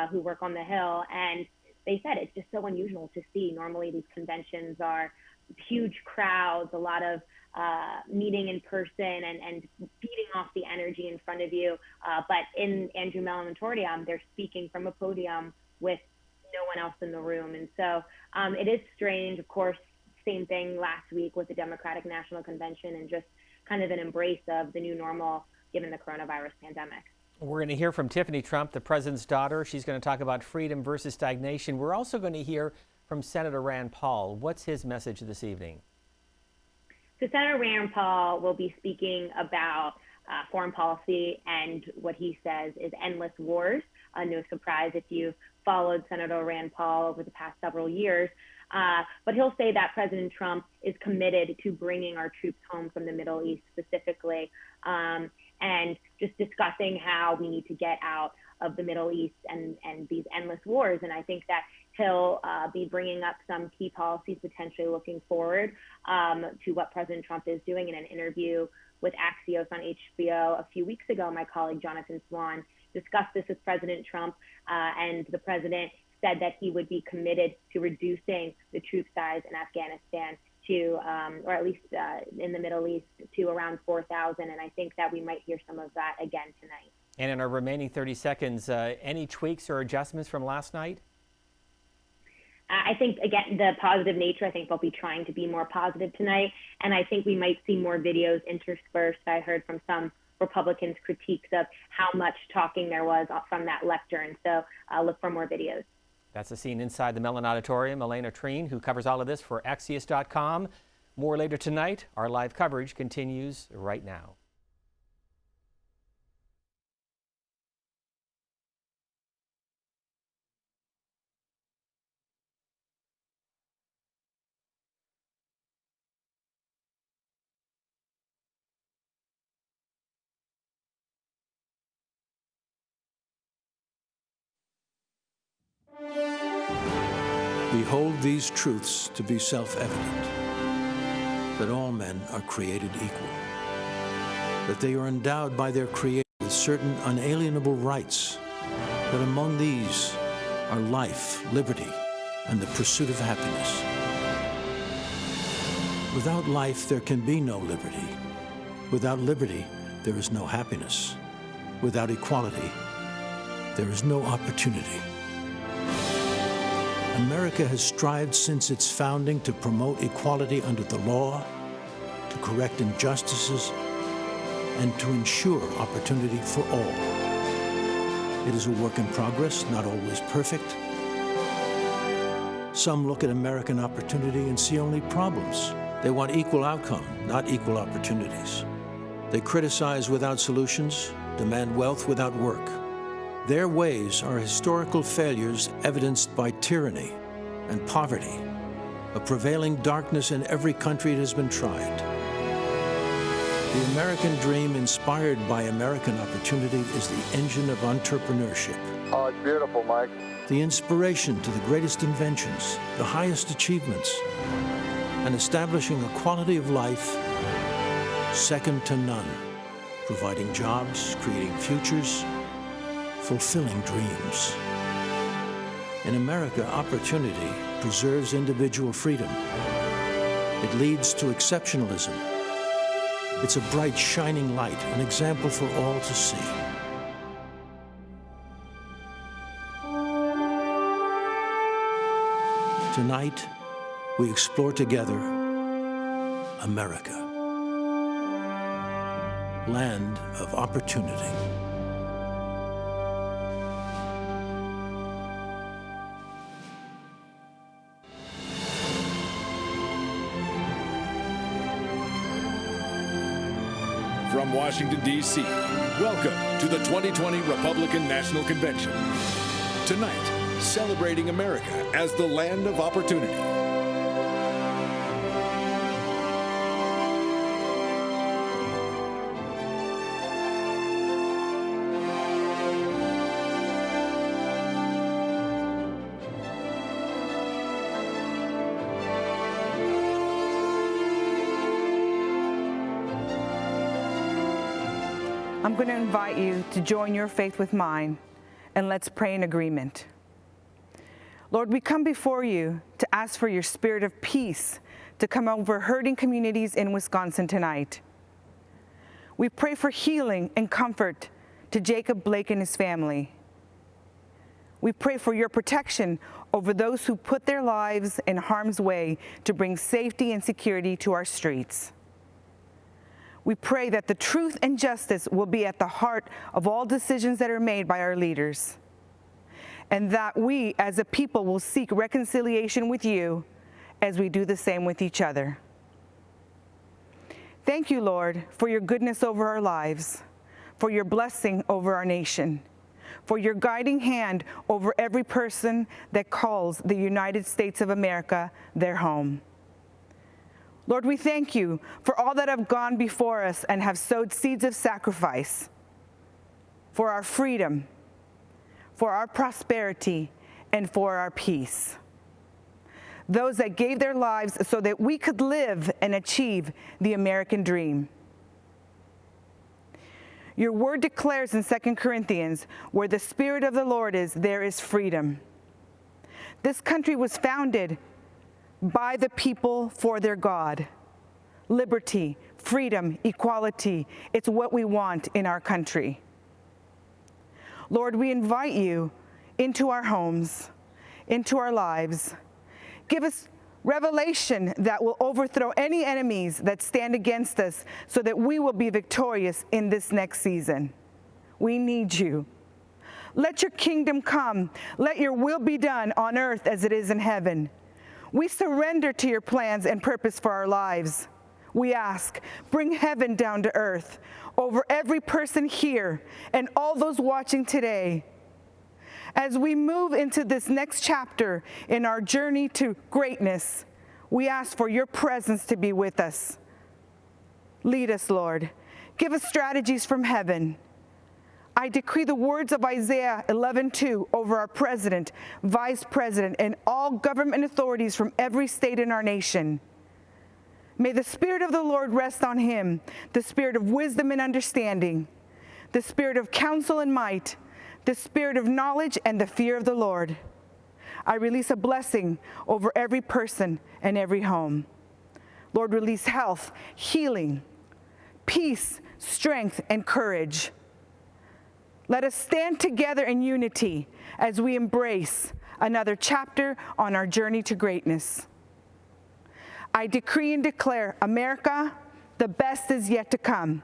who work on the Hill, and they said it's just so unusual to see. Normally these conventions are huge crowds, a lot of meeting in person and feeding off the energy in front of you. But in Andrew Mellon Auditorium, they're speaking from a podium with no one else in the room. And so it is strange. Of course, same thing last week with the Democratic National Convention, and just kind of an embrace of the new normal given the coronavirus pandemic. We're going to hear from Tiffany Trump, the president's daughter. She's going to talk about freedom versus stagnation. We're also going to hear from Senator Rand Paul. What's his message this evening? So Senator Rand Paul will be speaking about foreign policy and what he says is endless wars. No surprise if you've followed Senator Rand Paul over the past several years. But he'll say that President Trump is committed to bringing our troops home from the Middle East specifically, and just discussing how we need to get out of the Middle East and these endless wars. And I think that he'll be bringing up some key policies, potentially looking forward to what President Trump is doing. In an interview with Axios on HBO a few weeks ago, my colleague Jonathan Swan discussed this with President Trump, and the president said that he would be committed to reducing the troop size in Afghanistan to, or at least in the Middle East, to around 4,000. And I think that we might hear some of that again tonight. And in our remaining 30 seconds, any tweaks or adjustments from last night? I think, again, the positive nature, I think they'll be trying to be more positive tonight. And I think we might see more videos interspersed. I heard from some Republicans critiques of how much talking there was from that lectern. So look for more videos. That's the scene inside the Mellon Auditorium. Elena Treen, who covers all of this for Axios.com. More later tonight. Our live coverage continues right now. We hold these truths to be self-evident, that all men are created equal, that they are endowed by their Creator with certain unalienable rights, that among these are life, liberty, and the pursuit of happiness. Without life, there can be no liberty. Without liberty, there is no happiness. Without equality, there is no opportunity. America has strived since its founding to promote equality under the law, to correct injustices, and to ensure opportunity for all. It is a work in progress, not always perfect. Some look at American opportunity and see only problems. They want equal outcome, not equal opportunities. They criticize without solutions, demand wealth without work. Their ways are historical failures evidenced by tyranny and poverty, a prevailing darkness in every country it has been tried. The American dream, inspired by American opportunity, is the engine of entrepreneurship. Oh, it's beautiful, Mike. The inspiration to the greatest inventions, the highest achievements, and establishing a quality of life second to none, providing jobs, creating futures, fulfilling dreams. In America, opportunity preserves individual freedom. It leads to exceptionalism. It's a bright, shining light, an example for all to see. Tonight, we explore together America, land of opportunity. From Washington, D.C., welcome to the 2020 Republican National Convention. Tonight, celebrating America as the land of opportunity. I'm going to invite you to join your faith with mine and let's pray in agreement. Lord, we come before you to ask for your spirit of peace to come over hurting communities in Wisconsin tonight. We pray for healing and comfort to Jacob Blake and his family. We pray for your protection over those who put their lives in harm's way to bring safety and security to our streets. We pray that the truth and justice will be at the heart of all decisions that are made by our leaders, and that we as a people will seek reconciliation with you as we do the same with each other. Thank you, Lord, for your goodness over our lives, for your blessing over our nation, for your guiding hand over every person that calls the United States of America their home. Lord, we thank you for all that have gone before us and have sowed seeds of sacrifice for our freedom, for our prosperity, and for our peace. Those that gave their lives so that we could live and achieve the American dream. Your word declares in 2 Corinthians, where the Spirit of the Lord is, there is freedom. This country was founded by the people for their God. Liberty, freedom, equality, it's what we want in our country. Lord, we invite you into our homes, into our lives. Give us revelation that will overthrow any enemies that stand against us so that we will be victorious in this next season. We need you. Let your kingdom come. Let your will be done on earth as it is in heaven. We surrender to your plans and purpose for our lives. We ask, bring heaven down to earth over every person here and all those watching today. As we move into this next chapter in our journey to greatness, we ask for your presence to be with us. Lead us, Lord. Give us strategies from heaven. I decree the words of Isaiah 11:2 over our president, vice president, and all government authorities from every state in our nation. May the Spirit of the Lord rest on him, the spirit of wisdom and understanding, the spirit of counsel and might, the spirit of knowledge and the fear of the Lord. I release a blessing over every person and every home. Lord, release health, healing, peace, strength, and courage. Let us stand together in unity as we embrace another chapter on our journey to greatness. I decree and declare, America, the best is yet to come.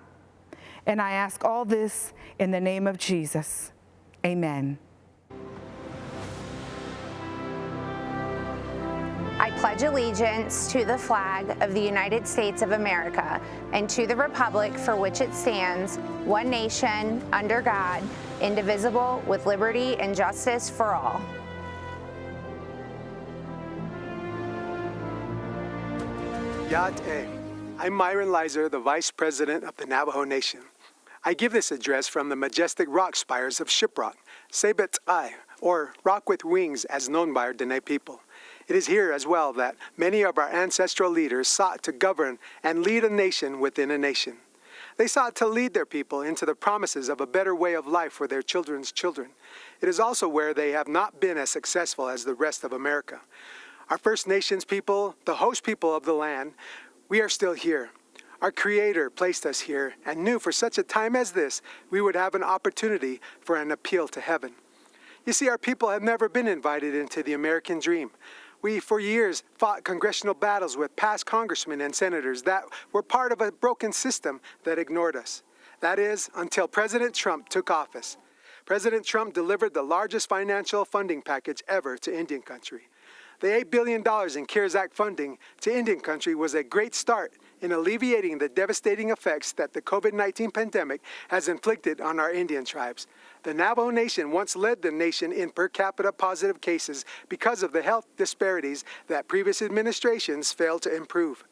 And I ask all this in the name of Jesus. Amen. I pledge allegiance to the flag of the United States of America and to the republic for which it stands, one nation, under God, indivisible, with liberty and justice for all. Yat-e. I'm Myron Lizer, the Vice President of the Navajo Nation. I give this address from the majestic rock spires of Shiprock, Sebet-ai, or Rock with Wings as known by our Dene people. It is here as well that many of our ancestral leaders sought to govern and lead a nation within a nation. They sought to lead their people into the promises of a better way of life for their children's children. It is also where they have not been as successful as the rest of America. Our First Nations people, the host people of the land, we are still here. Our Creator placed us here and knew for such a time as this, we would have an opportunity for an appeal to heaven. You see, our people have never been invited into the American dream. We, for years, fought congressional battles with past congressmen and senators that were part of a broken system that ignored us. That is, until President Trump took office. President Trump delivered the largest financial funding package ever to Indian country. The $8 billion in CARES Act funding to Indian country was a great start in alleviating the devastating effects that the COVID-19 pandemic has inflicted on our Indian tribes. The Navajo Nation once led the nation in per capita positive cases because of the health disparities that previous administrations failed to improve.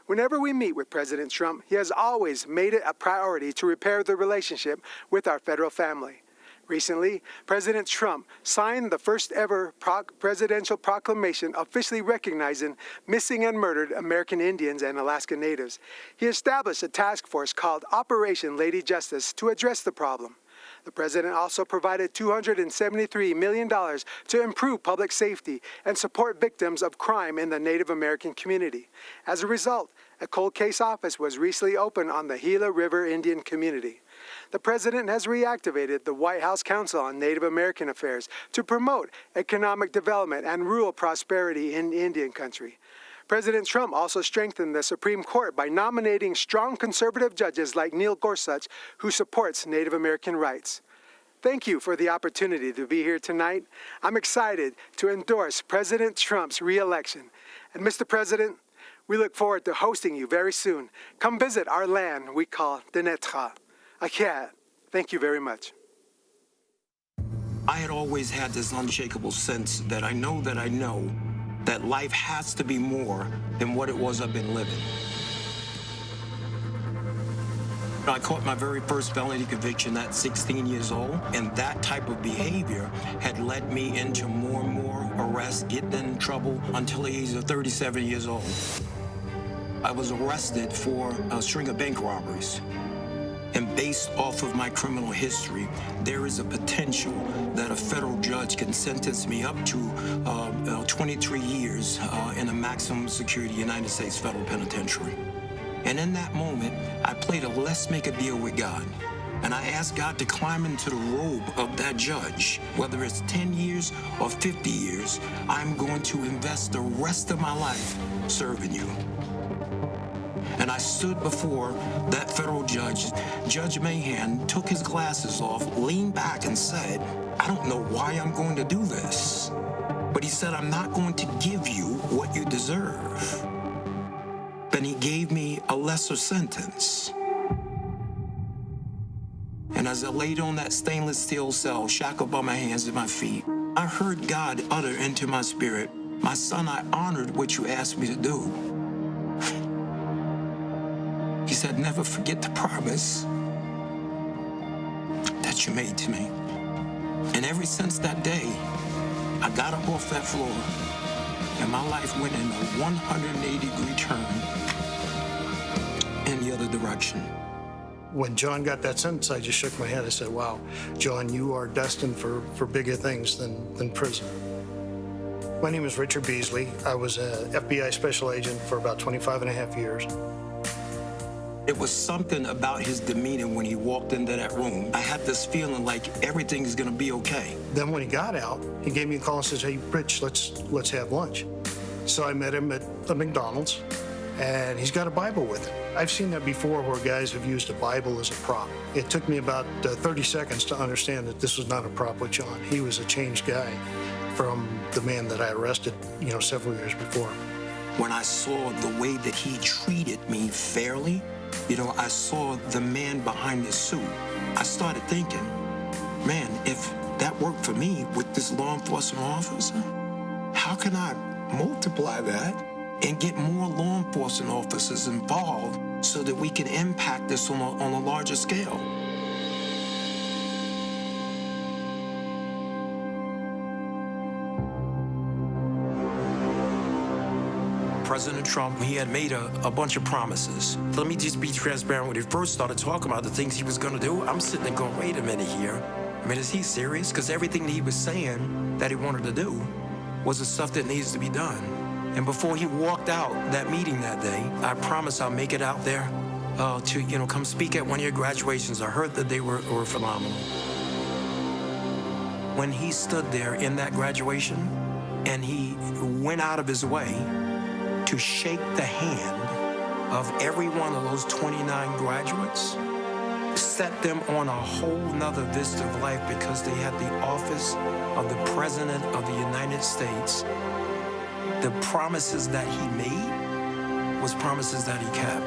Whenever we meet with President Trump, he has always made it a priority to repair the relationship with our federal family. Recently, President Trump signed the first ever presidential proclamation officially recognizing missing and murdered American Indians and Alaska Natives. He established a task force called Operation Lady Justice to address the problem. The president also provided $273 million to improve public safety and support victims of crime in the Native American community. As a result, a cold case office was recently opened on the Gila River Indian community. The president has reactivated the White House Council on Native American Affairs to promote economic development and rural prosperity in Indian country. President Trump also strengthened the Supreme Court by nominating strong conservative judges like Neil Gorsuch, who supports Native American rights. Thank you for the opportunity to be here tonight. I'm excited to endorse President Trump's re-election. And Mr. President, we look forward to hosting you very soon. Come visit our land we call Denetra. Akia, thank you very much. I had always had this unshakable sense that I know that life has to be more than what it was I've been living. I caught my very first felony conviction at 16 years old, and that type of behavior had led me into more and more arrests, getting in trouble until the age of 37 years old. I was arrested for a string of bank robberies. And based off of my criminal history, there is a potential that a federal judge can sentence me up to 23 years in a maximum security United States federal penitentiary. And in that moment, I played a let's make a deal with God. And I asked God to climb into the robe of that judge. Whether it's 10 years or 50 years, I'm going to invest the rest of my life serving you. And I stood before that federal judge. Judge Mahan took his glasses off, leaned back and said, I don't know why I'm going to do this. But he said, I'm not going to give you what you deserve. Then he gave me a lesser sentence. And as I laid on that stainless steel cell, shackled by my hands and my feet, I heard God utter into my spirit, my son, I honored what you asked me to do. He said, never forget the promise that you made to me. And ever since that day, I got up off that floor and my life went in a 180-degree turn in the other direction. When John got that sentence, I just shook my head. I said, wow, John, you are destined for bigger things than prison. My name is Richard Beasley. I was an FBI special agent for about 25 and a half years. It was something about his demeanor when he walked into that room. I had this feeling like everything is going to be okay. Then when he got out, he gave me a call and says, hey, Rich, let's have lunch. So I met him at the McDonald's, and he's got a Bible with him. I've seen that before where guys have used a Bible as a prop. It took me about 30 seconds to understand that this was not a prop with John. He was a changed guy from the man that I arrested, several years before. When I saw the way that he treated me fairly, I saw the man behind his suit. I started thinking, man, if that worked for me with this law enforcement officer, how can I multiply that and get more law enforcement officers involved so that we can impact this on a larger scale? President Trump, he had made a bunch of promises. Let me just be transparent. When he first started talking about the things he was going to do, I'm sitting there going, wait a minute here. I mean, is he serious? Because everything that he was saying that he wanted to do was the stuff that needs to be done. And before he walked out that meeting that day, I promised I'll make it out there to, come speak at one of your graduations. I heard that they were phenomenal. When he stood there in that graduation and he went out of his way to shake the hand of every one of those 29 graduates, set them on a whole nother vista of life because they had the office of the President of the United States. The promises that he made was promises that he kept.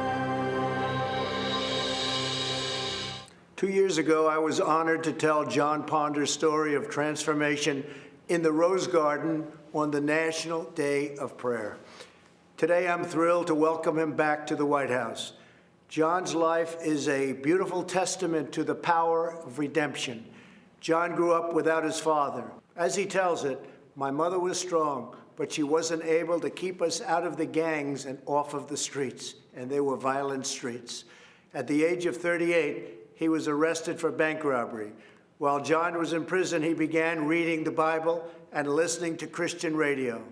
2 years ago, I was honored to tell John Ponder's story of transformation in the Rose Garden on the National Day of Prayer. Today, I'm thrilled to welcome him back to the White House. John's life is a beautiful testament to the power of redemption. John grew up without his father. As he tells it, my mother was strong, but she wasn't able to keep us out of the gangs and off of the streets, and they were violent streets. At the age of 38, he was arrested for bank robbery. While John was in prison, he began reading the Bible and listening to Christian radio.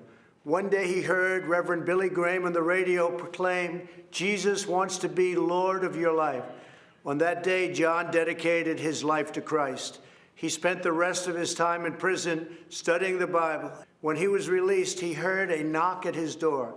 One day he heard Reverend Billy Graham on the radio proclaim, "Jesus wants to be Lord of your life." On that day, John dedicated his life to Christ. He spent the rest of his time in prison studying the Bible. When he was released, he heard a knock at his door.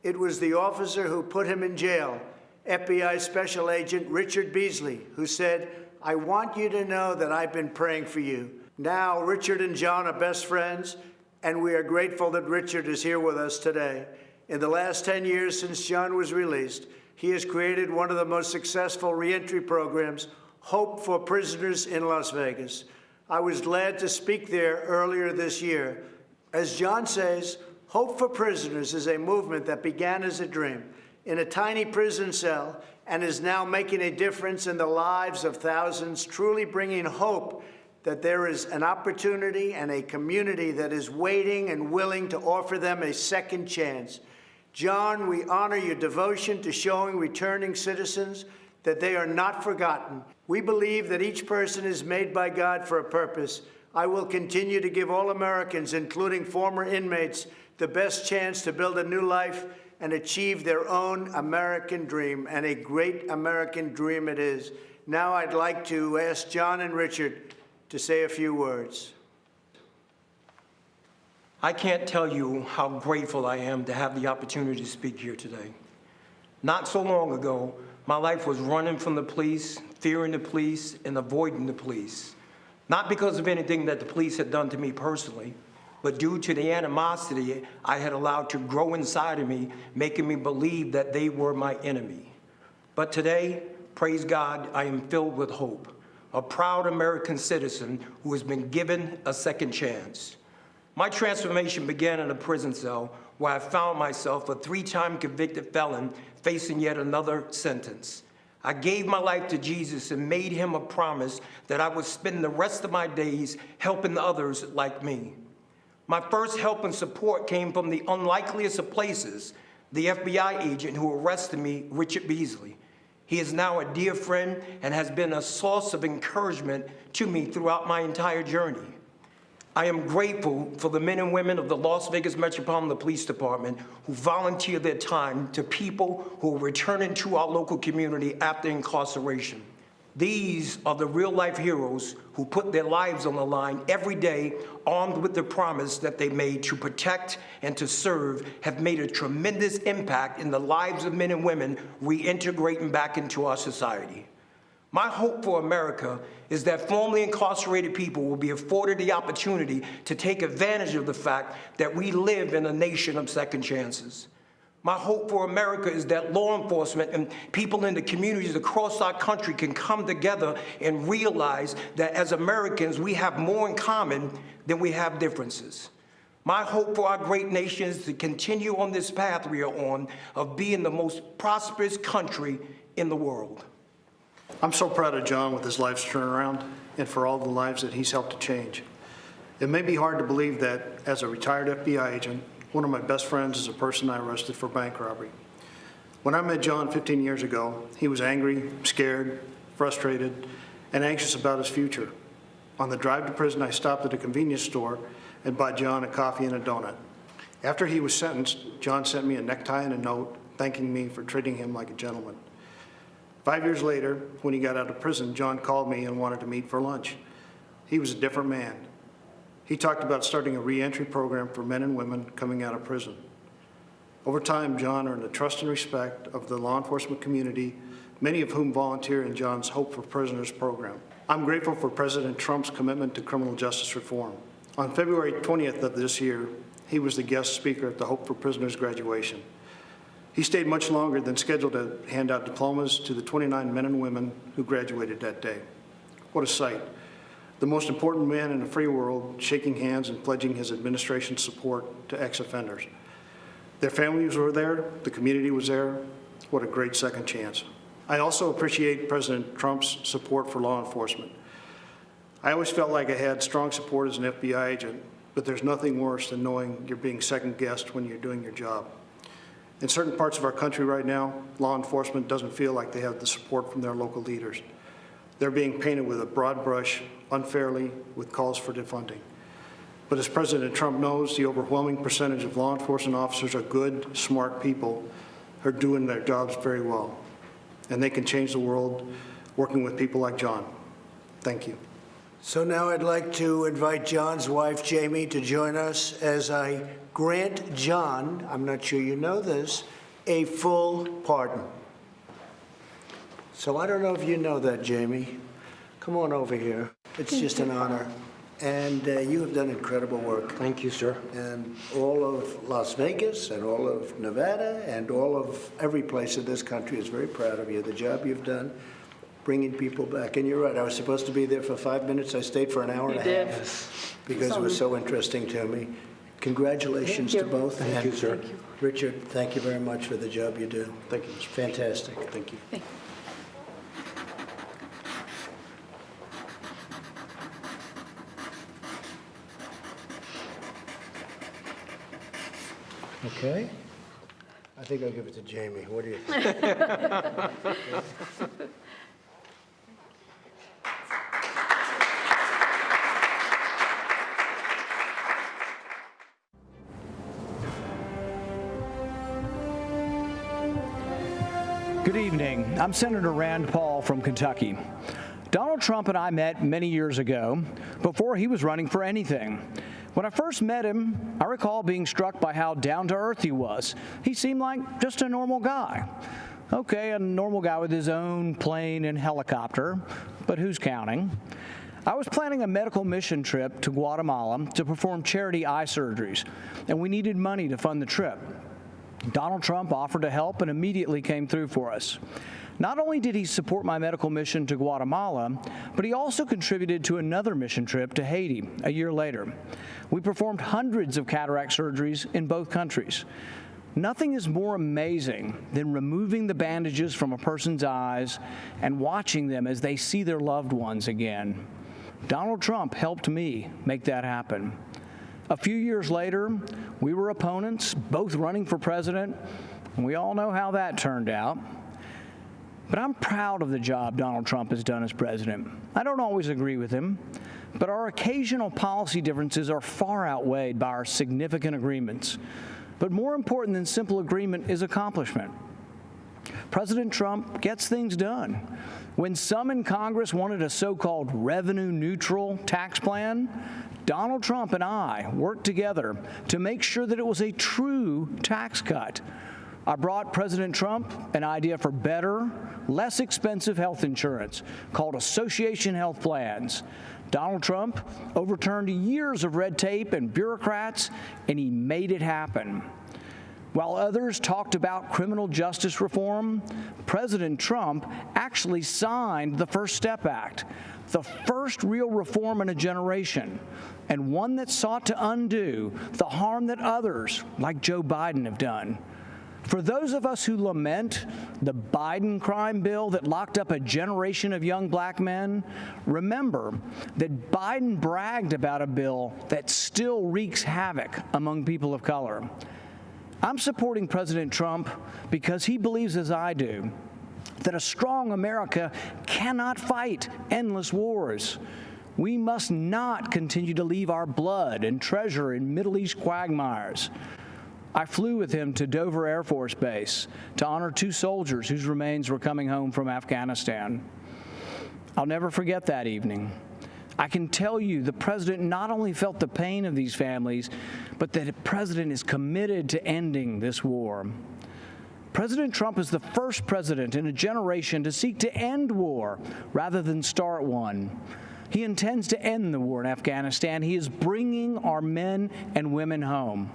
It was the officer who put him in jail, FBI Special Agent Richard Beasley, who said, "I want you to know that I've been praying for you." Now, Richard and John are best friends, and we are grateful that Richard is here with us today. In the last 10 years since John was released, he has created one of the most successful reentry programs, Hope for Prisoners in Las Vegas. I was glad to speak there earlier this year. As John says, Hope for Prisoners is a movement that began as a dream in a tiny prison cell and is now making a difference in the lives of thousands, truly bringing hope that there is an opportunity and a community that is waiting and willing to offer them a second chance. John, we honor your devotion to showing returning citizens that they are not forgotten. We believe that each person is made by God for a purpose. I will continue to give all Americans, including former inmates, the best chance to build a new life and achieve their own American dream, and a great American dream it is. Now I'd like to ask John and Richard to say a few words. I can't tell you how grateful I am to have the opportunity to speak here today. Not so long ago, my life was running from the police, fearing the police, and avoiding the police. Not because of anything that the police had done to me personally, but due to the animosity I had allowed to grow inside of me, making me believe that they were my enemy. But today, praise God, I am filled with hope, a proud American citizen who has been given a second chance. My transformation began in a prison cell where I found myself a 3-time convicted felon facing yet another sentence. I gave my life to Jesus and made him a promise that I would spend the rest of my days helping others like me. My first help and support came from the unlikeliest of places, the FBI agent who arrested me, Richard Beasley. He is now a dear friend and has been a source of encouragement to me throughout my entire journey. I am grateful for the men and women of the Las Vegas Metropolitan Police Department who volunteer their time to people who are returning to our local community after incarceration. These are the real-life heroes who put their lives on the line every day, armed with the promise that they made to protect and to serve, have made a tremendous impact in the lives of men and women reintegrating back into our society. My hope for America is that formerly incarcerated people will be afforded the opportunity to take advantage of the fact that we live in a nation of second chances. My hope for America is that law enforcement and people in the communities across our country can come together and realize that as Americans, we have more in common than we have differences. My hope for our great nation is to continue on this path we are on of being the most prosperous country in the world. I'm so proud of John with his life's turnaround and for all the lives that he's helped to change. It may be hard to believe that as a retired FBI agent, one of my best friends is a person I arrested for bank robbery. When I met John 15 years ago, he was angry, scared, frustrated, and anxious about his future. On the drive to prison, I stopped at a convenience store and bought John a coffee and a donut. After he was sentenced, John sent me a necktie and a note thanking me for treating him like a gentleman. 5 years later, when he got out of prison, John called me and wanted to meet for lunch. He was a different man. He talked about starting a reentry program for men and women coming out of prison. Over time, John earned the trust and respect of the law enforcement community, many of whom volunteer in John's Hope for Prisoners program. I'm grateful for President Trump's commitment to criminal justice reform. On February 20th of this year, he was the guest speaker at the Hope for Prisoners graduation. He stayed much longer than scheduled to hand out diplomas to the 29 men and women who graduated that day. What a sight. The most important man in the free world shaking hands and pledging his administration's support to ex-offenders. Their families were there, the community was there. What a great second chance. I also appreciate President Trump's support for law enforcement. I always felt like I had strong support as an FBI agent, but there's nothing worse than knowing you're being second-guessed when you're doing your job. In certain parts of our country right now, law enforcement doesn't feel like they have the support from their local leaders. they're being painted with a broad brush, unfairly, with calls for defunding. But as President Trump knows, the overwhelming percentage of law enforcement officers are good, smart people who are doing their jobs very well. And they can change the world working with people like John. Thank you. So now I'd like to invite John's wife, Jamie, to join us as I grant John, I'm not sure you know this, a full pardon. So I don't know if you know that, Jamie. Come on over here. It's just an honor. And you have done incredible work. Thank you, sir. And all of Las Vegas and all of Nevada and all of every place in this country is very proud of you, the job you've done, bringing people back. And you're right, I was supposed to be there for 5 minutes. I stayed for an hour and a half because it was so interesting to me. Congratulations to both. Thank you, sir. Richard, thank you very much for the job you do. Thank you. Fantastic. Thank you. Okay. I think I'll give it to Jamie. What do you think? Good evening. I'm Senator Rand Paul from Kentucky. Donald Trump and I met many years ago, before he was running for anything. When I first met him, I recall being struck by how down-to-earth he was. He seemed like just a normal guy. Okay, a normal guy with his own plane and helicopter, but who's counting? I was planning a medical mission trip to Guatemala to perform charity eye surgeries, and we needed money to fund the trip. Donald Trump offered to help and immediately came through for us. Not only did he support my medical mission to Guatemala, but he also contributed to another mission trip to Haiti a year later. We performed hundreds of cataract surgeries in both countries. Nothing is more amazing than removing the bandages from a person's eyes and watching them as they see their loved ones again. Donald Trump helped me make that happen. A few years later, we were opponents, both running for president, and we all know how that turned out. But I'm proud of the job Donald Trump has done as president. I don't always agree with him, but our occasional policy differences are far outweighed by our significant agreements. But more important than simple agreement is accomplishment. President Trump gets things done. When some in Congress wanted a so-called revenue-neutral tax plan, Donald Trump and I worked together to make sure that it was a true tax cut. I brought President Trump an idea for better, less expensive health insurance called association health plans. Donald Trump overturned years of red tape and bureaucrats, and he made it happen. While others talked about criminal justice reform, President Trump actually signed the First Step Act, the first real reform in a generation, and one that sought to undo the harm that others, like Joe Biden, have done. For those of us who lament the Biden crime bill that locked up a generation of young black men, remember that Biden bragged about a bill that still wreaks havoc among people of color. I'm supporting President Trump because he believes, as I do, that a strong America cannot fight endless wars. We must not continue to leave our blood and treasure in Middle East quagmires. I flew with him to Dover Air Force Base to honor 2 soldiers whose remains were coming home from Afghanistan. I'll never forget that evening. I can tell you the president not only felt the pain of these families, but that the president is committed to ending this war. President Trump is the first president in a generation to seek to end war rather than start one. He intends to end the war in Afghanistan. He is bringing our men and women home.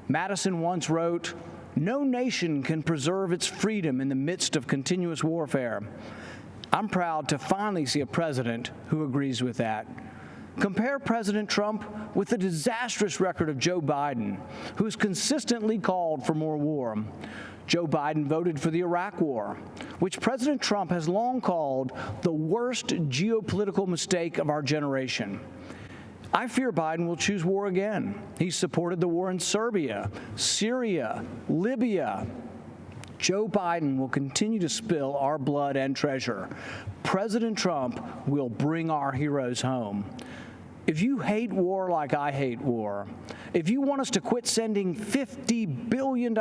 Madison once wrote, "No nation can preserve its freedom in the midst of continuous warfare." I'm proud to finally see a president who agrees with that. Compare President Trump with the disastrous record of Joe Biden, who has consistently called for more war. Joe Biden voted for the Iraq War, which President Trump has long called the worst geopolitical mistake of our generation. I fear Biden will choose war again. He supported the war in Serbia, Syria, Libya. Joe Biden will continue to spill our blood and treasure. President Trump will bring our heroes home. If you hate war like I hate war, if you want us to quit sending $50 billion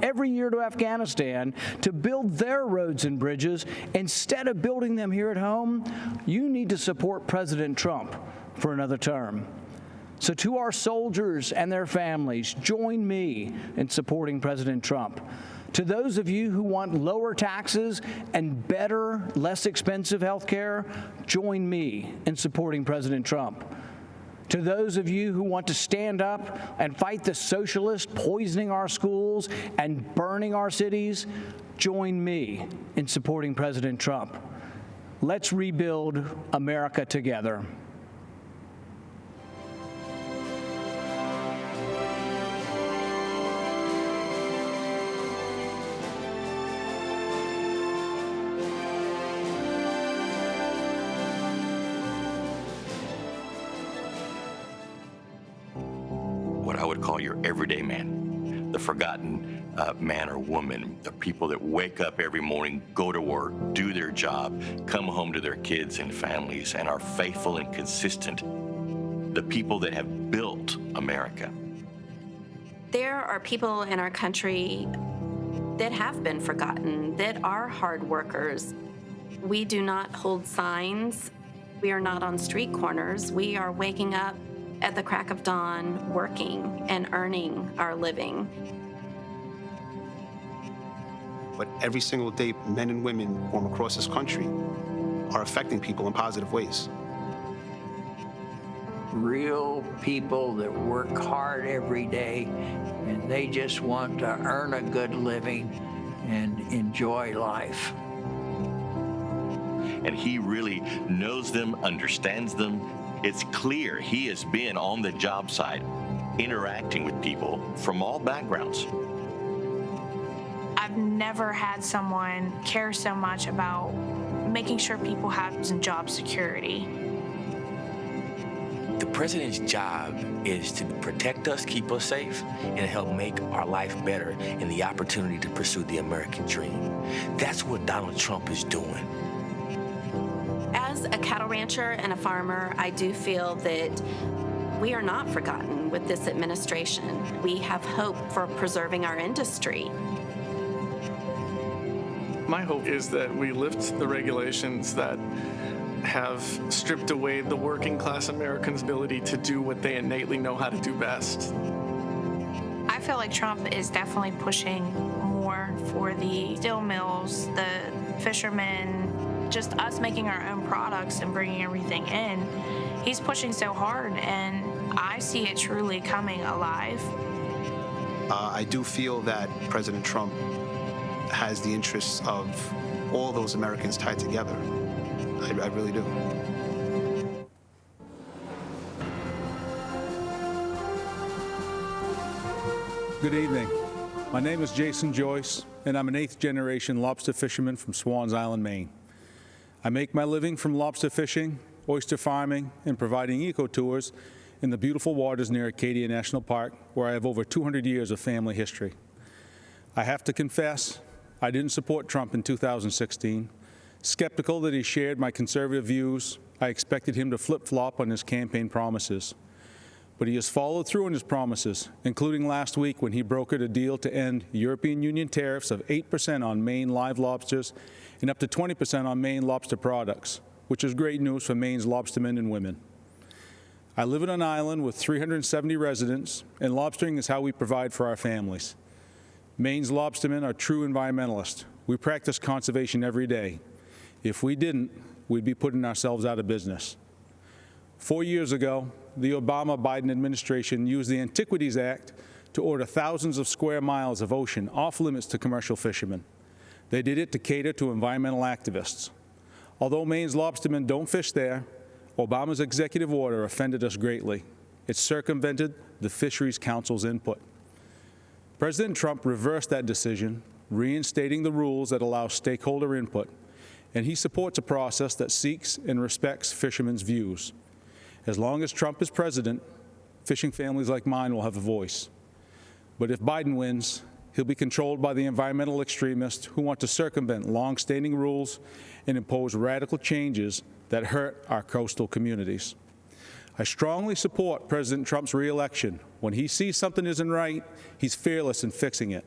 every year to Afghanistan to build their roads and bridges instead of building them here at home, you need to support President Trump for another term. So to our soldiers and their families, join me in supporting President Trump. To those of you who want lower taxes and better, less expensive health care, join me in supporting President Trump. To those of you who want to stand up and fight the socialists poisoning our schools and burning our cities, join me in supporting President Trump. Let's rebuild America together. What I would call your everyday man, the forgotten man or woman, the people that wake up every morning, go to work, do their job, come home to their kids and families, and are faithful and consistent, the people that have built America. There are people in our country that have been forgotten, that are hard workers. We do not hold signs. We are not on street corners. We are waking up at the crack of dawn, working and earning our living. But every single day, men and women from across this country are affecting people in positive ways. Real people that work hard every day, and they just want to earn a good living and enjoy life. And he really knows them, understands them. It's clear he has been on the job site, interacting with people from all backgrounds. I've never had someone care so much about making sure people have some job security. The president's job is to protect us, keep us safe, and help make our life better and the opportunity to pursue the American dream. That's what Donald Trump is doing. As a cattle rancher and a farmer, I do feel that we are not forgotten with this administration. We have hope for preserving our industry. My hope is that we lift the regulations that have stripped away the working class Americans' ability to do what they innately know how to do best. I feel like Trump is definitely pushing more for the steel mills, the fishermen, just us making our own products and bringing everything in. He's pushing so hard, and I see it truly coming alive. I do feel that President Trump has the interests of all those Americans tied together. I really do. Good evening. My name is Jason Joyce, and I'm an 8th-generation lobster fisherman from Swan's Island, Maine. I make my living from lobster fishing, oyster farming, and providing eco-tours in the beautiful waters near Acadia National Park, where I have over 200 years of family history. I have to confess, I didn't support Trump in 2016. Skeptical that he shared my conservative views, I expected him to flip-flop on his campaign promises. But he has followed through on his promises, including last week when he brokered a deal to end European Union tariffs of 8% on Maine live lobsters and up to 20% on Maine lobster products, which is great news for Maine's lobstermen and women. I live on an island with 370 residents, and lobstering is how we provide for our families. Maine's lobstermen are true environmentalists. We practice conservation every day. If we didn't, we'd be putting ourselves out of business. 4 years ago, the Obama-Biden administration used the Antiquities Act to order thousands of square miles of ocean off limits to commercial fishermen. They did it to cater to environmental activists. Although Maine's lobstermen don't fish there, Obama's executive order offended us greatly. It circumvented the Fisheries Council's input. President Trump reversed that decision, reinstating the rules that allow stakeholder input, and he supports a process that seeks and respects fishermen's views. As long as Trump is president, fishing families like mine will have a voice. But if Biden wins, He'll be controlled by the environmental extremists who want to circumvent long-standing rules and impose radical changes that hurt our coastal communities. I strongly support President Trump's re-election. When he sees something isn't right, he's fearless in fixing it.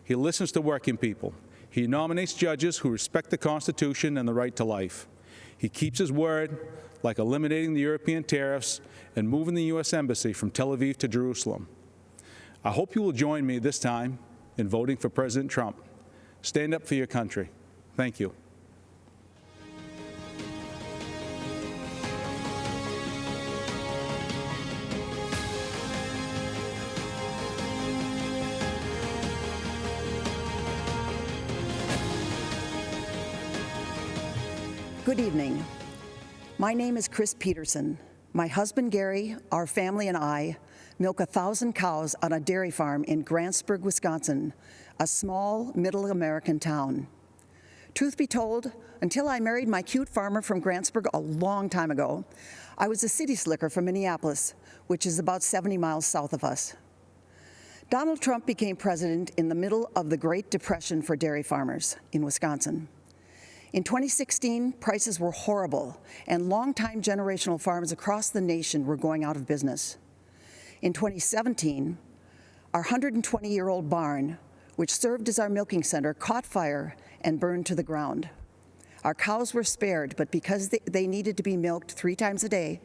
He listens to working people. He nominates judges who respect the Constitution and the right to life. He keeps his word, like eliminating the European tariffs and moving the U.S. Embassy from Tel Aviv to Jerusalem. I hope you will join me this time in voting for President Trump. Stand up for your country. Thank you. Good evening. My name is Chris Peterson. My husband Gary, our family, and I milk 1,000 cows on a dairy farm in Grantsburg, Wisconsin, a small middle American town. Truth be told, until I married my cute farmer from Grantsburg a long time ago, I was a city slicker from Minneapolis, which is about 70 miles south of us. Donald Trump became president in the middle of the Great Depression for dairy farmers in Wisconsin. In 2016, prices were horrible, and longtime generational farms across the nation were going out of business. In 2017, our 120-year-old barn, which served as our milking center, caught fire and burned to the ground. Our cows were spared, but because they needed to be milked 3 times a day,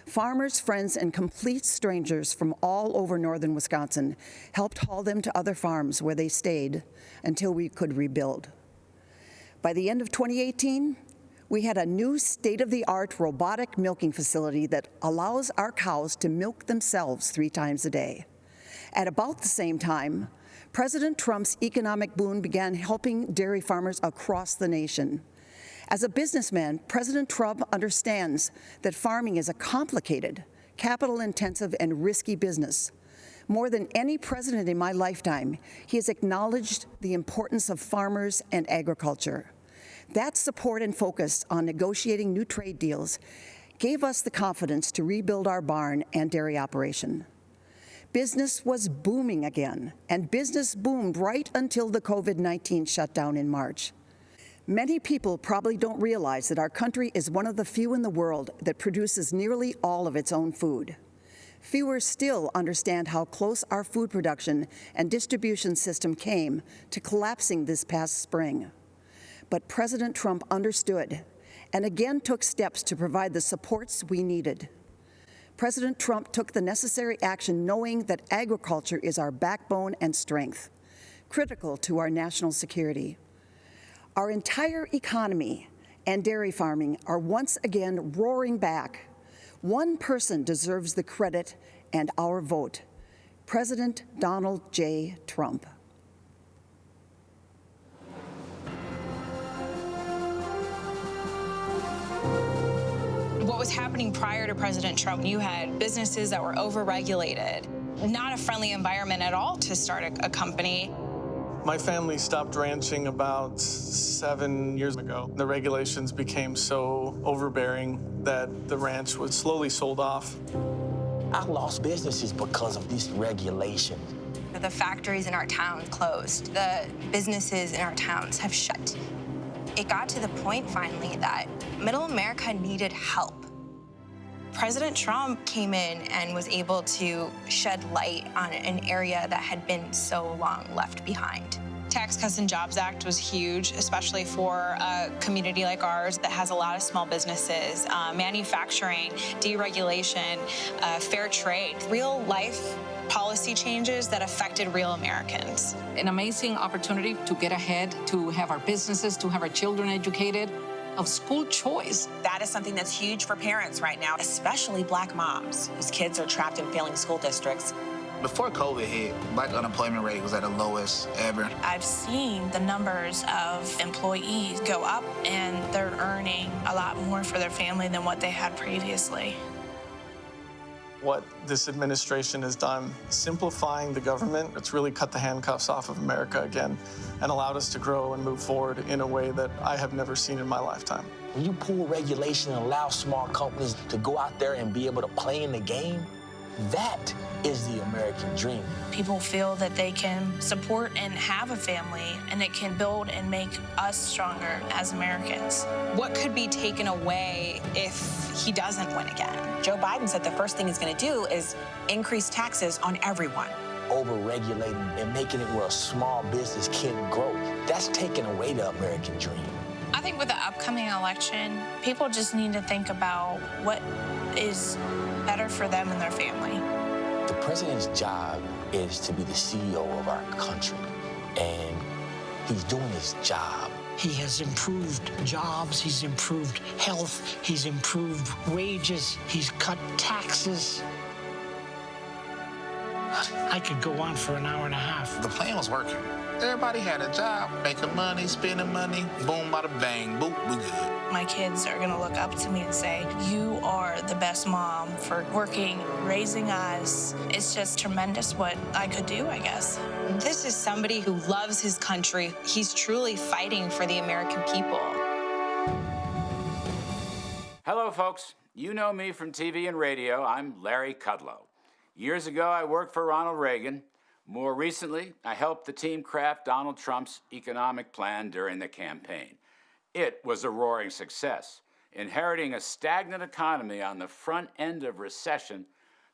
farmers, friends, and complete strangers from all over northern Wisconsin helped haul them to other farms where they stayed until we could rebuild. By the end of 2018, we had a new state-of-the-art robotic milking facility that allows our cows to milk themselves 3 times a day. At about the same time, President Trump's economic boom began helping dairy farmers across the nation. As a businessman, President Trump understands that farming is a complicated, capital-intensive, and risky business. More than any president in my lifetime, he has acknowledged the importance of farmers and agriculture. That support and focus on negotiating new trade deals gave us the confidence to rebuild our barn and dairy operation. Business was booming again, and business boomed right until the COVID-19 shutdown in March. Many people probably don't realize that our country is one of the few in the world that produces nearly all of its own food. Fewer still understand how close our food production and distribution system came to collapsing this past spring. But President Trump understood and again took steps to provide the supports we needed. President Trump took the necessary action knowing that agriculture is our backbone and strength, critical to our national security. Our entire economy and dairy farming are once again roaring back. One person deserves the credit and our vote, President Donald J. Trump. What was happening prior to President Trump, you had businesses that were overregulated, not a friendly environment at all to start a company. My family stopped ranching about 7 years ago. The regulations became so overbearing that the ranch was slowly sold off. I lost businesses because of this regulation. The factories in our town closed. The businesses in our towns have shut. It got to the point finally that middle America needed help. President Trump came in and was able to shed light on an area that had been so long left behind. Tax Cuts and Jobs Act was huge, especially for a community like ours that has a lot of small businesses, manufacturing, deregulation, fair trade, real life policy changes that affected real Americans. An amazing opportunity to get ahead, to have our businesses, to have our children educated, of school choice. That is something that's huge for parents right now, especially Black moms whose kids are trapped in failing school districts. Before COVID hit, Black unemployment rate was at the lowest ever. I've seen the numbers of employees go up, and they're earning a lot more for their family than what they had previously. What this administration has done, simplifying the government, it's really cut the handcuffs off of America again and allowed us to grow and move forward in a way that I have never seen in my lifetime. When you pull regulation and allow small companies to go out there and be able to play in the game, That is the American dream. People feel that they can support and have a family, and it can build and make us stronger as Americans. What could be taken away if he doesn't win again? Joe Biden said the first thing he's going to do is increase taxes on everyone. Over-regulating and making it where a small business can't grow. That's taking away the American dream. I think with the upcoming election, people just need to think about what is better for them and their family. The president's job is to be the CEO of our country, and he's doing his job. He has improved jobs, he's improved health, he's improved wages, he's cut taxes. I could go on for an hour and a half. The plan was working. Everybody had a job, making money, spending money, boom, bada bang, boop, we good. My kids are gonna look up to me and say, you are the best mom for working, raising us. It's just tremendous what I could do, I guess. This is somebody who loves his country. He's truly fighting for the American people. Hello, folks. You know me from TV and radio. I'm Larry Kudlow. Years ago, I worked for Ronald Reagan. More recently, I helped the team craft Donald Trump's economic plan during the campaign. It was a roaring success. Inheriting a stagnant economy on the front end of recession,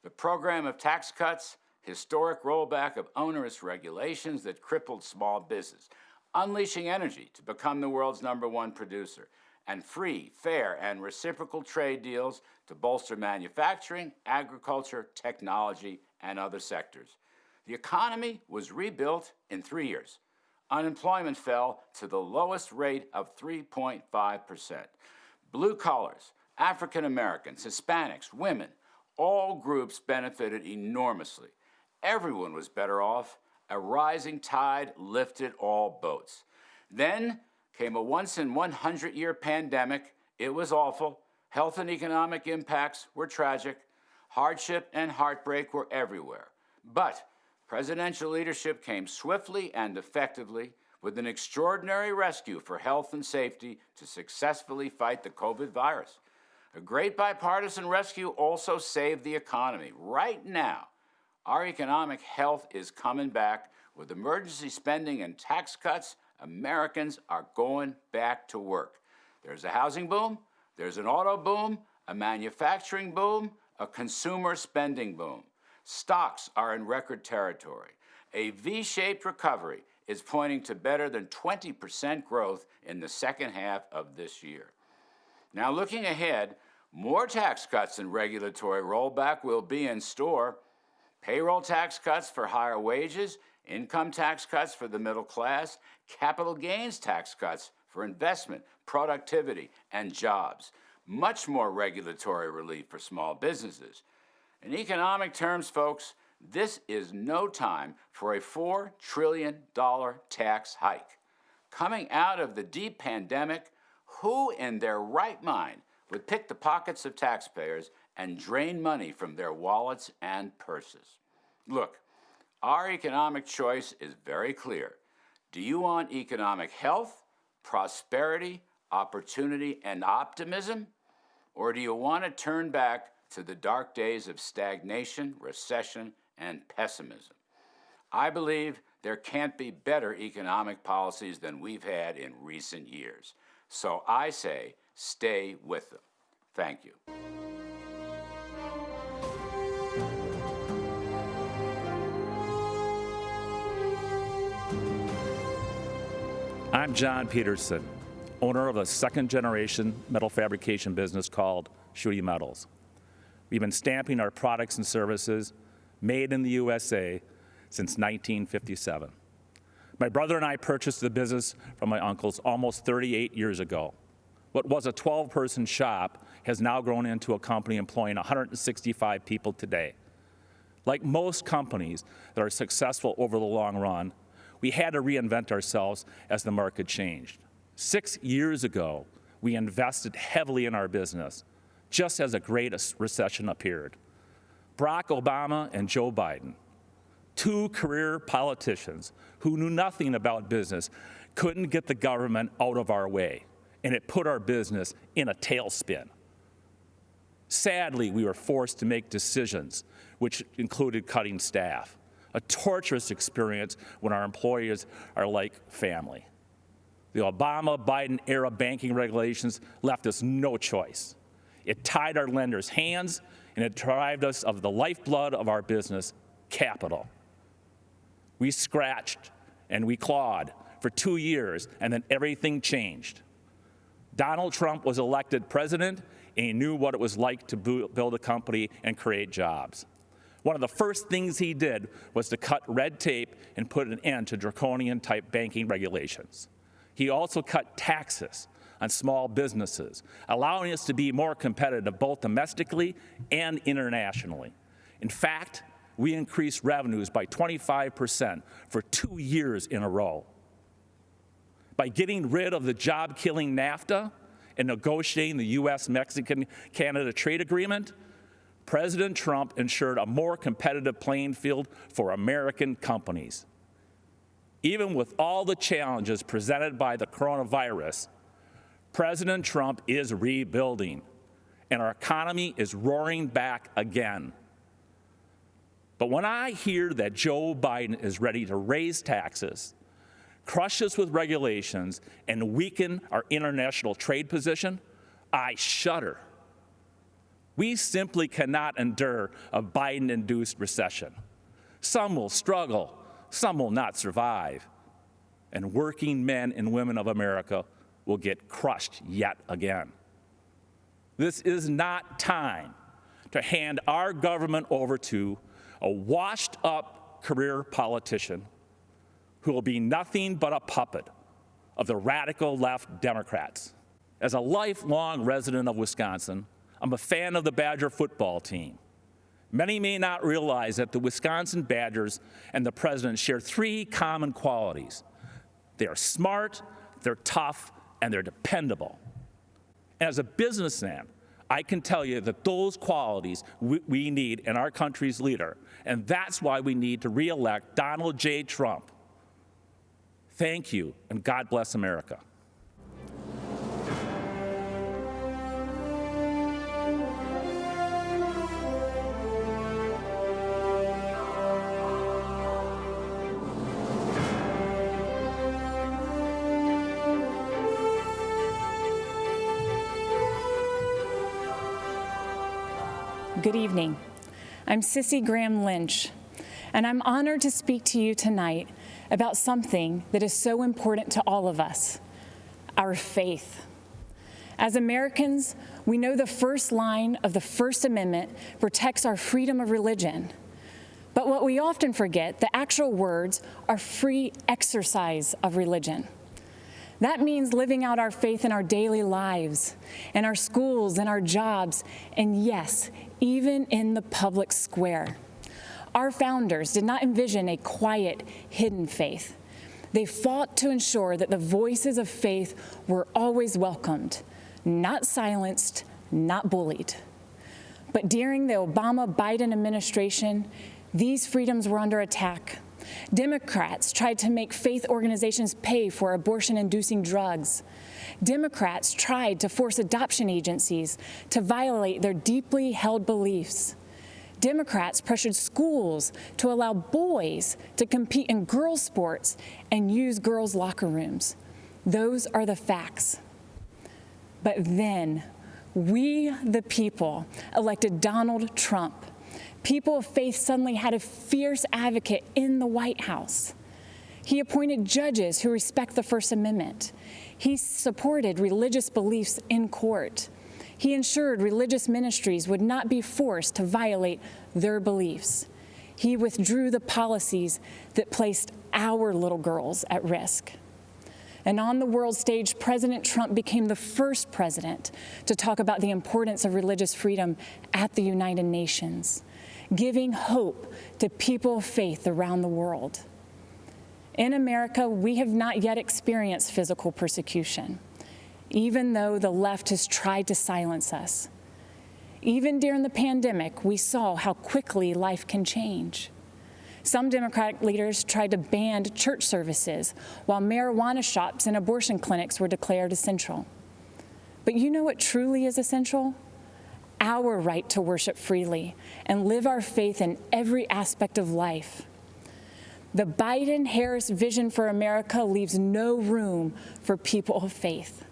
the program of tax cuts, historic rollback of onerous regulations that crippled small business, unleashing energy to become the world's #1 producer, and free, fair, and reciprocal trade deals to bolster manufacturing, agriculture, technology, and other sectors. The economy was rebuilt in 3 years. Unemployment fell to the lowest rate of 3.5%. Blue collars, African Americans, Hispanics, women, all groups benefited enormously. Everyone was better off. A rising tide lifted all boats. Then came a once-in-100-year pandemic. It was awful. Health and economic impacts were tragic. Hardship and heartbreak were everywhere. But presidential leadership came swiftly and effectively with an extraordinary rescue for health and safety to successfully fight the COVID virus. A great bipartisan rescue also saved the economy. Right now, our economic health is coming back. With emergency spending and tax cuts, Americans are going back to work. There's a housing boom, there's an auto boom, a manufacturing boom, a consumer spending boom. Stocks are in record territory. A V-shaped recovery is pointing to better than 20% growth in the second half of this year. Now, looking ahead, more tax cuts and regulatory rollback will be in store. Payroll tax cuts for higher wages, income tax cuts for the middle class, capital gains tax cuts for investment, productivity, and jobs. Much more regulatory relief for small businesses. In economic terms, folks, this is no time for a $4 trillion tax hike. Coming out of the deep pandemic, who in their right mind would pick the pockets of taxpayers and drain money from their wallets and purses? Look, our economic choice is very clear. Do you want economic health, prosperity, opportunity, and optimism? Or do you want to turn back to the dark days of stagnation, recession, and pessimism? I believe there can't be better economic policies than we've had in recent years. So I say, stay with them. Thank you. I'm John Peterson, owner of a second-generation metal fabrication business called Shooty Metals. We've been stamping our products and services made in the USA since 1957. My brother and I purchased the business from my uncles almost 38 years ago. What was a 12-person shop has now grown into a company employing 165 people today. Like most companies that are successful over the long run, we had to reinvent ourselves as the market changed. 6 years ago, we invested heavily in our business, just as a great recession appeared. Barack Obama and Joe Biden, two career politicians who knew nothing about business, couldn't get the government out of our way, and it put our business in a tailspin. Sadly, we were forced to make decisions which included cutting staff. A torturous experience when our employers are like family. The Obama-Biden-era banking regulations left us no choice. It tied our lenders' hands, and it deprived us of the lifeblood of our business, capital. We scratched and we clawed for 2 years, and then everything changed. Donald Trump was elected president, and he knew what it was like to build a company and create jobs. One of the first things he did was to cut red tape and put an end to draconian-type banking regulations. He also cut taxes on small businesses, allowing us to be more competitive both domestically and internationally. In fact, we increased revenues by 25% for 2 years in a row. By getting rid of the job-killing NAFTA and negotiating the U.S.-Mexican-Canada trade agreement, President Trump ensured a more competitive playing field for American companies. Even with all the challenges presented by the coronavirus, President Trump is rebuilding, and our economy is roaring back again. But when I hear that Joe Biden is ready to raise taxes, crush us with regulations, and weaken our international trade position, I shudder. We simply cannot endure a Biden-induced recession. Some will struggle, some will not survive, and working men and women of America will get crushed yet again. This is not time to hand our government over to a washed-up career politician who will be nothing but a puppet of the radical left Democrats. As a lifelong resident of Wisconsin, I'm a fan of the Badger football team. Many may not realize that the Wisconsin Badgers and the president share 3 common qualities. They are smart, they're tough, and they're dependable. And as a businessman, I can tell you that those qualities we need in our country's leader, and that's why we need to re-elect Donald J. Trump. Thank you, and God bless America. Good evening. I'm CISSIE Lynch, and I'm honored to speak to you tonight about something that is so important to all of us, our faith. As Americans, we know the first line of the First Amendment protects our freedom of religion. But what we often forget, the actual words are free exercise of religion. That means living out our faith in our daily lives, in our schools, in our jobs, and yes, even in the public square. Our founders did not envision a quiet, hidden faith. They fought to ensure that the voices of faith were always welcomed, not silenced, not bullied. But during the Obama-Biden administration, these freedoms were under attack. Democrats tried to make faith organizations pay for abortion-inducing drugs. Democrats tried to force adoption agencies to violate their deeply held beliefs. Democrats pressured schools to allow boys to compete in girls' sports and use girls' locker rooms. Those are the facts. But then, we, the people, elected Donald Trump. People of faith suddenly had a fierce advocate in the White House. He appointed judges who respect the First Amendment. He supported religious beliefs in court. He ensured religious ministries would not be forced to violate their beliefs. He withdrew the policies that placed our little girls at risk. And on the world stage, President Trump became the first president to talk about the importance of religious freedom at the United Nations, giving hope to people of faith around the world. In America, we have not yet experienced physical persecution, even though the left has tried to silence us. Even during the pandemic, we saw how quickly life can change. Some Democratic leaders tried to ban church services, while marijuana shops and abortion clinics were declared essential. But you know what truly is essential? our right to worship freely and live our faith in every aspect of life. The Biden-Harris vision for America leaves no room for people of faith.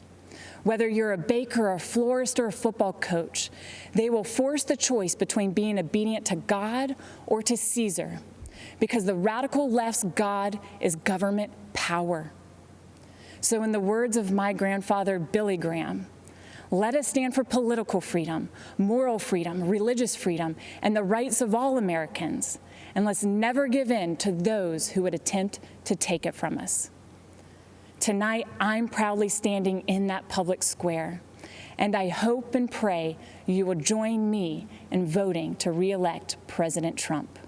Whether you're a baker, a florist, or a football coach, they will force the choice between being obedient to God or to Caesar, because the radical left's God is government power. So in the words of my grandfather, Billy Graham, let us stand for political freedom, moral freedom, religious freedom, and the rights of all Americans, and let's never give in to those who would attempt to take it from us. Tonight, I'm proudly standing in that public square, and I hope and pray you will join me in voting to re-elect President Trump.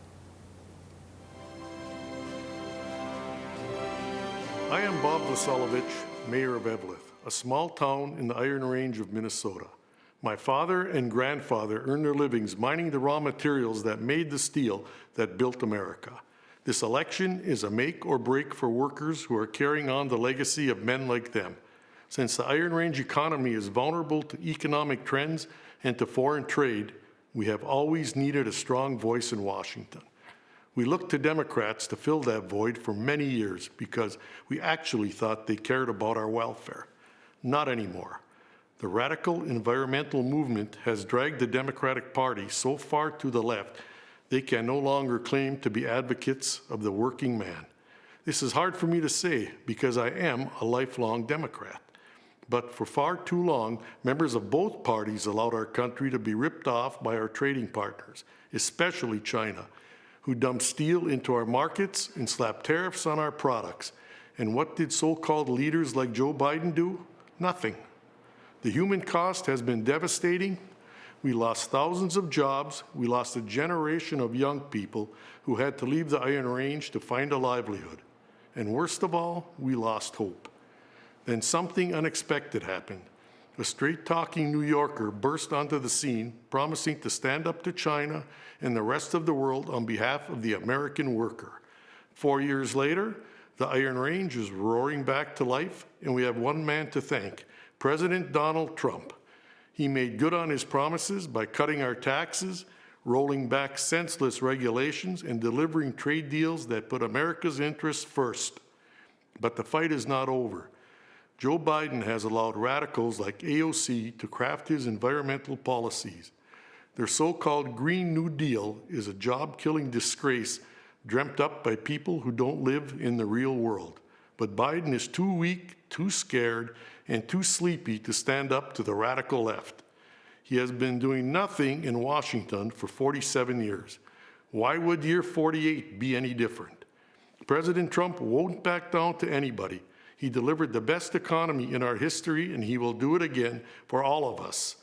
I am Bob Vasilevich, Mayor of Eveleth, a small town in the Iron Range of Minnesota. My father and grandfather earned their livings mining the raw materials that made the steel that built America. This election is a make or break for workers who are carrying on the legacy of men like them. Since the Iron Range economy is vulnerable to economic trends and to foreign trade, we have always needed a strong voice in Washington. We looked to Democrats to fill that void for many years because we actually thought they cared about our welfare. Not anymore. The radical environmental movement has dragged the Democratic Party so far to the left they can no longer claim to be advocates of the working man. This is hard for me to say because I am a lifelong Democrat. But for far too long, members of both parties allowed our country to be ripped off by our trading partners, especially China, who dumped steel into our markets and slapped tariffs on our products. And what did so-called leaders like Joe Biden do? Nothing. The human cost has been devastating. We lost thousands of jobs. We lost a generation of young people who had to leave the Iron Range to find a livelihood. And worst of all, we lost hope. Then something unexpected happened. A straight-talking New Yorker burst onto the scene, promising to stand up to China and the rest of the world on behalf of the American worker. 4 years later, the Iron Range is roaring back to life, and we have one man to thank, President Donald Trump. He made good on his promises by cutting our taxes, rolling back senseless regulations, and delivering trade deals that put America's interests first. But the fight is not over. Joe Biden has allowed radicals like AOC to craft his environmental policies. Their so-called Green New Deal is a job-killing disgrace dreamt up by people who don't live in the real world. But Biden is too weak, too scared, and too sleepy to stand up to the radical left. He has been doing nothing in Washington for 47 years. Why would year 48 be any different? President Trump won't back down to anybody. He delivered the best economy in our history, and he will do it again for all of us.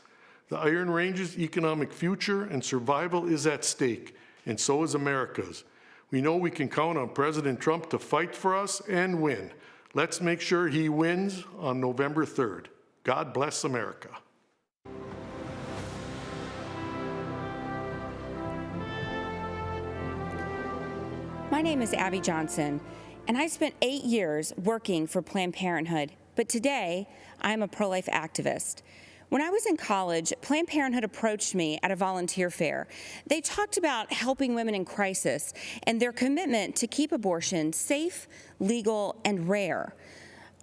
The Iron Range's economic future and survival is at stake, and so is America's. We know we can count on President Trump to fight for us and win. Let's make sure he wins on November 3rd. God bless America. My name is Abby Johnson, and I spent 8 years working for Planned Parenthood, but today I'm a pro-life activist. When I was in college, Planned Parenthood approached me at a volunteer fair. They talked about helping women in crisis and their commitment to keep abortion safe, legal, and rare.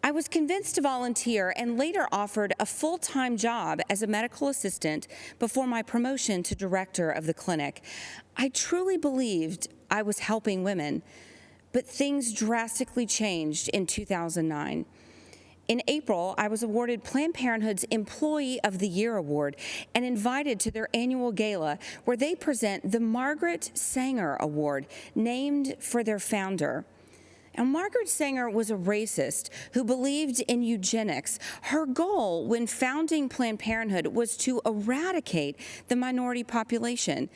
I was convinced to volunteer and later offered a full-time job as a medical assistant before my promotion to director of the clinic. I truly believed I was helping women, but things drastically changed in 2009. In April, I was awarded Planned Parenthood's Employee of the Year Award and invited to their annual gala where they present the Margaret Sanger Award, named for their founder. Now, Margaret Sanger was a racist who believed in eugenics. Her goal when founding Planned Parenthood was to eradicate the minority population.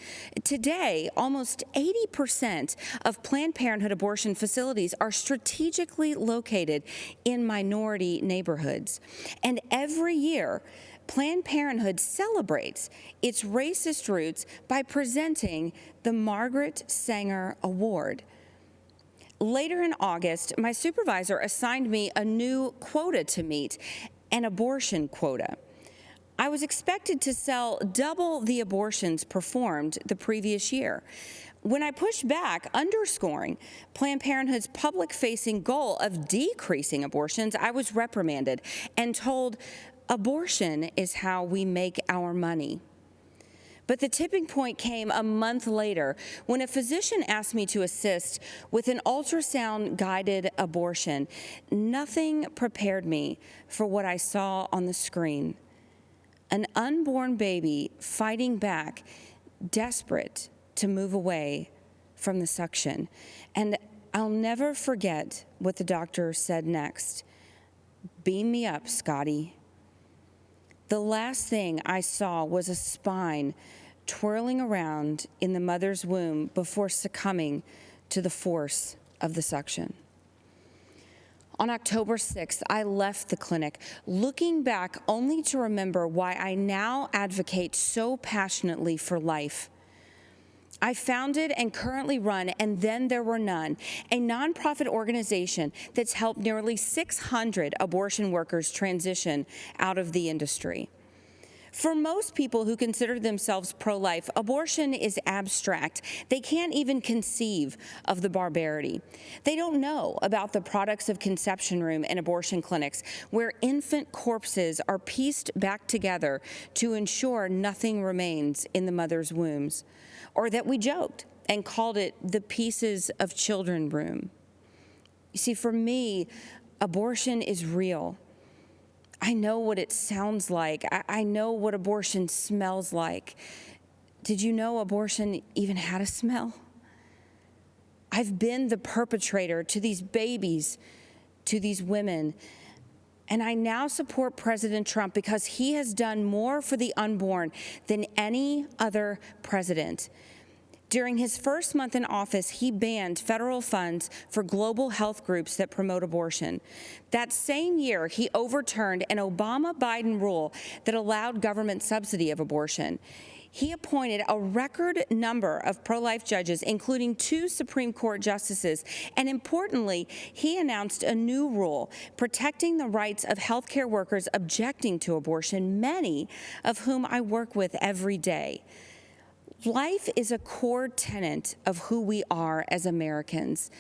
Today, almost 80% of Planned Parenthood abortion facilities are strategically located in minority neighborhoods. And every year, Planned Parenthood celebrates its racist roots by presenting the Margaret Sanger Award. Later in August, my supervisor assigned me a new quota to meet, an abortion quota. I was expected to sell double the abortions performed the previous year. When I pushed back, underscoring Planned Parenthood's public-facing goal of decreasing abortions, I was reprimanded and told abortion is how we make our money. But the tipping point came a month later when a physician asked me to assist with an ultrasound-guided abortion. Nothing prepared me for what I saw on the screen. An unborn baby fighting back, desperate to move away from the suction. And I'll never forget what the doctor said next. "Beam me up, Scotty." The last thing I saw was a spine twirling around in the mother's womb before succumbing to the force of the suction. On October 6th, I left the clinic, looking back only to remember why I now advocate so passionately for life. I founded and currently run And Then There Were None, a nonprofit organization that's helped nearly 600 abortion workers transition out of the industry. For most people who consider themselves pro-life, abortion is abstract. They can't even conceive of the barbarity. They don't know about the products of conception room and abortion clinics where infant corpses are pieced back together to ensure nothing remains in the mother's wombs, or that we joked and called it the pieces of children room. You see, for me, abortion is real. I know what it sounds like. I know what abortion smells like. Did you know abortion even had a smell? I've been the perpetrator to these babies, to these women, and I now support President Trump because he has done more for the unborn than any other president. During his first month in office, he banned federal funds for global health groups that promote abortion. That same year, he overturned an Obama-Biden rule that allowed government subsidy of abortion. He appointed a record number of pro-life judges, including 2 Supreme Court justices, and importantly, he announced a new rule protecting the rights of healthcare workers objecting to abortion, many of whom I work with every day. Life is a core tenet of who we are as Americans.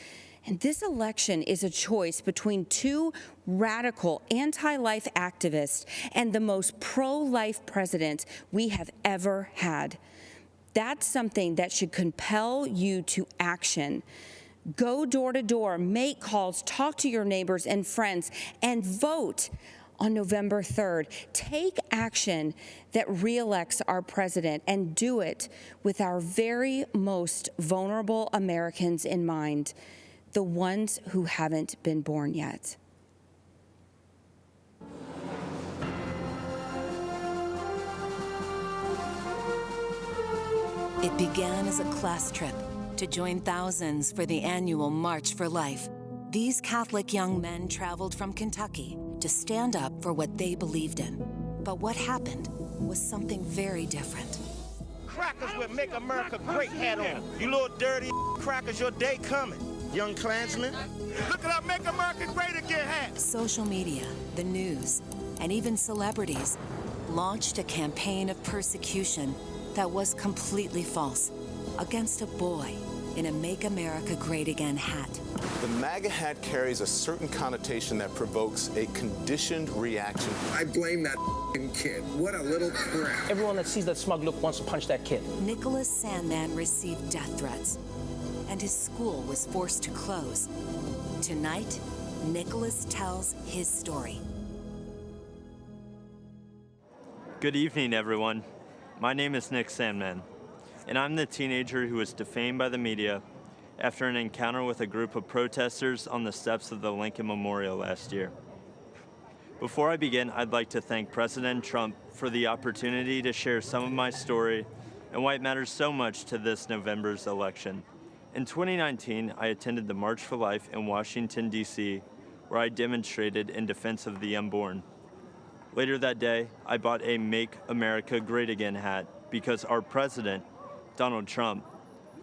And this election is a choice between 2 radical anti-life activists and the most pro-life president we have ever had. That's something that should compel you to action. Go door to door, make calls, talk to your neighbors and friends, and vote on November 3rd. Take action that reelects our president, and do it with our very most vulnerable Americans in mind, the ones who haven't been born yet. It began as a class trip to join thousands for the annual March for Life. These Catholic young men traveled from Kentucky to stand up for what they believed in. But what happened was something very different. Crackers with Make America Great hat on. You little dirty crackers, your day coming. Young Klansmen. Look at that Make America Great Again hat. Social media, the news, and even celebrities launched a campaign of persecution that was completely false against a boy in a Make America Great Again hat. The MAGA hat carries a certain connotation that provokes a conditioned reaction. I blame that kid. What a little crap. Everyone that sees that smug look wants to punch that kid. Nicholas Sandman received death threats, and his school was forced to close. Tonight, Nicholas tells his story. Good evening, everyone. My name is Nick Sandman, and I'm the teenager who was defamed by the media after an encounter with a group of protesters on the steps of the Lincoln Memorial last year. Before I begin, I'd like to thank President Trump for the opportunity to share some of my story and why it matters so much to this November's election. In 2019, I attended the March for Life in Washington, D.C., where I demonstrated in defense of the unborn. Later that day, I bought a Make America Great Again hat because our president, Donald Trump,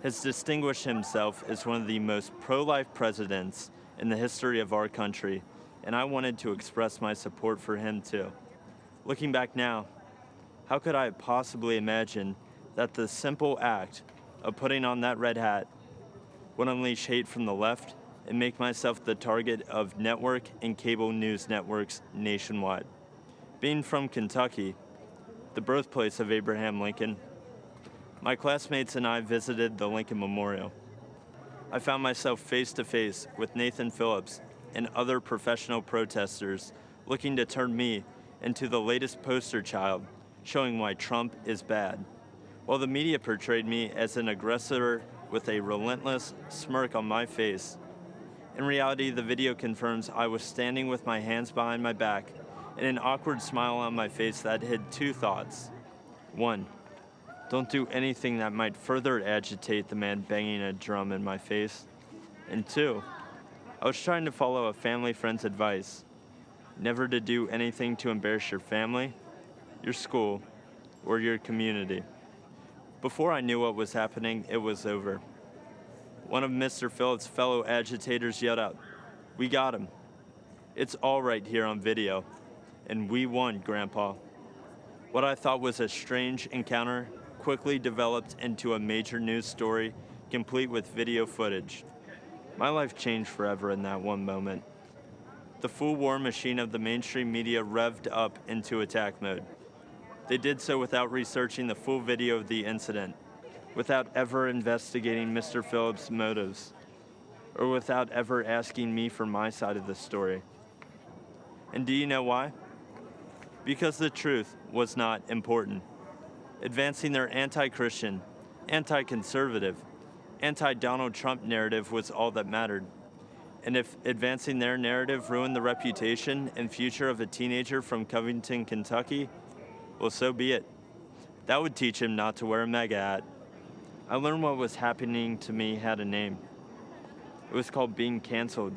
has distinguished himself as one of the most pro-life presidents in the history of our country, and I wanted to express my support for him too. Looking back now, How could I possibly imagine that the simple act of putting on that red hat would unleash hate from the left and make myself the target of network and cable news networks nationwide? Being from Kentucky, the birthplace of Abraham Lincoln, my classmates and I visited the Lincoln Memorial. I found myself face to face with Nathan Phillips and other professional protesters looking to turn me into the latest poster child showing why Trump is bad, while the media portrayed me as an aggressor with a relentless smirk on my face. In reality, the video confirms I was standing with my hands behind my back and an awkward smile on my face that hid two thoughts. One, don't do anything that might further agitate the man banging a drum in my face. And two, I was trying to follow a family friend's advice, never to do anything to embarrass your family, your school, or your community. Before I knew what was happening, it was over. One of Mr. Phillips' fellow agitators yelled out, "We got him. It's all right here on video. And we won, Grandpa." What I thought was a strange encounter quickly developed into a major news story, complete with video footage. My life changed forever in that one moment. The full war machine of the mainstream media revved up into attack mode. They did so without researching the full video of the incident, without ever investigating Mr. Phillips' motives, or without ever asking me for my side of the story. And do you know why? Because the truth was not important. Advancing their anti-Christian, anti-conservative, anti-Donald Trump narrative was all that mattered. And if advancing their narrative ruined the reputation and future of a teenager from Covington, Kentucky, well, so be it. That would teach him not to wear a MAGA hat. I learned what was happening to me had a name. It was called being canceled,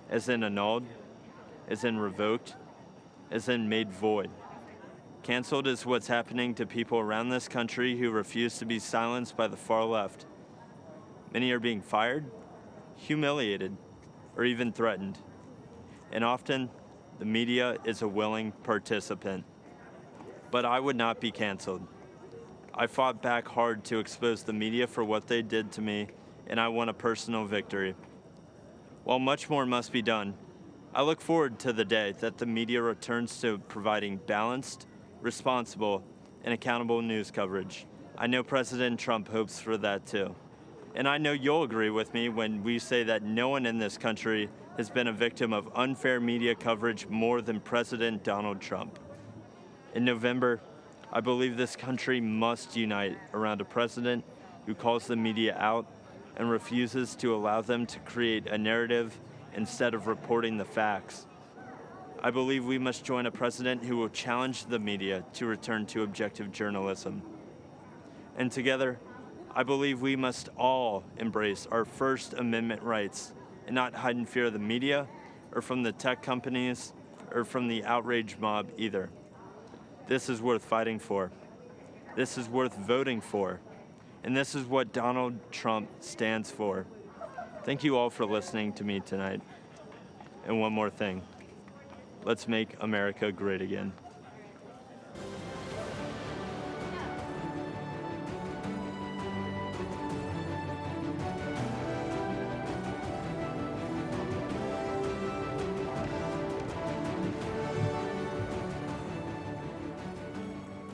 as in annulled, as in revoked, as in made void. Canceled is what's happening to people around this country who refuse to be silenced by the far left. Many are being fired, humiliated, or even threatened. And often, the media is a willing participant. But I would not be canceled. I fought back hard to expose the media for what they did to me, and I won a personal victory. While much more must be done, I look forward to the day that the media returns to providing balanced, responsible, and accountable news coverage. I know President Trump hopes for that too. And I know you'll agree with me when we say that no one in this country has been a victim of unfair media coverage more than President Donald Trump. In November, I believe this country must unite around a president who calls the media out and refuses to allow them to create a narrative instead of reporting the facts. I believe we must join a president who will challenge the media to return to objective journalism. And together, I believe we must all embrace our First Amendment rights and not hide in fear of the media or from the tech companies or from the outrage mob either. This is worth fighting for. This is worth voting for. And this is what Donald Trump stands for. Thank you all for listening to me tonight. And one more thing. Let's make America great again.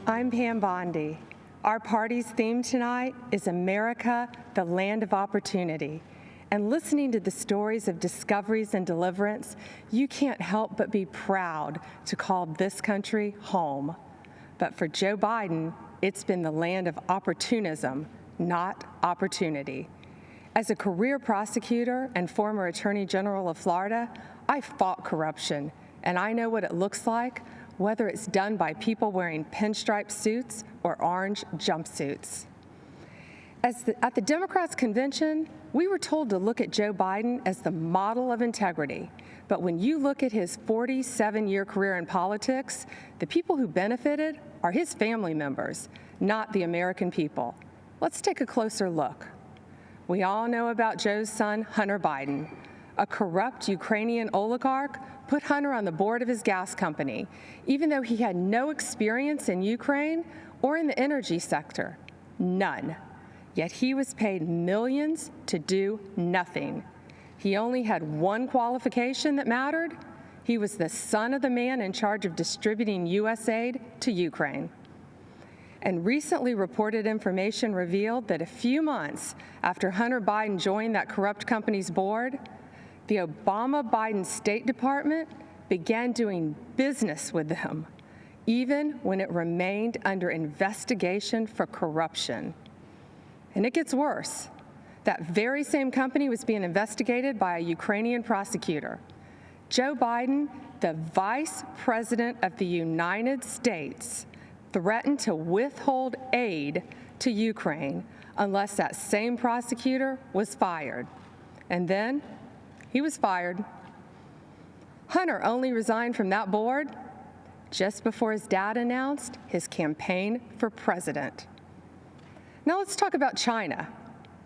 I'm Pam Bondi. Our party's theme tonight is America, the Land of Opportunity. And listening to the stories of discoveries and deliverance, you can't help but be proud to call this country home. But for Joe Biden, it's been the land of opportunism, not opportunity. As a career prosecutor and former Attorney General of Florida, I fought corruption, and I know what it looks like, whether it's done by people wearing pinstripe suits or orange jumpsuits. At the Democrats' convention, we were told to look at Joe Biden as the model of integrity. But when you look at his 47-year career in politics, the people who benefited are his family members, not the American people. Let's take a closer look. We all know about Joe's son, Hunter Biden, a corrupt Ukrainian oligarch, put Hunter on the board of his gas company, even though he had no experience in Ukraine or in the energy sector. None. Yet he was paid millions to do nothing. He only had one qualification that mattered. He was the son of the man in charge of distributing U.S. aid to Ukraine. And recently reported information revealed that a few months after Hunter Biden joined that corrupt company's board, the Obama-Biden State Department began doing business with them, even when it remained under investigation for corruption. And it gets worse. That very same company was being investigated by a Ukrainian prosecutor. Joe Biden, the Vice President of the United States, threatened to withhold aid to Ukraine unless that same prosecutor was fired. And then he was fired. Hunter only resigned from that board just before his dad announced his campaign for president. Now let's talk about China.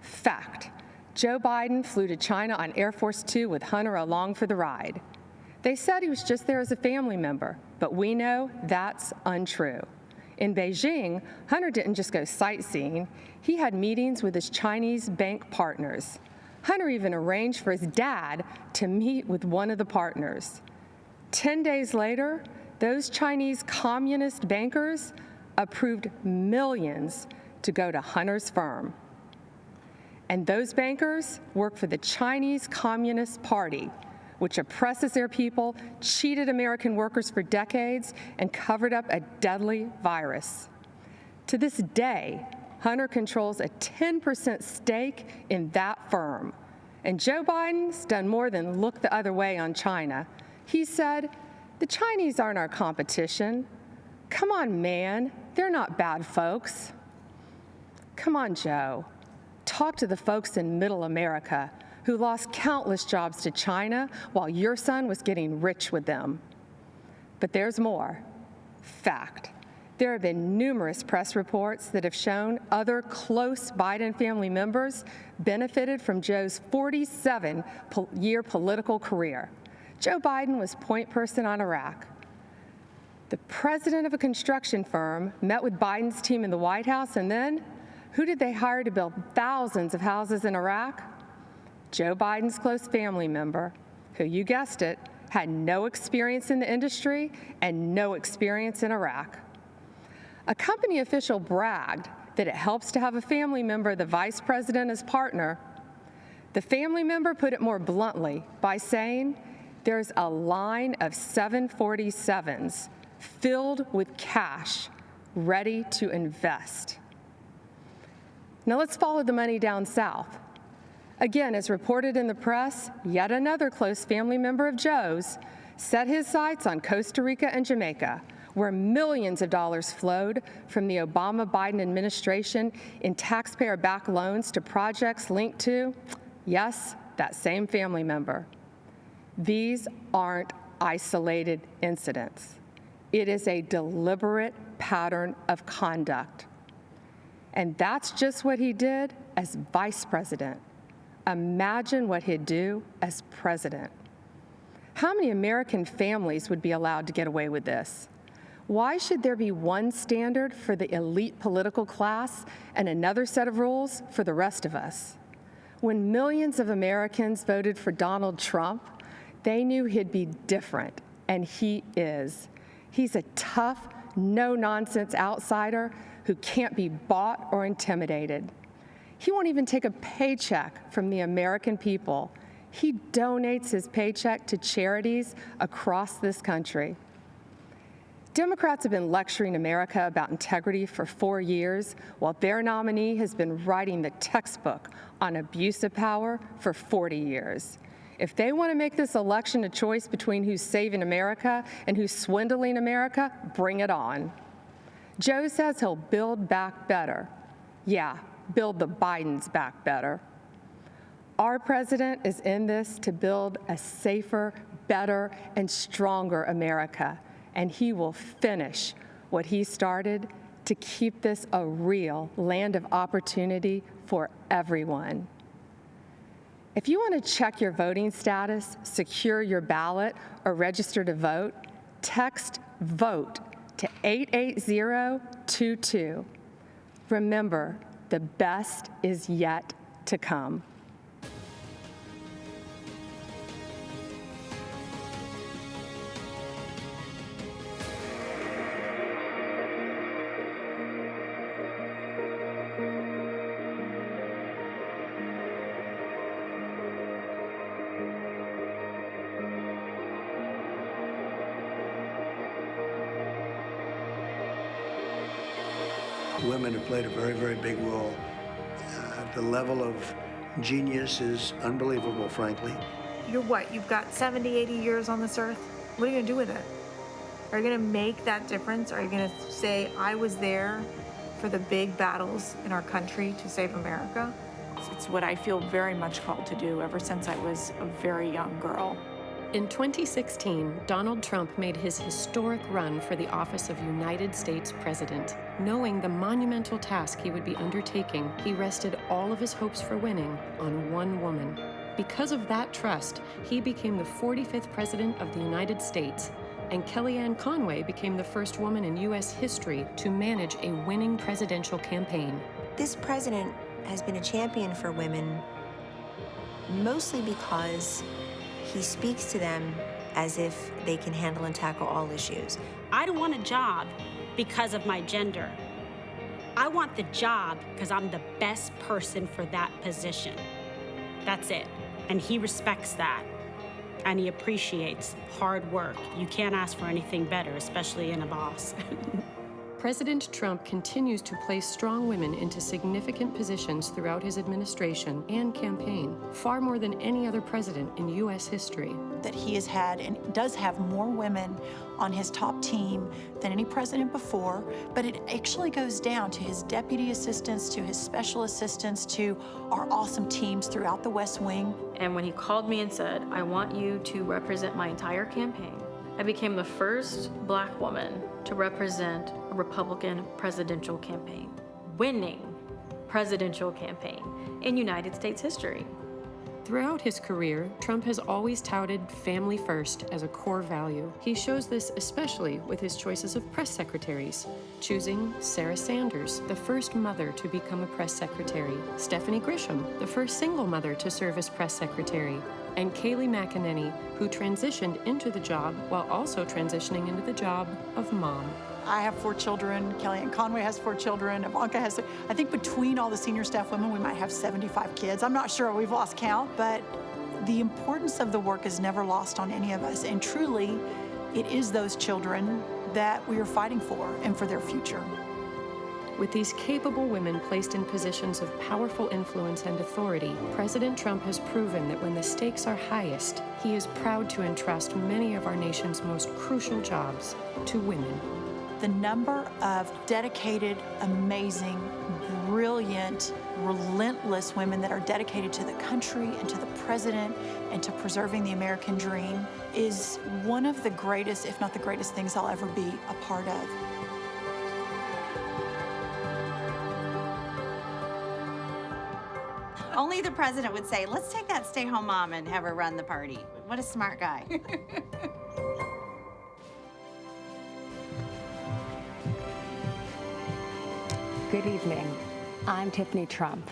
Fact, Joe Biden flew to China on Air Force Two with Hunter along for the ride. They said he was just there as a family member, but we know that's untrue. In Beijing, Hunter didn't just go sightseeing. He had meetings with his Chinese bank partners. Hunter even arranged for his dad to meet with one of the partners. 10 days later, those Chinese communist bankers approved millions to go to Hunter's firm. And those bankers work for the Chinese Communist Party, which oppresses their people, cheated American workers for decades, and covered up a deadly virus. To this day, Hunter controls a 10% stake in that firm. And Joe Biden's done more than look the other way on China. He said, "The Chinese aren't our competition. Come on, man, they're not bad folks." Come on, Joe. Talk to the folks in Middle America who lost countless jobs to China while your son was getting rich with them. But there's more. Fact. There have been numerous press reports that have shown other close Biden family members benefited from Joe's 47-year political career. Joe Biden was point person on Iraq. The president of a construction firm met with Biden's team in the White House, and then who did they hire to build thousands of houses in Iraq? Joe Biden's close family member, who, you guessed it, had no experience in the industry and no experience in Iraq. A company official bragged that it helps to have a family member, the vice president, as partner. The family member put it more bluntly by saying, "There's a line of 747s filled with cash ready to invest." Now let's follow the money down south. Again, as reported in the press, yet another close family member of Joe's set his sights on Costa Rica and Jamaica, where millions of dollars flowed from the Obama-Biden administration in taxpayer-backed loans to projects linked to, yes, that same family member. These aren't isolated incidents. It is a deliberate pattern of conduct. And that's just what he did as vice president. Imagine what he'd do as president. How many American families would be allowed to get away with this? Why should there be one standard for the elite political class and another set of rules for the rest of us? When millions of Americans voted for Donald Trump, they knew he'd be different, and he is. He's a tough, no-nonsense outsider who can't be bought or intimidated. He won't even take a paycheck from the American people. He donates his paycheck to charities across this country. Democrats have been lecturing America about integrity for 4 years, while their nominee has been writing the textbook on abuse of power for 40 years. If they want to make this election a choice between who's saving America and who's swindling America, bring it on. Joe says he'll build back better. Yeah, build the Bidens back better. Our president is in this to build a safer, better, and stronger America, and he will finish what he started to keep this a real land of opportunity for everyone. If you want to check your voting status, secure your ballot, or register to vote, text VOTE to 88022. Remember, the best is yet to come. Women have played a very, very big role. The level of genius is unbelievable, frankly. You're what? You've got 70, 80 years on this earth? What are you going to do with it? Are you going to make that difference? Are you going to say, I was there for the big battles in our country to save America? It's what I feel very much called to do ever since I was a very young girl. In 2016, Donald Trump made his historic run for the office of United States President. Knowing the monumental task he would be undertaking, he rested all of his hopes for winning on one woman. Because of that trust, he became the 45th President of the United States, and Kellyanne Conway became the first woman in U.S. history to manage a winning presidential campaign. This president has been a champion for women mostly because he speaks to them as if they can handle and tackle all issues. I don't want a job because of my gender. I want the job because I'm the best person for that position. That's it. And he respects that. And he appreciates hard work. You can't ask for anything better, especially in a boss. President Trump continues to place strong women into significant positions throughout his administration and campaign, far more than any other president in U.S. history. That he has had and does have more women on his top team than any president before, but it actually goes down to his deputy assistants, to his special assistants, to our awesome teams throughout the West Wing. And when he called me and said, I want you to represent my entire campaign, I became the first Black woman to represent a Republican presidential campaign, winning presidential campaign in United States history. Throughout his career, Trump has always touted family first as a core value. He shows this especially with his choices of press secretaries, choosing Sarah Sanders, the first mother to become a press secretary, Stephanie Grisham, the first single mother to serve as press secretary, and Kayleigh McEnany, who transitioned into the job while also transitioning into the job of mom. I have 4 children, Kellyanne Conway has 4 children, Ivanka has, I think between all the senior staff women, we might have 75 kids. I'm not sure, we've lost count, but the importance of the work is never lost on any of us. And truly, it is those children that we are fighting for and for their future. With these capable women placed in positions of powerful influence and authority, President Trump has proven that when the stakes are highest, he is proud to entrust many of our nation's most crucial jobs to women. The number of dedicated, amazing, brilliant, relentless women that are dedicated to the country and to the president and to preserving the American dream is one of the greatest, if not the greatest things I'll ever be a part of. Only the president would say, let's take that stay-home mom and have her run the party. What a smart guy. Good evening. I'm Tiffany Trump.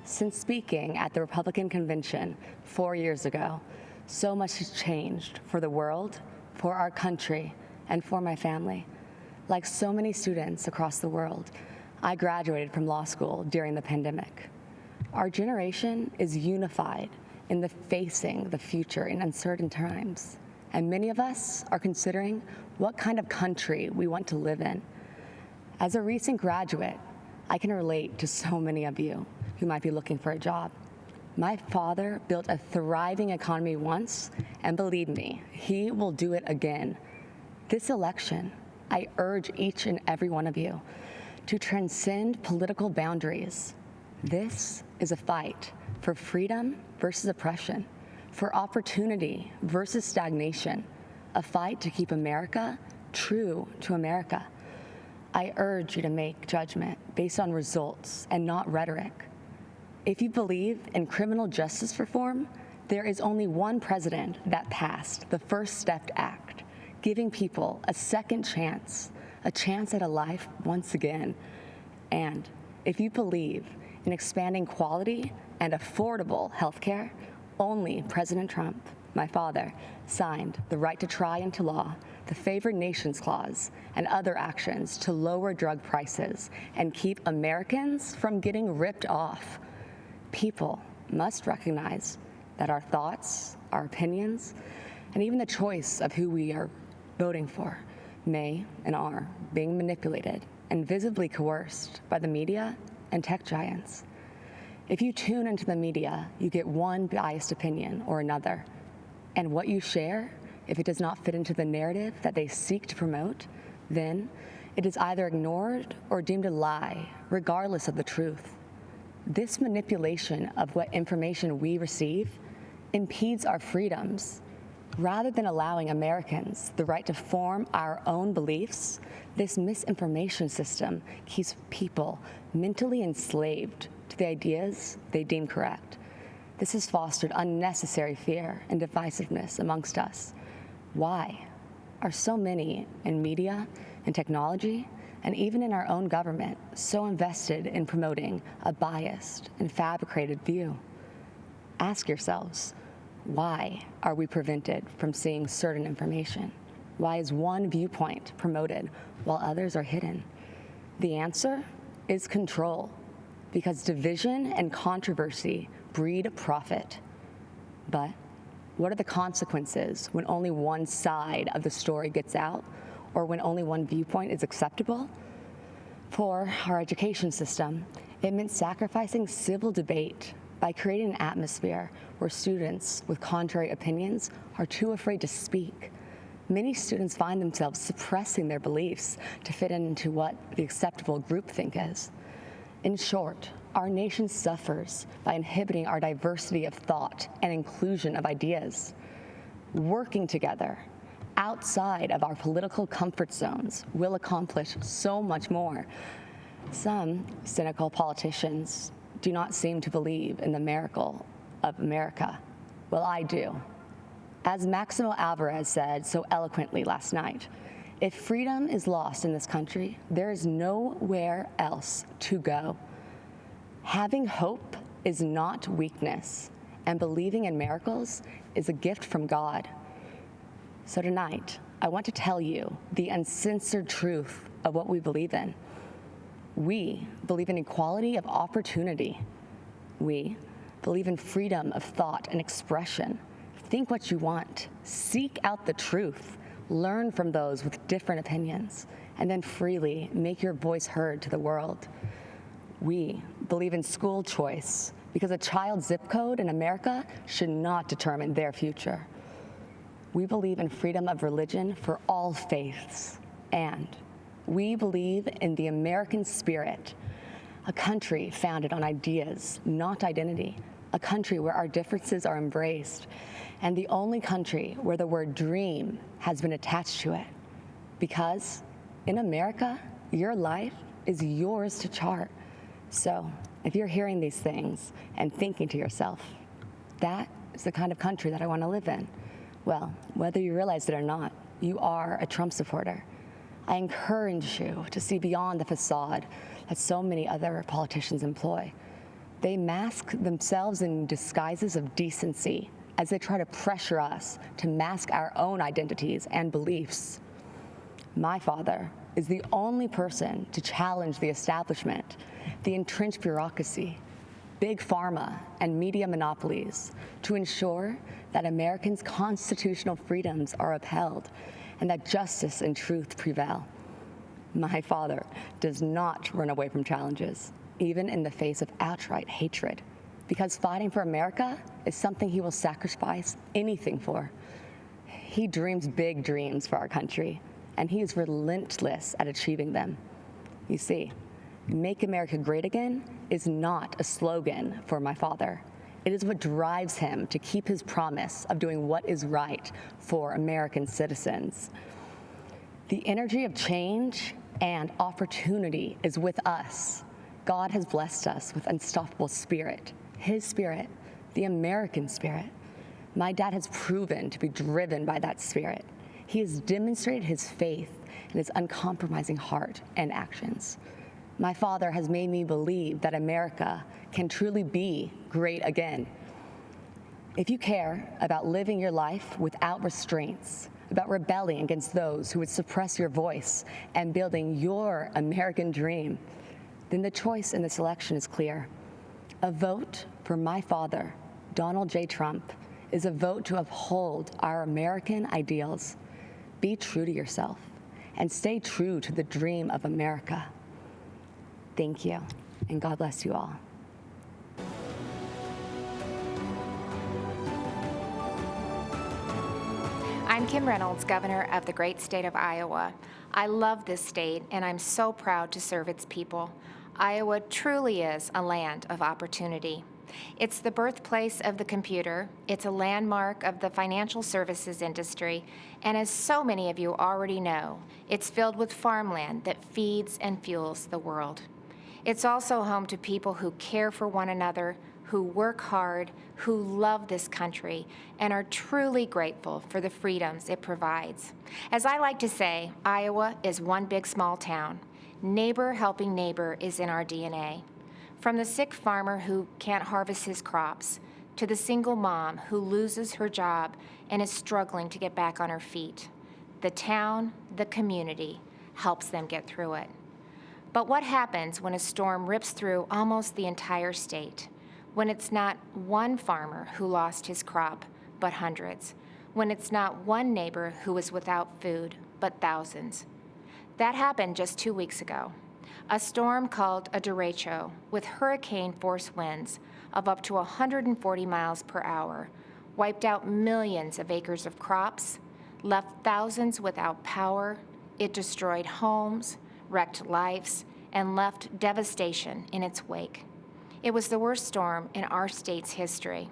Since speaking at the Republican Convention 4 years ago, so much has changed for the world, for our country, and for my family. Like so many students across the world, I graduated from law school during the pandemic. Our generation is unified in the facing the future in uncertain times, and many of us are considering what kind of country we want to live in. As a recent graduate, I can relate to so many of you who might be looking for a job. My father built a thriving economy once, and believe me, he will do it again. This election, I urge each and every one of you to transcend political boundaries. This is a fight for freedom versus oppression, for opportunity versus stagnation, a fight to keep America true to America. I urge you to make judgment based on results and not rhetoric. If you believe in criminal justice reform, there is only one president that passed the First Step Act, giving people a second chance, a chance at a life once again. And if you believe in expanding quality and affordable health care, only President Trump, my father, signed the right to try into law the Favored Nations Clause and other actions to lower drug prices and keep Americans from getting ripped off. People must recognize that our thoughts, our opinions, and even the choice of who we are voting for may and are being manipulated and visibly coerced by the media and tech giants. If you tune into the media, you get one biased opinion or another. And what you share, if it does not fit into the narrative that they seek to promote, then it is either ignored or deemed a lie, regardless of the truth. This manipulation of what information we receive impedes our freedoms. Rather than allowing Americans the right to form our own beliefs, this misinformation system keeps people mentally enslaved to the ideas they deem correct. This has fostered unnecessary fear and divisiveness amongst us. Why are so many in media and technology, and even in our own government, so invested in promoting a biased and fabricated view? Ask yourselves, why are we prevented from seeing certain information? Why is one viewpoint promoted while others are hidden? The answer is control, because division and controversy breed profit. But what are the consequences when only one side of the story gets out, or when only one viewpoint is acceptable? For our education system, it meant sacrificing civil debate by creating an atmosphere where students with contrary opinions are too afraid to speak. Many students find themselves suppressing their beliefs to fit into what the acceptable groupthink is. In short, our nation suffers by inhibiting our diversity of thought and inclusion of ideas. Working together, outside of our political comfort zones, will accomplish so much more. Some cynical politicians do not seem to believe in the miracle of America. Well, I do. As Maximo Alvarez said so eloquently last night, if freedom is lost in this country, there is nowhere else to go. Having hope is not weakness, and believing in miracles is a gift from God. So tonight, I want to tell you the uncensored truth of what we believe in. We believe in equality of opportunity. We believe in freedom of thought and expression. Think what you want. Seek out the truth. Learn from those with different opinions, and then freely make your voice heard to the world. We believe in school choice because a child's zip code in America should not determine their future. We believe in freedom of religion for all faiths, and we believe in the American spirit, a country founded on ideas, not identity, a country where our differences are embraced, and the only country where the word dream has been attached to it. Because in America, your life is yours to chart. So if you're hearing these things and thinking to yourself, that is the kind of country that I want to live in, well, whether you realize it or not, you are a Trump supporter. I encourage you to see beyond the facade that so many other politicians employ. They mask themselves in disguises of decency as they try to pressure us to mask our own identities and beliefs. My father is the only person to challenge the establishment, the entrenched bureaucracy, big pharma, and media monopolies to ensure that Americans' constitutional freedoms are upheld and that justice and truth prevail. My father does not run away from challenges, even in the face of outright hatred, because fighting for America is something he will sacrifice anything for. He dreams big dreams for our country, and he is relentless at achieving them. You see, Make America Great Again is not a slogan for my father. It is what drives him to keep his promise of doing what is right for American citizens. The energy of change and opportunity is with us. God has blessed us with unstoppable spirit, His spirit, the American spirit. My dad has proven to be driven by that spirit. He has demonstrated his faith and his uncompromising heart and actions. My father has made me believe that America can truly be great again. If you care about living your life without restraints, about rebelling against those who would suppress your voice and building your American dream, then the choice in this election is clear. A vote for my father, Donald J. Trump, is a vote to uphold our American ideals. Be true to yourself and stay true to the dream of America. Thank you, and God bless you all. I'm Kim Reynolds, Governor of the great state of Iowa. I love this state, and I'm so proud to serve its people. Iowa truly is a land of opportunity. It's the birthplace of the computer, it's a landmark of the financial services industry, and as so many of you already know, it's filled with farmland that feeds and fuels the world. It's also home to people who care for one another, who work hard, who love this country, and are truly grateful for the freedoms it provides. As I like to say, Iowa is one big small town. Neighbor helping neighbor is in our DNA. From the sick farmer who can't harvest his crops, to the single mom who loses her job and is struggling to get back on her feet, the town, the community, helps them get through it. But what happens when a storm rips through almost the entire state? When it's not one farmer who lost his crop, but hundreds? When it's not one neighbor who is without food, but thousands? That happened just 2 weeks ago. A storm called a derecho with hurricane-force winds of up to 140 miles per hour wiped out millions of acres of crops, left thousands without power. It destroyed homes, wrecked lives, and left devastation in its wake. It was the worst storm in our state's history.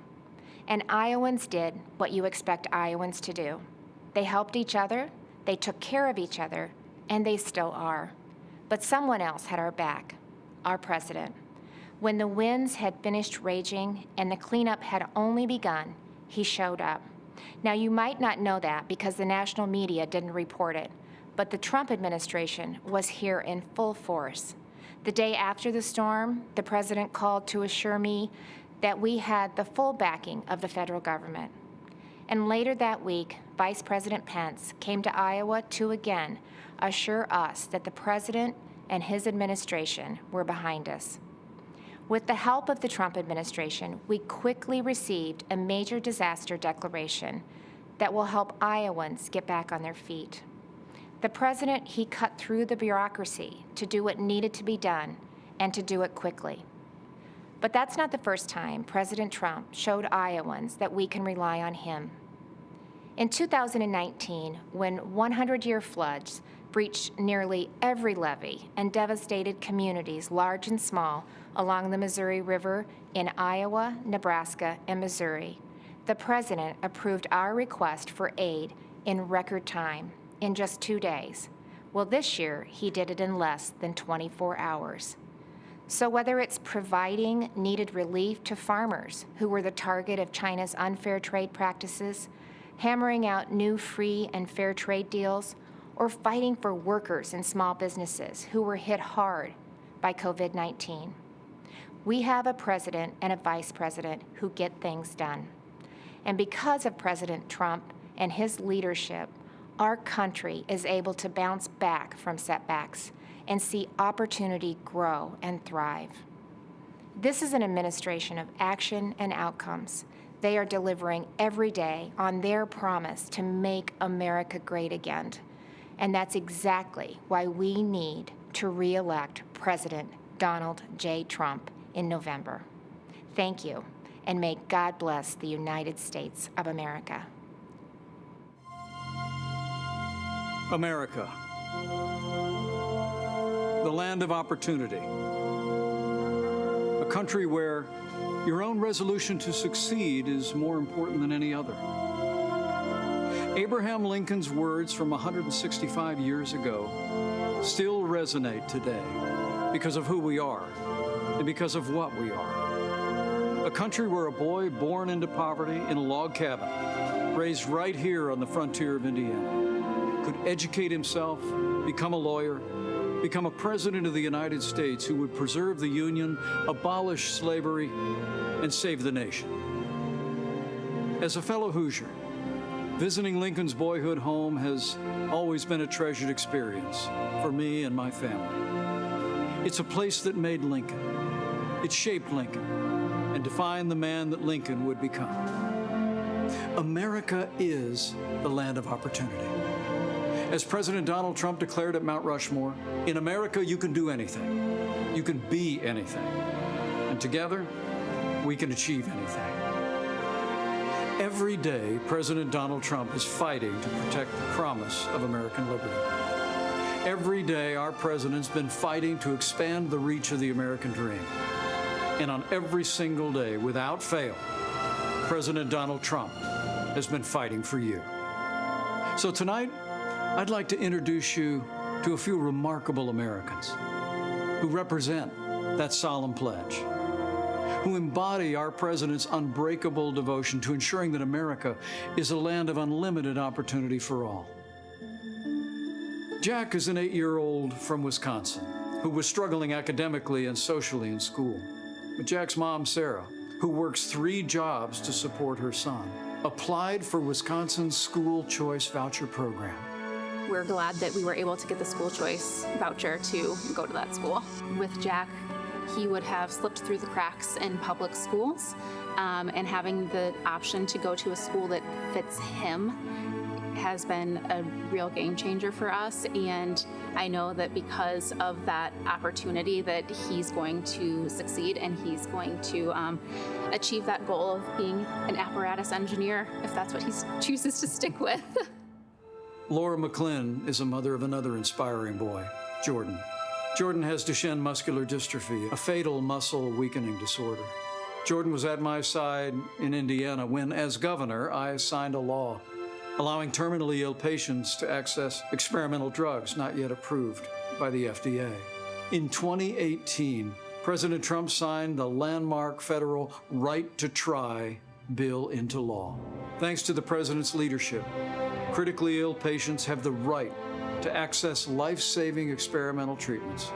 And Iowans did what you expect Iowans to do. They helped each other, they took care of each other, and they still are. But someone else had our back, our president. When the winds had finished raging and the cleanup had only begun, he showed up. Now, you might not know that because the national media didn't report it, but the Trump administration was here in full force. The day after the storm, the president called to assure me that we had the full backing of the federal government. And later that week, Vice President Pence came to Iowa to again assure us that the president and his administration were behind us. With the help of the Trump administration, we quickly received a major disaster declaration that will help Iowans get back on their feet. The president, he cut through the bureaucracy to do what needed to be done and to do it quickly. But that's not the first time President Trump showed Iowans that we can rely on him. In 2019, when 100-year floods breached nearly every levee and devastated communities large and small along the Missouri River in Iowa, Nebraska, and Missouri, the president approved our request for aid in record time, in just 2 days. Well, this year, he did it in less than 24 hours. So whether it's providing needed relief to farmers who were the target of China's unfair trade practices, hammering out new free and fair trade deals, or fighting for workers and small businesses who were hit hard by COVID-19. We have a president and a vice president who get things done. And because of President Trump and his leadership, our country is able to bounce back from setbacks and see opportunity grow and thrive. This is an administration of action and outcomes. They are delivering every day on their promise to make America great again. And that's exactly why we need to re-elect President Donald J. Trump in November. Thank you, and may God bless the United States of America. America, the land of opportunity, a country where your own resolution to succeed is more important than any other. Abraham Lincoln's words from 165 years ago still resonate today because of who we are and because of what we are. A country where a boy born into poverty in a log cabin, raised right here on the frontier of Indiana, could educate himself, become a lawyer, become a president of the United States who would preserve the Union, abolish slavery, and save the nation. As a fellow Hoosier, visiting Lincoln's boyhood home has always been a treasured experience for me and my family. It's a place that made Lincoln. It shaped Lincoln and defined the man that Lincoln would become. America is the land of opportunity. As President Donald Trump declared at Mount Rushmore, in America you can do anything. You can be anything. And together, we can achieve anything. Every day, President Donald Trump is fighting to protect the promise of American liberty. Every day, our president's been fighting to expand the reach of the American dream. And on every single day, without fail, President Donald Trump has been fighting for you. So tonight, I'd like to introduce you to a few remarkable Americans who represent that solemn pledge, who embody our president's unbreakable devotion to ensuring that America is a land of unlimited opportunity for all. Jack is an 8-year-old from Wisconsin who was struggling academically and socially in school. But Jack's mom, Sarah, who works 3 jobs to support her son, applied for Wisconsin's school choice voucher program. We're glad that we were able to get the school choice voucher to go to that school. With Jack, he would have slipped through the cracks in public schools, and having the option to go to a school that fits him has been a real game changer for us. And I know that because of that opportunity that he's going to succeed and he's going to achieve that goal of being an apparatus engineer, if that's what he chooses to stick with. Laura McClin is a mother of another inspiring boy, Jordan. Jordan has Duchenne muscular dystrophy, a fatal muscle weakening disorder. Jordan was at my side in Indiana when, as governor, I signed a law allowing terminally ill patients to access experimental drugs not yet approved by the FDA. In 2018, President Trump signed the landmark federal Right to Try bill into law. Thanks to the president's leadership, critically ill patients have the right to access life-saving experimental treatments.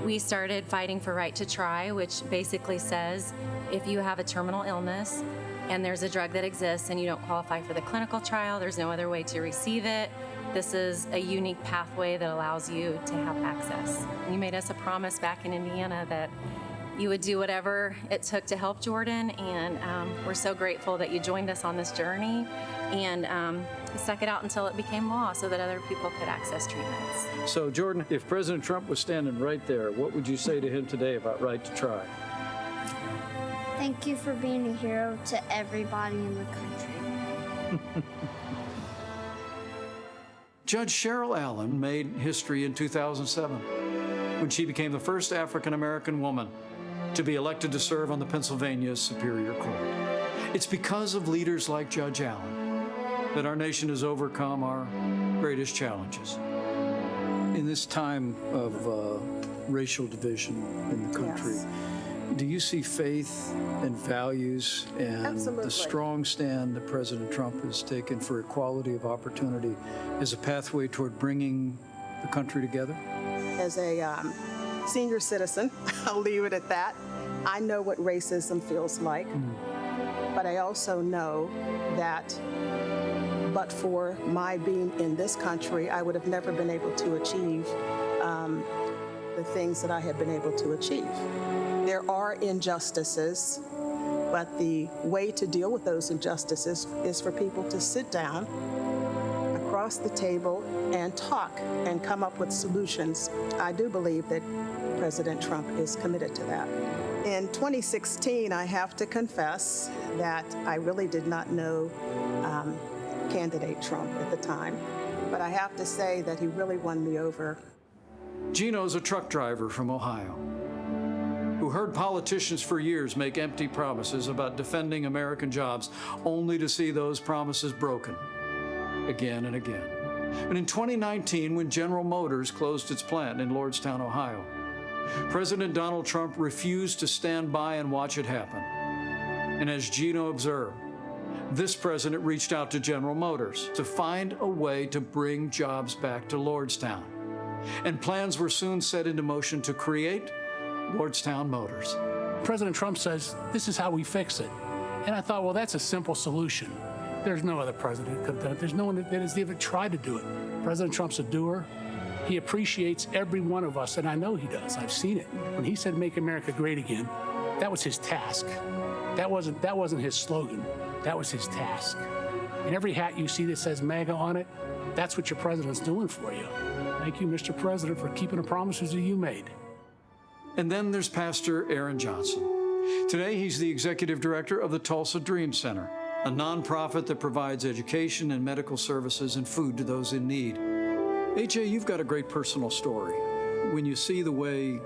We started fighting for Right to Try, which basically says if you have a terminal illness and there's a drug that exists and you don't qualify for the clinical trial, there's no other way to receive it. This is a unique pathway that allows you to have access. You made us a promise back in Indiana that you would do whatever it took to help Jordan, and we're so grateful that you joined us on this journey and stuck it out until it became law so that other people could access treatments. So, Jordan, if President Trump was standing right there, what would you say to him today about Right to Try? Thank you for being a hero to everybody in the country. Judge Cheryl Allen made history in 2007 when she became the first African-American woman to be elected to serve on the Pennsylvania Superior Court. It's because of leaders like Judge Allen that our nation has overcome our greatest challenges. In this time of racial division in the country, yes, do you see faith and values and the strong stand that President Trump has taken for equality of opportunity as a pathway toward bringing the country together? As a senior citizen, I'll leave it at that. I know what racism feels like, but I also know that but for my being in this country, I would have never been able to achieve the things that I have been able to achieve. There are injustices, but the way to deal with those injustices is for people to sit down across the table and talk and come up with solutions. I do believe that President Trump is committed to that. In 2016, I have to confess that I really did not know candidate Trump at the time, but I have to say that he really won me over. Gino's a truck driver from Ohio who heard politicians for years make empty promises about defending American jobs, only to see those promises broken again and again. And in 2019, when General Motors closed its plant in Lordstown, Ohio, President Donald Trump refused to stand by and watch it happen. And as Gino observed, this president reached out to General Motors to find a way to bring jobs back to Lordstown. And plans were soon set into motion to create Lordstown Motors. President Trump says, this is how we fix it. And I thought, well, that's a simple solution. There's no other president who could have done it. There's no one that has even tried to do it. President Trump's a doer. He appreciates every one of us, and I know he does. I've seen it. When he said, make America great again, that was his task. That wasn't his slogan. That was his task. And every hat you see that says MAGA on it, that's what your president's doing for you. Thank you, Mr. President, for keeping the promises that you made. And then there's Pastor Aaron Johnson. Today, he's the executive director of the Tulsa Dream Center, a nonprofit that provides education and medical services and food to those in need. AJ, you've got a great personal story. When you see the way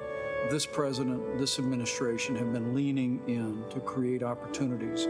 this president, this administration have been leaning in to create opportunities,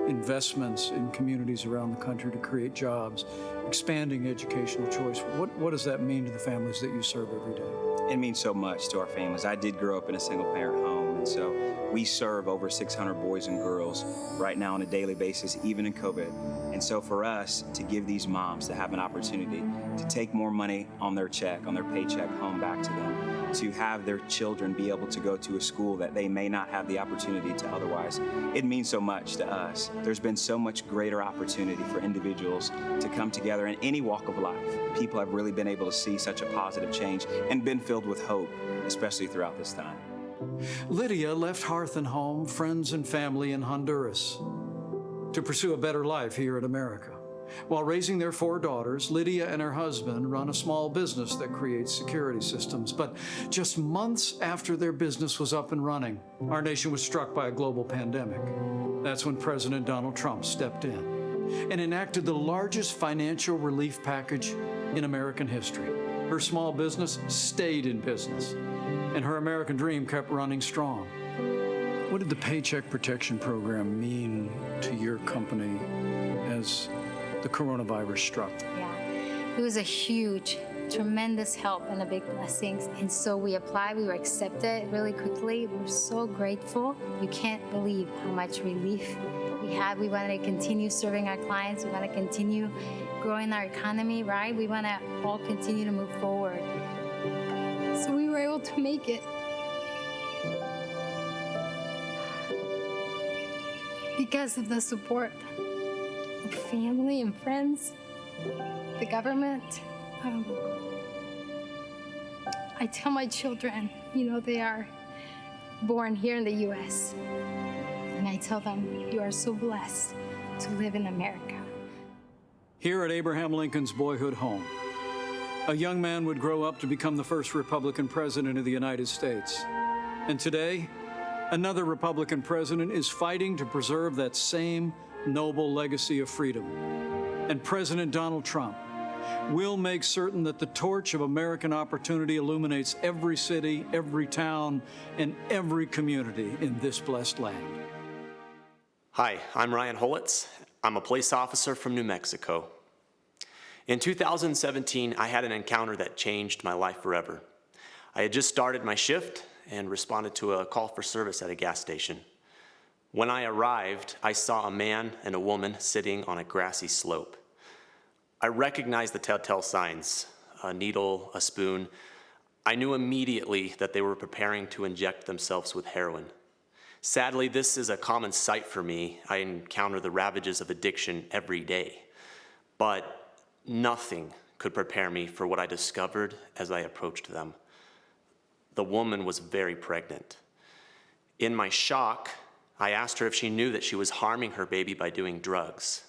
investments in communities around the country to create jobs, expanding educational choice, what does that mean to the families that you serve every day? It means so much to our families. I did grow up in a single-parent home, and so we serve over 600 boys and girls right now on a daily basis, even in COVID. And so for us to give these moms to have an opportunity to take more money on their check, on their paycheck home back to them, to have their children be able to go to a school that they may not have the opportunity to otherwise, it means so much to us. There's been so much greater opportunity for individuals to come together in any walk of life. People have really been able to see such a positive change and been filled with hope, especially throughout this time. Lydia left hearth and home, friends and family in Honduras to pursue a better life here in America. While raising their 4 daughters, Lydia and her husband run a small business that creates security systems. But just months after their business was up and running, our nation was struck by a global pandemic. That's when President Donald Trump stepped in and enacted the largest financial relief package in American history. Her small business stayed in business, and her American dream kept running strong. What did the Paycheck Protection Program mean to your company as the coronavirus struck? Yeah, it was a huge, tremendous help and a big blessing. And so we applied, we were accepted really quickly. We're so grateful. You can't believe how much relief we had. We want to continue serving our clients. We want to continue growing our economy, right? We want to all continue to move forward. So we were able to make it. Because of the support of family and friends, the government. I tell my children, they are born here in the U.S. And I tell them, you are so blessed to live in America. Here at Abraham Lincoln's boyhood home, a young man would grow up to become the first Republican president of the United States. And today, another Republican president is fighting to preserve that same noble legacy of freedom. And President Donald Trump will make certain that the torch of American opportunity illuminates every city, every town, and every community in this blessed land. Hi, I'm Ryan Holitz. I'm a police officer from New Mexico. In 2017, I had an encounter that changed my life forever. I had just started my shift and responded to a call for service at a gas station. When I arrived, I saw a man and a woman sitting on a grassy slope. I recognized the telltale signs, a needle, a spoon. I knew immediately that they were preparing to inject themselves with heroin. Sadly, this is a common sight for me. I encounter the ravages of addiction every day. But nothing could prepare me for what I discovered as I approached them. The woman was very pregnant. In my shock, I asked her if she knew that she was harming her baby by doing drugs.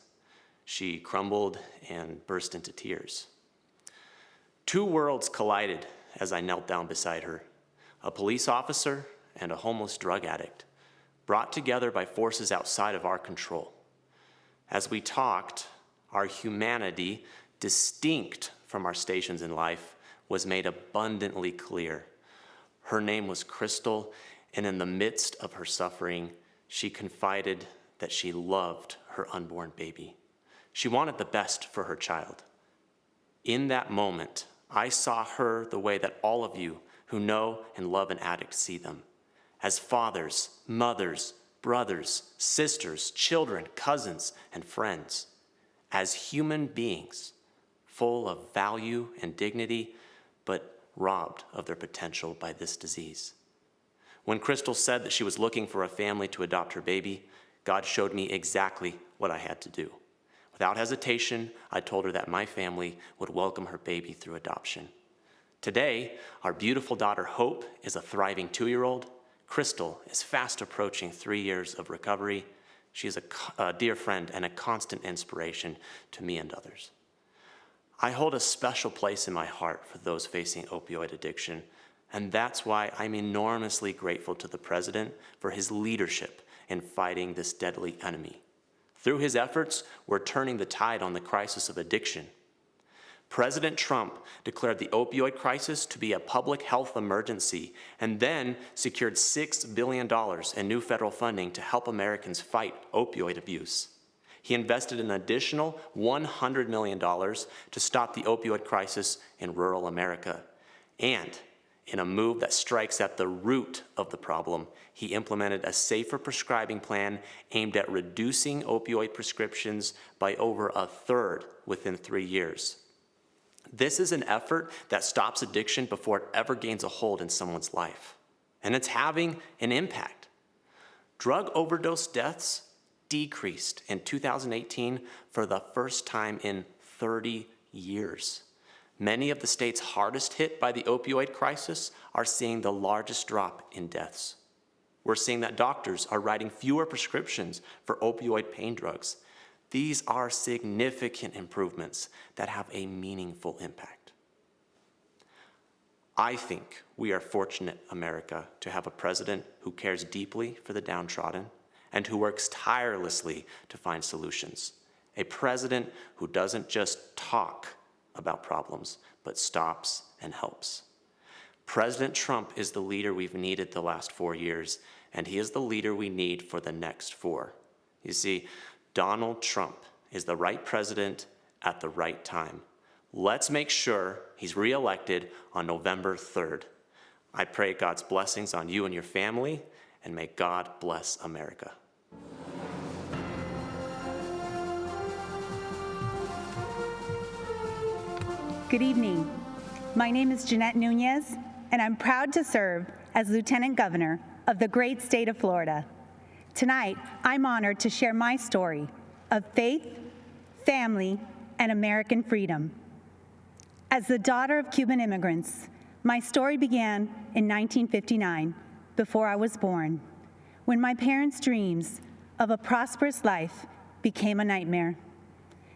She crumbled and burst into tears. 2 worlds collided as I knelt down beside her, a police officer and a homeless drug addict, brought together by forces outside of our control. As we talked, our humanity, distinct from our stations in life, was made abundantly clear. Her name was Crystal, and in the midst of her suffering, she confided that she loved her unborn baby. She wanted the best for her child. In that moment, I saw her the way that all of you who know and love an addict see them. As fathers, mothers, brothers, sisters, children, cousins, and friends. As human beings, full of value and dignity, but robbed of their potential by this disease. When Crystal said that she was looking for a family to adopt her baby, God showed me exactly what I had to do. Without hesitation, I told her that my family would welcome her baby through adoption. Today, our beautiful daughter Hope is a thriving 2-year-old. Crystal is fast approaching 3 years of recovery. She is a dear friend and a constant inspiration to me and others. I hold a special place in my heart for those facing opioid addiction, and that's why I'm enormously grateful to the President for his leadership in fighting this deadly enemy. Through his efforts, we're turning the tide on the crisis of addiction. President Trump declared the opioid crisis to be a public health emergency and then secured $6 billion in new federal funding to help Americans fight opioid abuse. He invested an additional $100 million to stop the opioid crisis in rural America. And in a move that strikes at the root of the problem, he implemented a safer prescribing plan aimed at reducing opioid prescriptions by over 1/3 within 3 years. This is an effort that stops addiction before it ever gains a hold in someone's life. And it's having an impact. Drug overdose deaths decreased in 2018 for the first time in 30 years. Many of the states hardest hit by the opioid crisis are seeing the largest drop in deaths. We're seeing that doctors are writing fewer prescriptions for opioid pain drugs. These are significant improvements that have a meaningful impact. I think we are fortunate, America, to have a president who cares deeply for the downtrodden and who works tirelessly to find solutions. A president who doesn't just talk about problems, but stops and helps. President Trump is the leader we've needed the last 4 years, and he is the leader we need for the next 4. You see, Donald Trump is the right president at the right time. Let's make sure he's reelected on November 3rd. I pray God's blessings on you and your family, and may God bless America. Good evening. My name is Jeanette Nunez, and I'm proud to serve as Lieutenant Governor of the great state of Florida. Tonight, I'm honored to share my story of faith, family, and American freedom. As the daughter of Cuban immigrants, my story began in 1959, before I was born, when my parents' dreams of a prosperous life became a nightmare.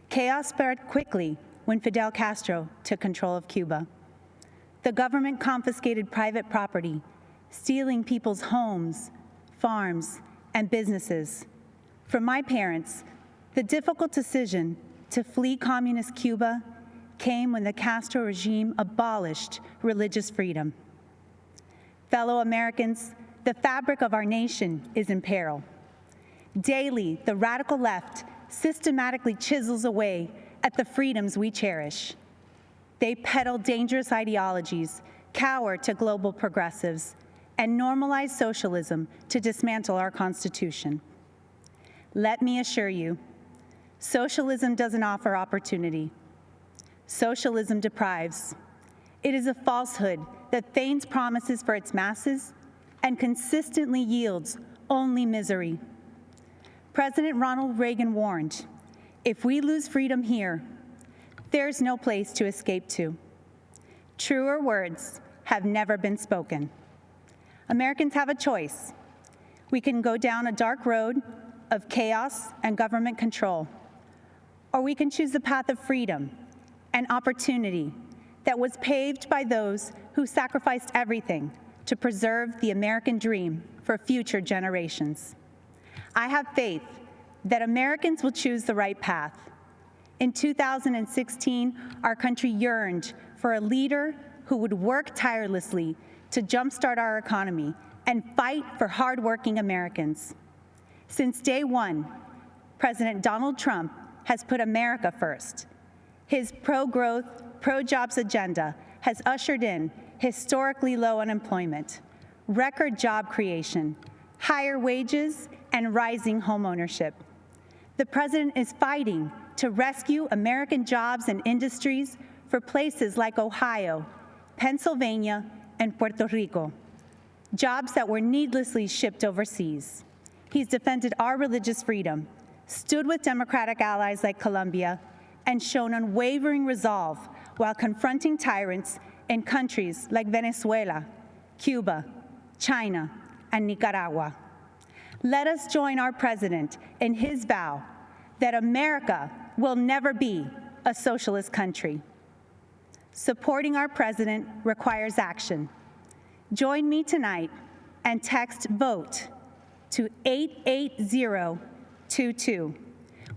Chaos spread quickly when Fidel Castro took control of Cuba. The government confiscated private property, stealing people's homes, farms, and businesses. For my parents, the difficult decision to flee communist Cuba came when the Castro regime abolished religious freedom. Fellow Americans, the fabric of our nation is in peril. Daily, the radical left systematically chisels away at the freedoms we cherish. They peddle dangerous ideologies, cower to global progressives, and normalize socialism to dismantle our Constitution. Let me assure you, socialism doesn't offer opportunity. Socialism deprives. It is a falsehood that feigns promises for its masses and consistently yields only misery. President Ronald Reagan warned, if we lose freedom here, there's no place to escape to. Truer words have never been spoken. Americans have a choice. We can go down a dark road of chaos and government control, or we can choose the path of freedom and opportunity that was paved by those who sacrificed everything to preserve the American dream for future generations. I have faith that Americans will choose the right path. In 2016, our country yearned for a leader who would work tirelessly to jumpstart our economy and fight for hardworking Americans. Since day one, President Donald Trump has put America first. His pro-growth, pro-jobs agenda has ushered in historically low unemployment, record job creation, higher wages, and rising homeownership. The president is fighting to rescue American jobs and industries for places like Ohio, Pennsylvania, and Puerto Rico, jobs that were needlessly shipped overseas. He's defended our religious freedom, stood with democratic allies like Colombia, and shown unwavering resolve while confronting tyrants in countries like Venezuela, Cuba, China, and Nicaragua. Let us join our president in his vow that America will never be a socialist country. Supporting our president requires action. Join me tonight and text VOTE to 88022.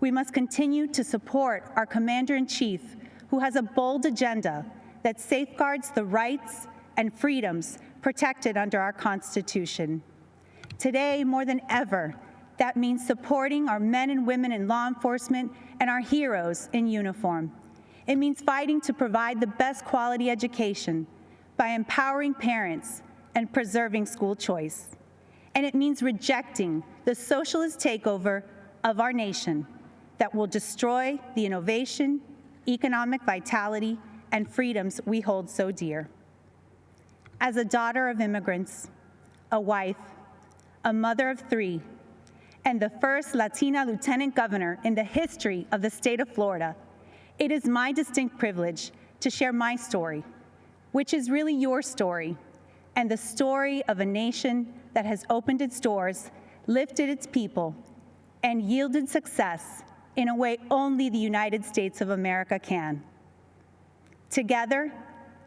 We must continue to support our Commander-in-Chief, who has a bold agenda that safeguards the rights and freedoms protected under our Constitution. Today, more than ever, that means supporting our men and women in law enforcement and our heroes in uniform. It means fighting to provide the best quality education by empowering parents and preserving school choice. And it means rejecting the socialist takeover of our nation that will destroy the innovation, economic vitality, and freedoms we hold so dear. As a daughter of immigrants, a wife, a mother of 3, and the first Latina lieutenant governor in the history of the state of Florida, it is my distinct privilege to share my story, which is really your story, and the story of a nation that has opened its doors, lifted its people, and yielded success in a way only the United States of America can. Together,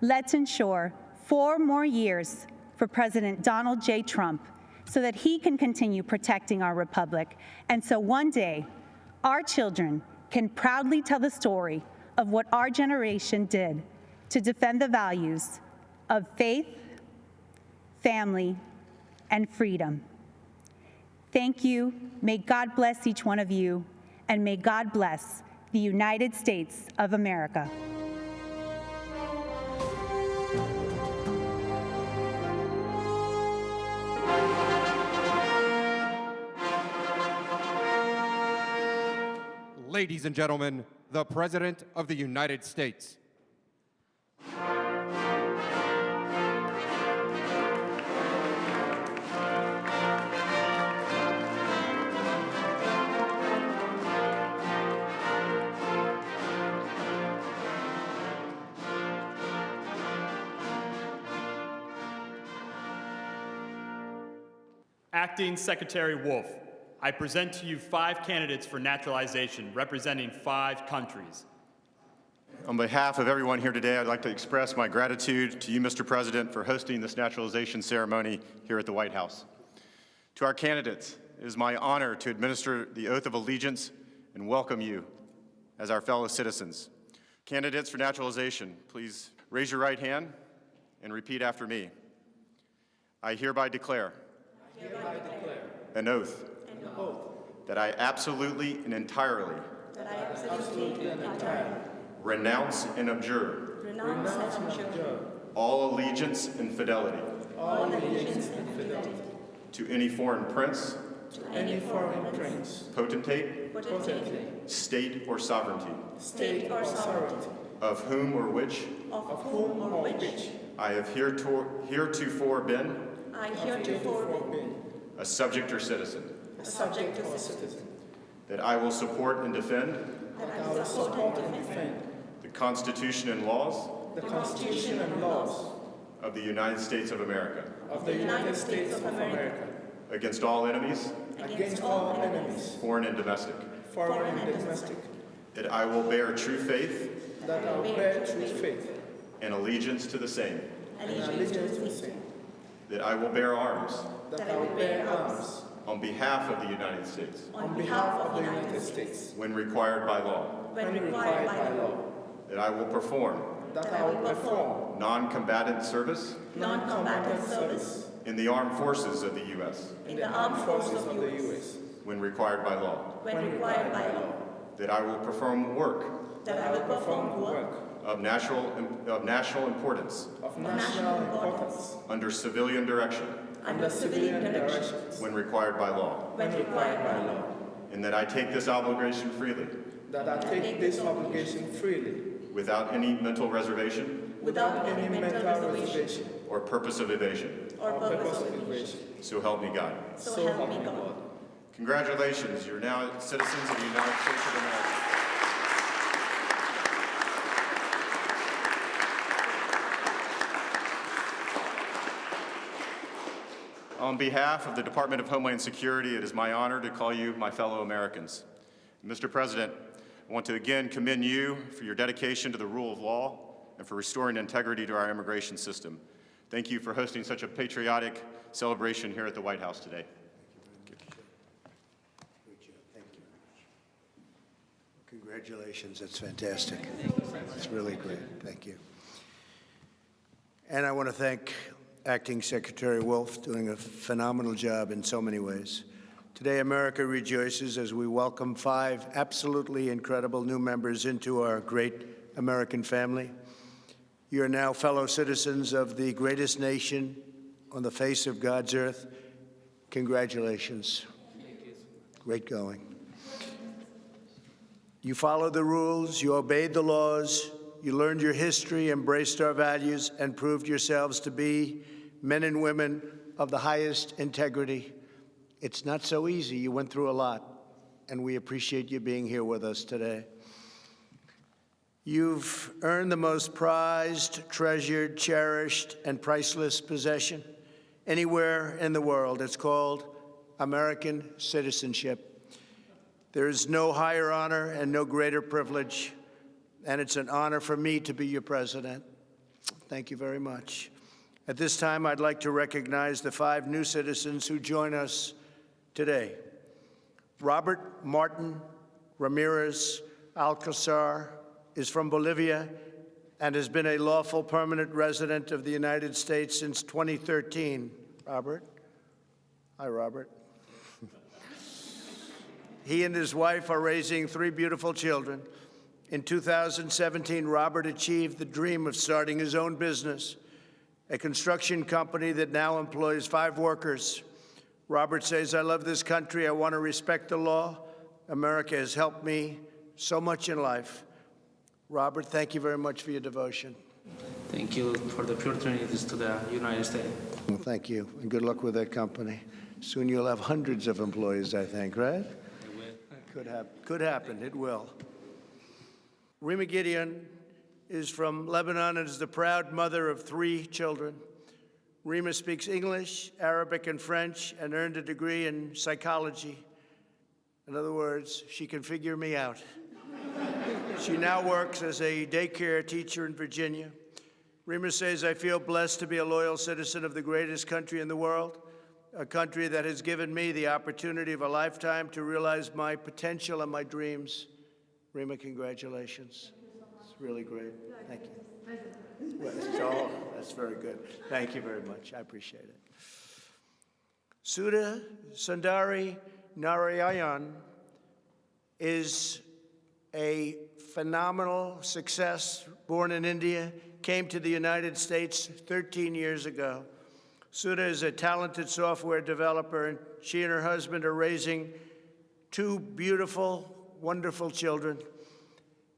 let's ensure 4 more years for President Donald J. Trump so that he can continue protecting our republic, and so one day, our children can proudly tell the story of what our generation did to defend the values of faith, family, and freedom. Thank you. May God bless each one of you, and may God bless the United States of America. Ladies and gentlemen, the President of the United States. Acting Secretary Wolf, I present to you 5 candidates for naturalization representing 5 countries. On behalf of everyone here today, I'd like to express my gratitude to you, Mr. President, for hosting this naturalization ceremony here at the White House. To our candidates, it is my honor to administer the oath of allegiance and welcome you as our fellow citizens. Candidates for naturalization, please raise your right hand and repeat after me. I hereby declare an oath that I absolutely and entirely renounce and abjure all allegiance and fidelity to any foreign prince, potentate, state or sovereignty, of whom or which I have heretofore been a subject or citizen. That I will support and defend the Constitution and laws of the United States of America. Against all enemies, foreign and domestic. That I will bear true faith and allegiance to the same. That I will bear arms on behalf of the United States. When required by law. That I will perform. Non-combatant service. In the armed forces of the U.S. When required by law. That I will perform work. of national importance under civilian direction when required by law. And that I take this obligation freely. Without any mental reservation. Or purpose of evasion. So help me God. Congratulations, you're now citizens of the United States of America. On behalf of the Department of Homeland Security, it is my honor to call you my fellow Americans. Mr. President, I want to again commend you for your dedication to the rule of law and for restoring integrity to our immigration system. Thank you for hosting such a patriotic celebration here at the White House today. Congratulations, that's fantastic. It's really great, thank you. And I want to thank Acting Secretary Wolf, doing a phenomenal job in so many ways. Today, America rejoices as we welcome 5 absolutely incredible new members into our great American family. You are now fellow citizens of the greatest nation on the face of God's earth. Congratulations. Great going. You followed the rules, you obeyed the laws, you learned your history, embraced our values, and proved yourselves to be men and women of the highest integrity. It's not so easy. You went through a lot, and we appreciate you being here with us today. You've earned the most prized, treasured, cherished, and priceless possession anywhere in the world. It's called American citizenship. There is no higher honor and no greater privilege, and it's an honor for me to be your president. Thank you very much. At this time, I'd like to recognize the 5 new citizens who join us today. Robert Martin Ramirez Alcazar is from Bolivia and has been a lawful permanent resident of the United States since 2013. Robert? Hi, Robert. He and his wife are raising 3 beautiful children. In 2017, Robert achieved the dream of starting his own business, a construction company that now employs 5 workers. Robert says, I love this country. I want to respect the law. America has helped me so much in life. Robert, thank you very much for your devotion. Thank you for the opportunities to the United States. Well, thank you, and good luck with that company. Soon you'll have hundreds of employees, I think, right? Could happen, it will. Rima Gideon is from Lebanon and is the proud mother of 3 children. Rima speaks English, Arabic, and French, and earned a degree in psychology. In other words, she can figure me out. She now works as a daycare teacher in Virginia. Rima says, I feel blessed to be a loyal citizen of the greatest country in the world, a country that has given me the opportunity of a lifetime to realize my potential and my dreams. Rima, congratulations. It's really great. Thank you. Well, that's very good. Thank you very much. I appreciate it. Sudha Sundari Narayan is a phenomenal success, born in India, came to the United States 13 years ago. Sudha is a talented software developer, and she and her husband are raising 2 beautiful, wonderful children,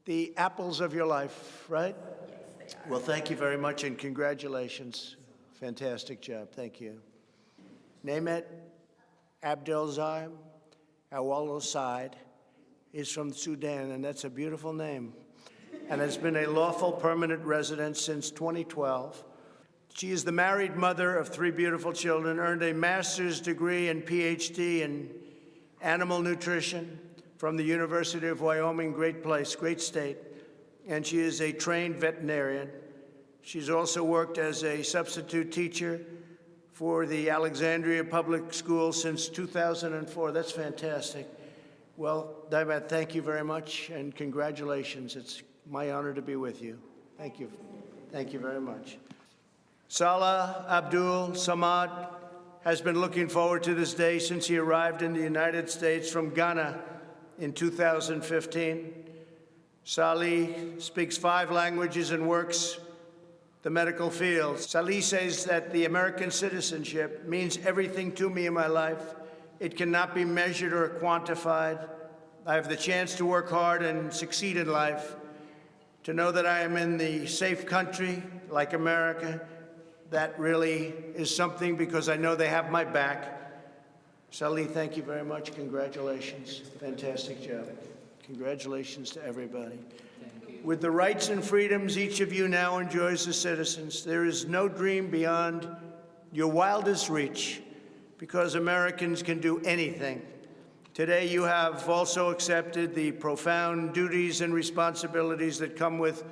the apples of your life, right? Yes, they are. Well, thank you very much, and congratulations. Fantastic job. Thank you. Nehmet Abdelzim Awalo Said is from Sudan, and that's a beautiful name, and has been a lawful permanent resident since 2012. She is the married mother of 3 beautiful children, earned a master's degree and PhD in animal nutrition from the University of Wyoming, great place, great state, and she is a trained veterinarian. She's also worked as a substitute teacher for the Alexandria Public Schools since 2004. That's fantastic. Well, Daibat, thank you very much, and congratulations. It's my honor to be with you. Thank you. Thank you very much. Salah Abdul Samad has been looking forward to this day since he arrived in the United States from Ghana in 2015. Salih speaks 5 languages and works the medical field. Salih says that the American citizenship means everything to me in my life. It cannot be measured or quantified. I have the chance to work hard and succeed in life, to know that I am in the safe country like America. That really is something, because I know they have my back. Salih, thank you very much. Congratulations. Fantastic job. Congratulations to everybody. With the rights and freedoms each of you now enjoys as citizens, there is no dream beyond your wildest reach, because Americans can do anything. Today, you have also accepted the profound duties and responsibilities that come with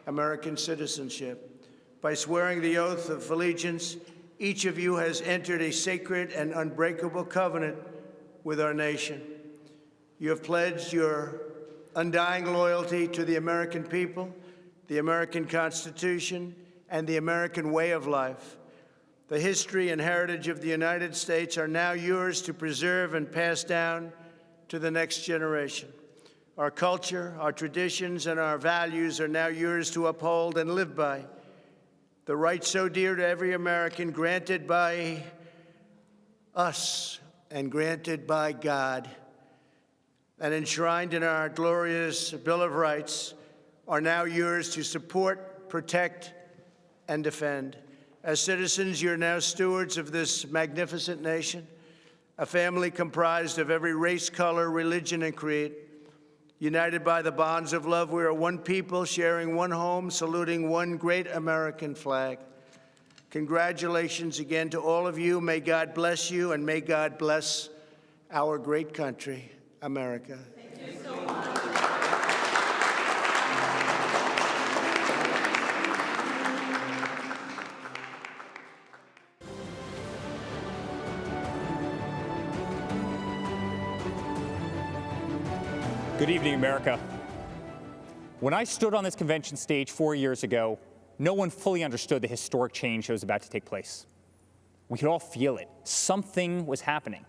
American citizenship. By swearing the oath of allegiance, each of you has entered a sacred and unbreakable covenant with our nation. You have pledged your undying loyalty to the American people, the American Constitution, and the American way of life. The history and heritage of the United States are now yours to preserve and pass down to the next generation. Our culture, our traditions, and our values are now yours to uphold and live by. The rights so dear to every American, granted by us and granted by God, and enshrined in our glorious Bill of Rights, are now yours to support, protect, and defend. As citizens, you're now stewards of this magnificent nation, a family comprised of every race, color, religion, and creed. United by the bonds of love, we are one people, sharing one home, saluting one great American flag. Congratulations again to all of you. May God bless you, and may God bless our great country, America. Thank you so much. Good evening, America. When I stood on this convention stage 4 years ago, no one fully understood the historic change that was about to take place. We could all feel it. Something was happening.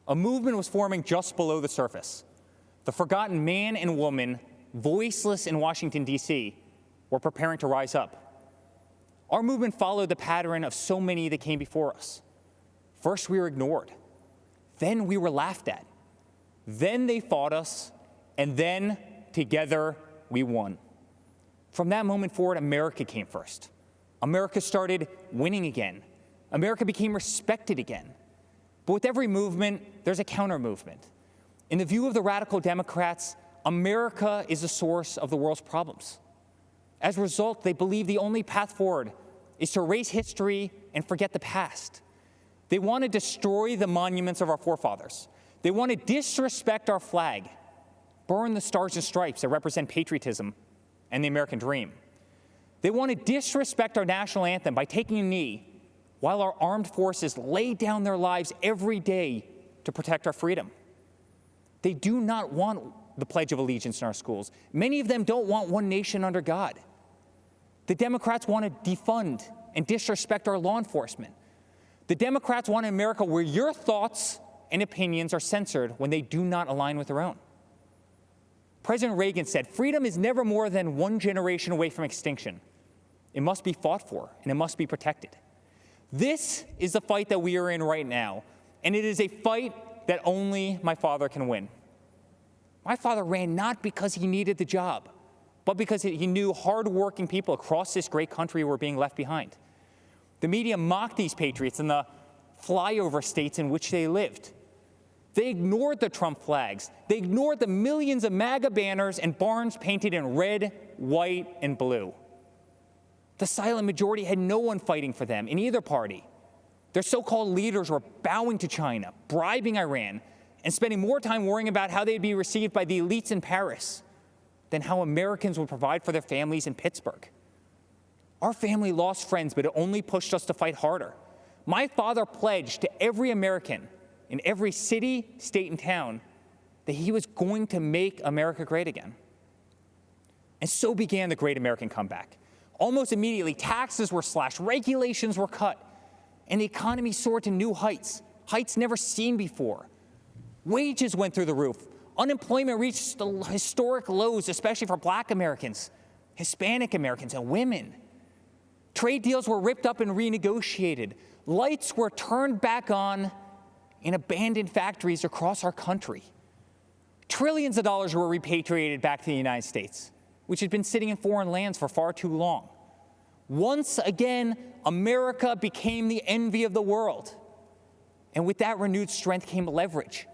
A movement was forming just below the surface. The forgotten man and woman, voiceless in Washington, D.C., were preparing to rise up. Our movement followed the pattern of so many that came before us. First, we were ignored. Then we were laughed at. Then they fought us. And then, together, we won. From that moment forward, America came first. America started winning again. America became respected again. But with every movement, there's a counter-movement. In the view of the radical Democrats, America is the source of the world's problems. As a result, they believe the only path forward is to erase history and forget the past. They want to destroy the monuments of our forefathers. They want to disrespect our flag, burn the stars and stripes that represent patriotism and the American dream. They want to disrespect our national anthem by taking a knee while our armed forces lay down their lives every day to protect our freedom. They do not want the Pledge of Allegiance in our schools. Many of them don't want one nation under God. The Democrats want to defund and disrespect our law enforcement. The Democrats want an America where your thoughts and opinions are censored when they do not align with their own. President Reagan said, "Freedom is never more than one generation away from extinction. It must be fought for, and it must be protected." This is the fight that we are in right now, and it is a fight that only my father can win. My father ran not because he needed the job, but because he knew hardworking people across this great country were being left behind. The media mocked these patriots in the flyover states in which they lived. They ignored the Trump flags. They ignored the millions of MAGA banners and barns painted in red, white, and blue. The silent majority had no one fighting for them in either party. Their so-called leaders were bowing to China, bribing Iran, and spending more time worrying about how they'd be received by the elites in Paris than how Americans would provide for their families in Pittsburgh. Our family lost friends, but it only pushed us to fight harder. My father pledged to every American in every city, state, and town that he was going to make America great again. And so began the Great American Comeback. Almost immediately, taxes were slashed, regulations were cut, and the economy soared to new heights, heights never seen before. Wages went through the roof, Unemployment reached historic lows, especially for Black Americans, Hispanic Americans, and women. Trade deals were ripped up and renegotiated. Lights were turned back on in abandoned factories across our country. Trillions of dollars were repatriated back to the United States, which had been sitting in foreign lands for far too long. Once again, America became the envy of the world. And with that renewed strength came leverage.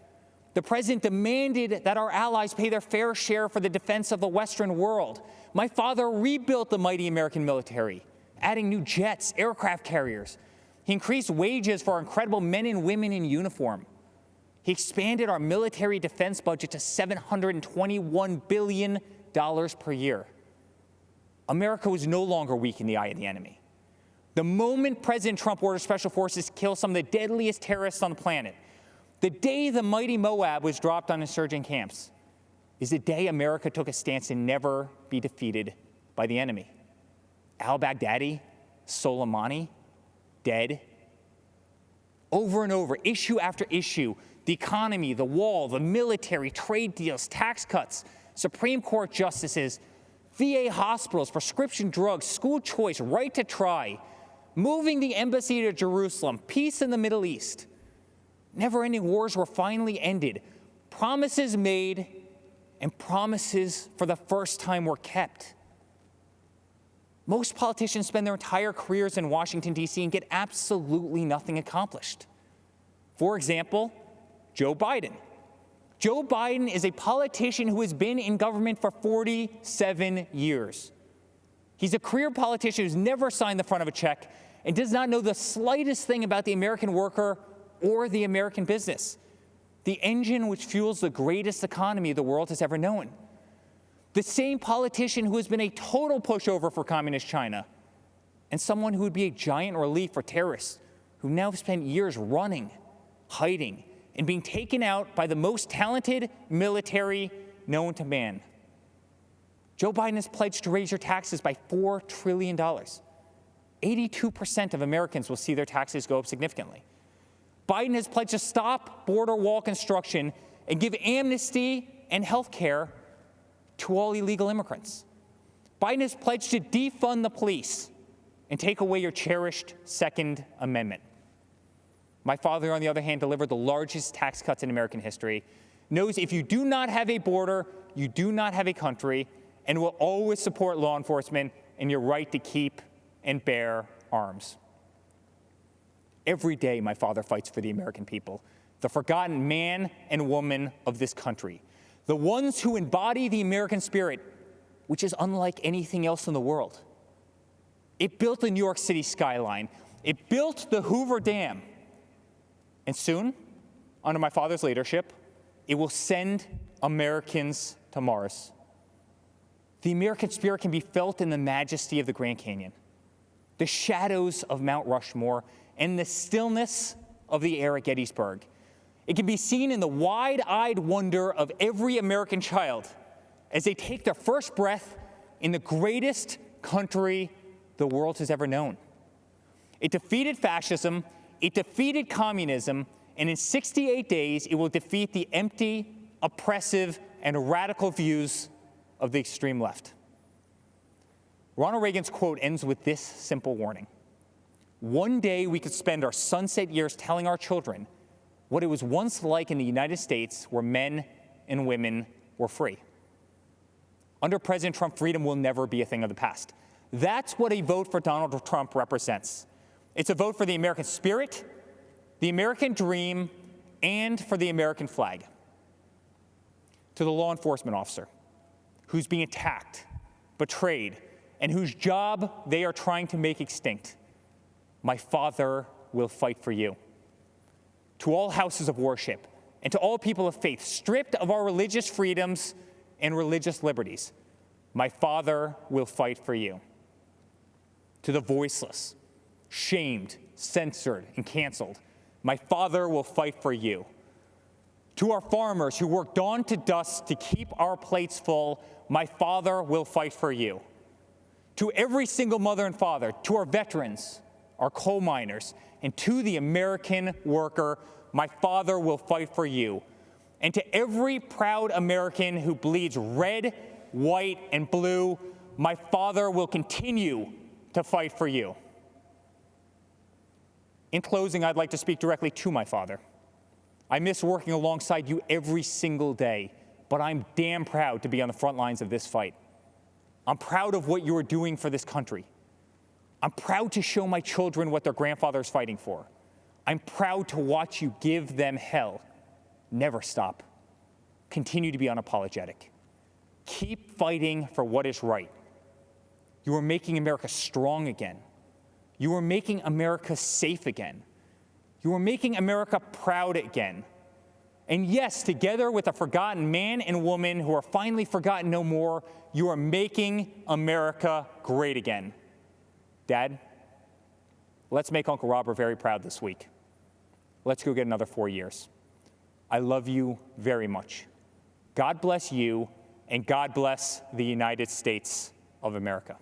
The president demanded that our allies pay their fair share for the defense of the Western world. My father rebuilt the mighty American military, adding new jets, aircraft carriers. He increased wages for our incredible men and women in uniform. He expanded our military defense budget to $721 billion per year. America was no longer weak in the eye of the enemy. The moment President Trump ordered special forces kill some of the deadliest terrorists on the planet, the day the mighty Moab was dropped on insurgent camps, is the day America took a stance to never be defeated by the enemy. Al-Baghdadi, Soleimani, dead. Over and over, issue after issue, the economy, the wall, the military, trade deals, tax cuts, Supreme Court justices, VA hospitals, prescription drugs, school choice, right to try, moving the embassy to Jerusalem, peace in the Middle East. Never-ending wars were finally ended. Promises made and promises for the first time were kept. Most politicians spend their entire careers in Washington, D.C. and get absolutely nothing accomplished. For example, Joe Biden. Joe Biden is a politician who has been in government for 47 years. He's a career politician who's never signed the front of a check and does not know the slightest thing about the American worker or the American business, the engine which fuels the greatest economy the world has ever known. The same politician who has been a total pushover for communist China, and someone who would be a giant relief for terrorists who now spent years running, hiding, and being taken out by the most talented military known to man. Joe Biden has pledged to raise your taxes by $4 trillion. 82% of Americans will see their taxes go up significantly. Biden has pledged to stop border wall construction and give amnesty and health care to all illegal immigrants. Biden has pledged to defund the police and take away your cherished Second Amendment. My father, on the other hand, delivered the largest tax cuts in American history, knows if you do not have a border, you do not have a country, and will always support law enforcement and your right to keep and bear arms. Every day, my father fights for the American people, the forgotten man and woman of this country, the ones who embody the American spirit, which is unlike anything else in the world. It built the New York City skyline. It built the Hoover Dam. And soon, under my father's leadership, it will send Americans to Mars. The American spirit can be felt in the majesty of the Grand Canyon, the shadows of Mount Rushmore, and the stillness of the air at Gettysburg. It can be seen in the wide-eyed wonder of every American child as they take their first breath in the greatest country the world has ever known. It defeated fascism, it defeated communism, and in 68 days, it will defeat the empty, oppressive, and radical views of the extreme left. Ronald Reagan's quote ends with this simple warning. One day we could spend our sunset years telling our children what it was once like in the United States where men and women were free. Under President Trump, freedom will never be a thing of the past. That's what a vote for Donald Trump represents. It's a vote for the American spirit, the American dream, and for the American flag. To the law enforcement officer who's being attacked, betrayed, and whose job they are trying to make extinct, my father will fight for you. To all houses of worship and to all people of faith stripped of our religious freedoms and religious liberties, my father will fight for you. To the voiceless, shamed, censored, and canceled, my father will fight for you. To our farmers who work dawn to dusk to keep our plates full, my father will fight for you. To every single mother and father, to our veterans, our coal miners, and to the American worker, my father will fight for you. And to every proud American who bleeds red, white, and blue, my father will continue to fight for you. In closing, I'd like to speak directly to my father. I miss working alongside you every single day, but I'm damn proud to be on the front lines of this fight. I'm proud of what you are doing for this country. I'm proud to show my children what their grandfather is fighting for. I'm proud to watch you give them hell. Never stop. Continue to be unapologetic. Keep fighting for what is right. You are making America strong again. You are making America safe again. You are making America proud again. And yes, together with a forgotten man and woman who are finally forgotten no more, you are making America great again. Dad, let's make Uncle Robert very proud this week. Let's go get another 4 years. I love you very much. God bless you, and God bless the United States of America.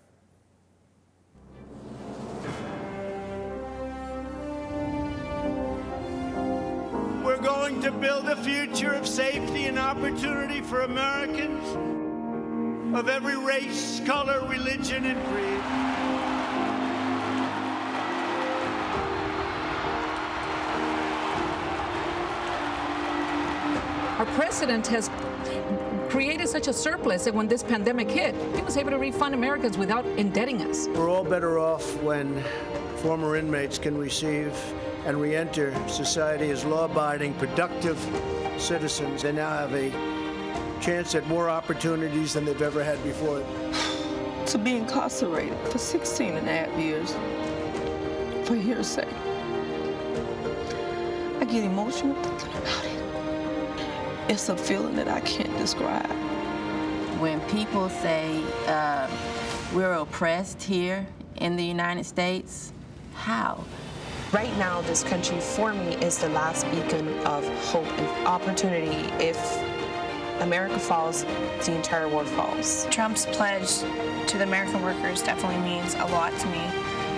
We're going to build a future of safety and opportunity for Americans of every race, color, religion, and creed. Our president has created such a surplus that when this pandemic hit, he was able to refund Americans without indebting us. We're all better off when former inmates can receive and re-enter society as law-abiding, productive citizens. They now have a chance at more opportunities than they've ever had before. To be incarcerated for 16 and a half years for hearsay. I get emotional thinking about it. It's a feeling that I can't describe. When people say we're oppressed here in the United States, how? Right now, this country, for me, is the last beacon of hope and opportunity. If America falls, the entire world falls. Trump's pledge to the American workers definitely means a lot to me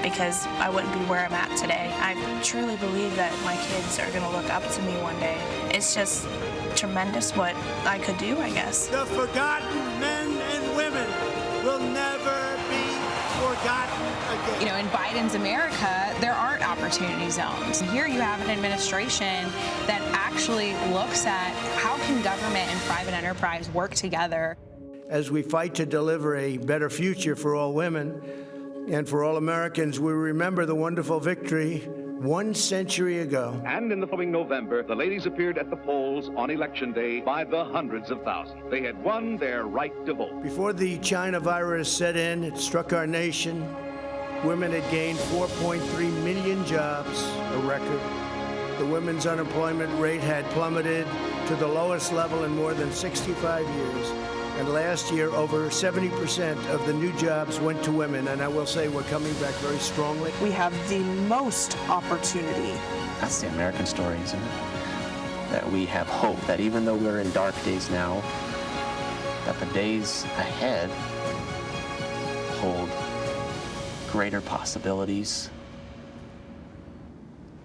because I wouldn't be where I'm at today. I truly believe that my kids are going to look up to me one day. It's just tremendous what I could do, I guess. The forgotten men and women will never be forgotten again. You know, in Biden's America, there aren't opportunity zones. Here you have an administration that actually looks at how can government and private enterprise work together. As we fight to deliver a better future for all women and for all Americans, we remember the wonderful victory 1 century ago. And in the following November, the ladies appeared at the polls on Election Day by the hundreds of thousands. They had won their right to vote. Before the China virus set in, it struck our nation. Women had gained 4.3 million jobs, a record. The women's unemployment rate had plummeted to the lowest level in more than 65 years. And last year, over 70% of the new jobs went to women. And I will say we're coming back very strongly. We have the most opportunity. That's the American story, isn't it? That we have hope, that even though we're in dark days now, that the days ahead hold greater possibilities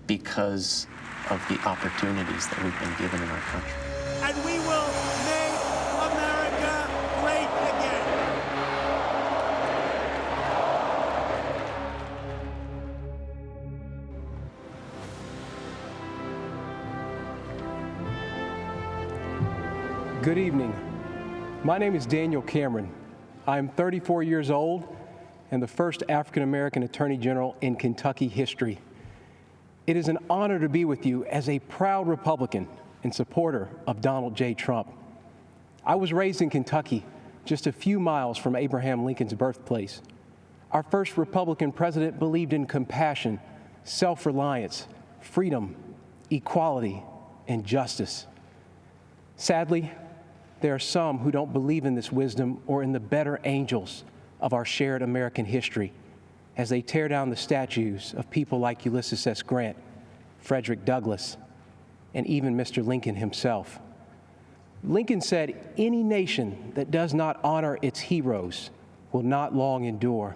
because of the opportunities that we've been given in our country. And we will make America great again. Good evening. My name is Daniel Cameron. I'm 34 years old and the first African-American Attorney General in Kentucky history. It is an honor to be with you as a proud Republican and supporter of Donald J. Trump. I was raised in Kentucky, just a few miles from Abraham Lincoln's birthplace. Our first Republican president believed in compassion, self-reliance, freedom, equality, and justice. Sadly, there are some who don't believe in this wisdom or in the better angels of our shared American history as they tear down the statues of people like Ulysses S. Grant, Frederick Douglass, and even Mr. Lincoln himself. Lincoln said, "Any nation that does not honor its heroes will not long endure."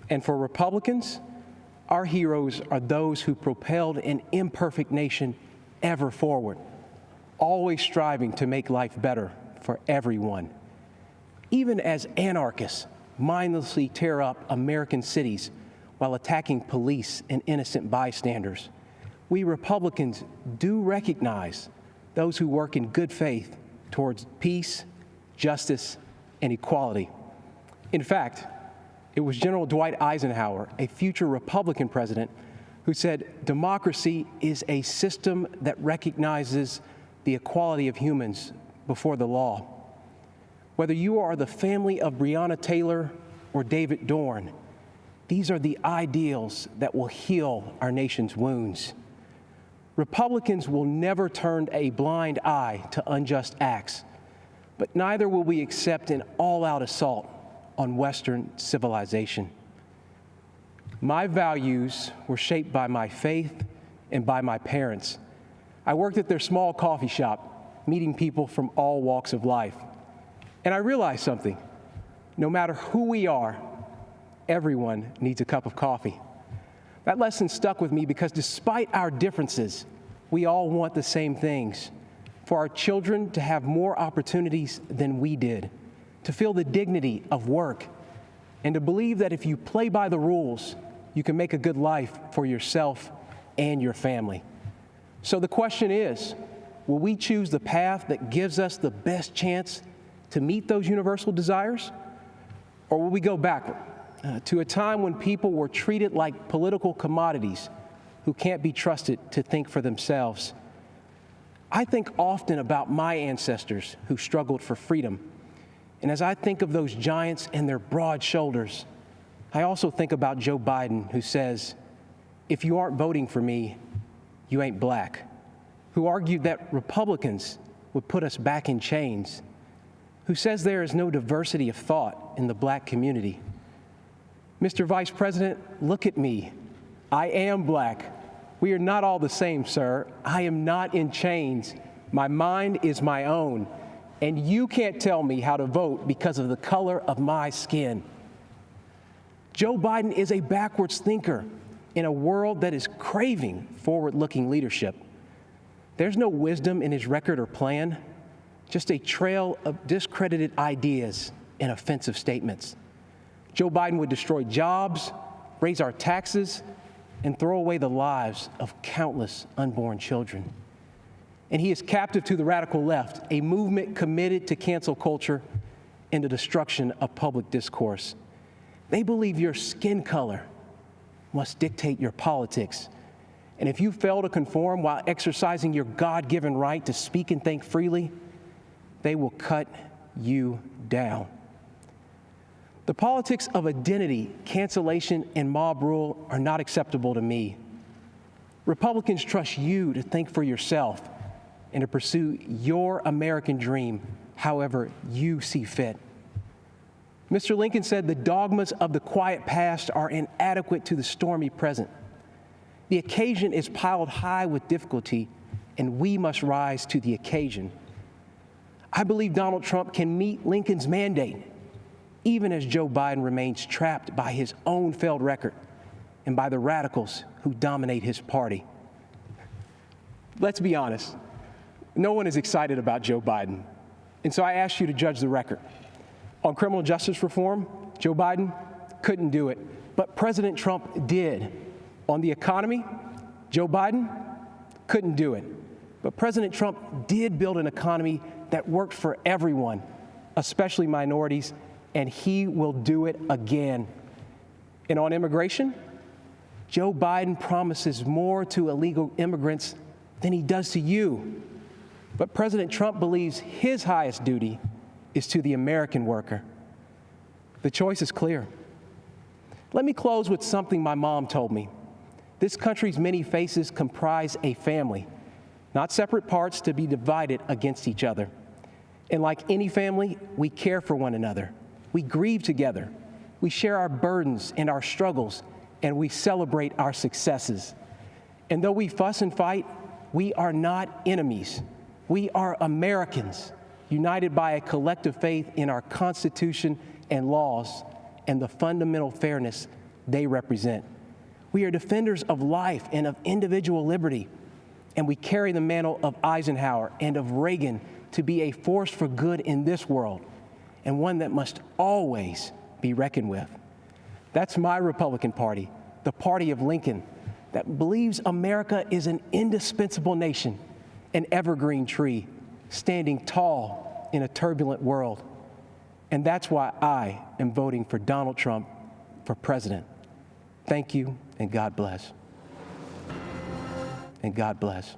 And for Republicans, our heroes are those who propelled an imperfect nation ever forward. always striving to make life better for everyone. Even as anarchists mindlessly tear up American cities while attacking police and innocent bystanders, we Republicans do recognize those who work in good faith towards peace, justice, and equality. In fact, it was General Dwight Eisenhower, a future Republican president, who said, "Democracy is a system that recognizes the equality of humans before the law." Whether you are the family of Breonna Taylor or David Dorn, these are the ideals that will heal our nation's wounds. Republicans will never turn a blind eye to unjust acts, but neither will we accept an all-out assault on Western civilization. My values were shaped by my faith and by my parents. I worked at their small coffee shop, meeting people from all walks of life. And I realized something. No matter who we are, everyone needs a cup of coffee. That lesson stuck with me because despite our differences, we all want the same things. For our children to have more opportunities than we did, to feel the dignity of work, and to believe that if you play by the rules, you can make a good life for yourself and your family. So the question is, will we choose the path that gives us the best chance to meet those universal desires? Or will we go backward to a time when people were treated like political commodities who can't be trusted to think for themselves? I think often about my ancestors who struggled for freedom. And as I think of those giants and their broad shoulders, I also think about Joe Biden, who says, "If you aren't voting for me, you ain't black," who argued that Republicans would put us back in chains, who says there is no diversity of thought in the black community. Mr. Vice President, look at me. I am black. We are not all the same, sir. I am not in chains. My mind is my own. And you can't tell me how to vote because of the color of my skin. Joe Biden is a backwards thinker in a world that is craving forward-looking leadership. There's no wisdom in his record or plan, just a trail of discredited ideas and offensive statements. Joe Biden would destroy jobs, raise our taxes, and throw away the lives of countless unborn children. And he is captive to the radical left, a movement committed to cancel culture and the destruction of public discourse. They believe your skin color must dictate your politics. And if you fail to conform while exercising your God-given right to speak and think freely, they will cut you down. The politics of identity, cancellation, and mob rule are not acceptable to me. Republicans trust you to think for yourself and to pursue your American dream however you see fit. Mr. Lincoln said the dogmas of the quiet past are inadequate to the stormy present. The occasion is piled high with difficulty, and we must rise to the occasion. I believe Donald Trump can meet Lincoln's mandate, even as Joe Biden remains trapped by his own failed record and by the radicals who dominate his party. Let's be honest, no one is excited about Joe Biden, and so I ask you to judge the record. On criminal justice reform, Joe Biden couldn't do it, but President Trump did. On the economy, Joe Biden couldn't do it, but President Trump did build an economy that worked for everyone, especially minorities, and he will do it again. And on immigration, Joe Biden promises more to illegal immigrants than he does to you. But President Trump believes his highest duty is to the American worker. The choice is clear. Let me close with something my mom told me. This country's many faces comprise a family, not separate parts to be divided against each other. And like any family, we care for one another. We grieve together. We share our burdens and our struggles, and we celebrate our successes. And though we fuss and fight, we are not enemies. We are Americans, united by a collective faith in our Constitution and laws and the fundamental fairness they represent. We are defenders of life and of individual liberty. and we carry the mantle of Eisenhower and of Reagan to be a force for good in this world, and one that must always be reckoned with. That's my Republican Party, the party of Lincoln, that believes America is an indispensable nation, an evergreen tree, standing tall in a turbulent world. And that's why I am voting for Donald Trump for president. Thank you, and God bless. And God bless.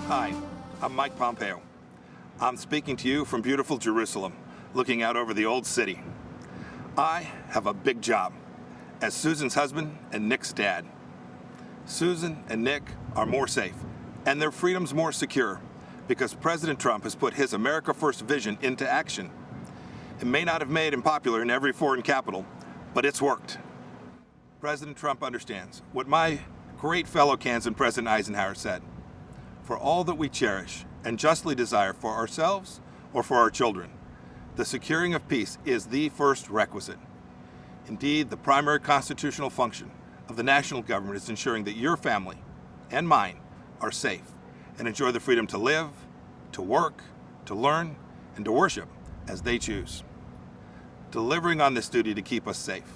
Hi, I'm Mike Pompeo. I'm speaking to you from beautiful Jerusalem, looking out over the old city. I have a big job as Susan's husband and Nick's dad. Susan and Nick are more safe, and their freedom's more secure because President Trump has put his America First vision into action. It may not have made him popular in every foreign capital, but it's worked. President Trump understands what my great fellow Kansan President Eisenhower said. For all that we cherish and justly desire for ourselves or for our children, the securing of peace is the first requisite. Indeed, the primary constitutional function of the national government is ensuring that your family and mine are safe and enjoy the freedom to live, to work, to learn, and to worship as they choose. Delivering on this duty to keep us safe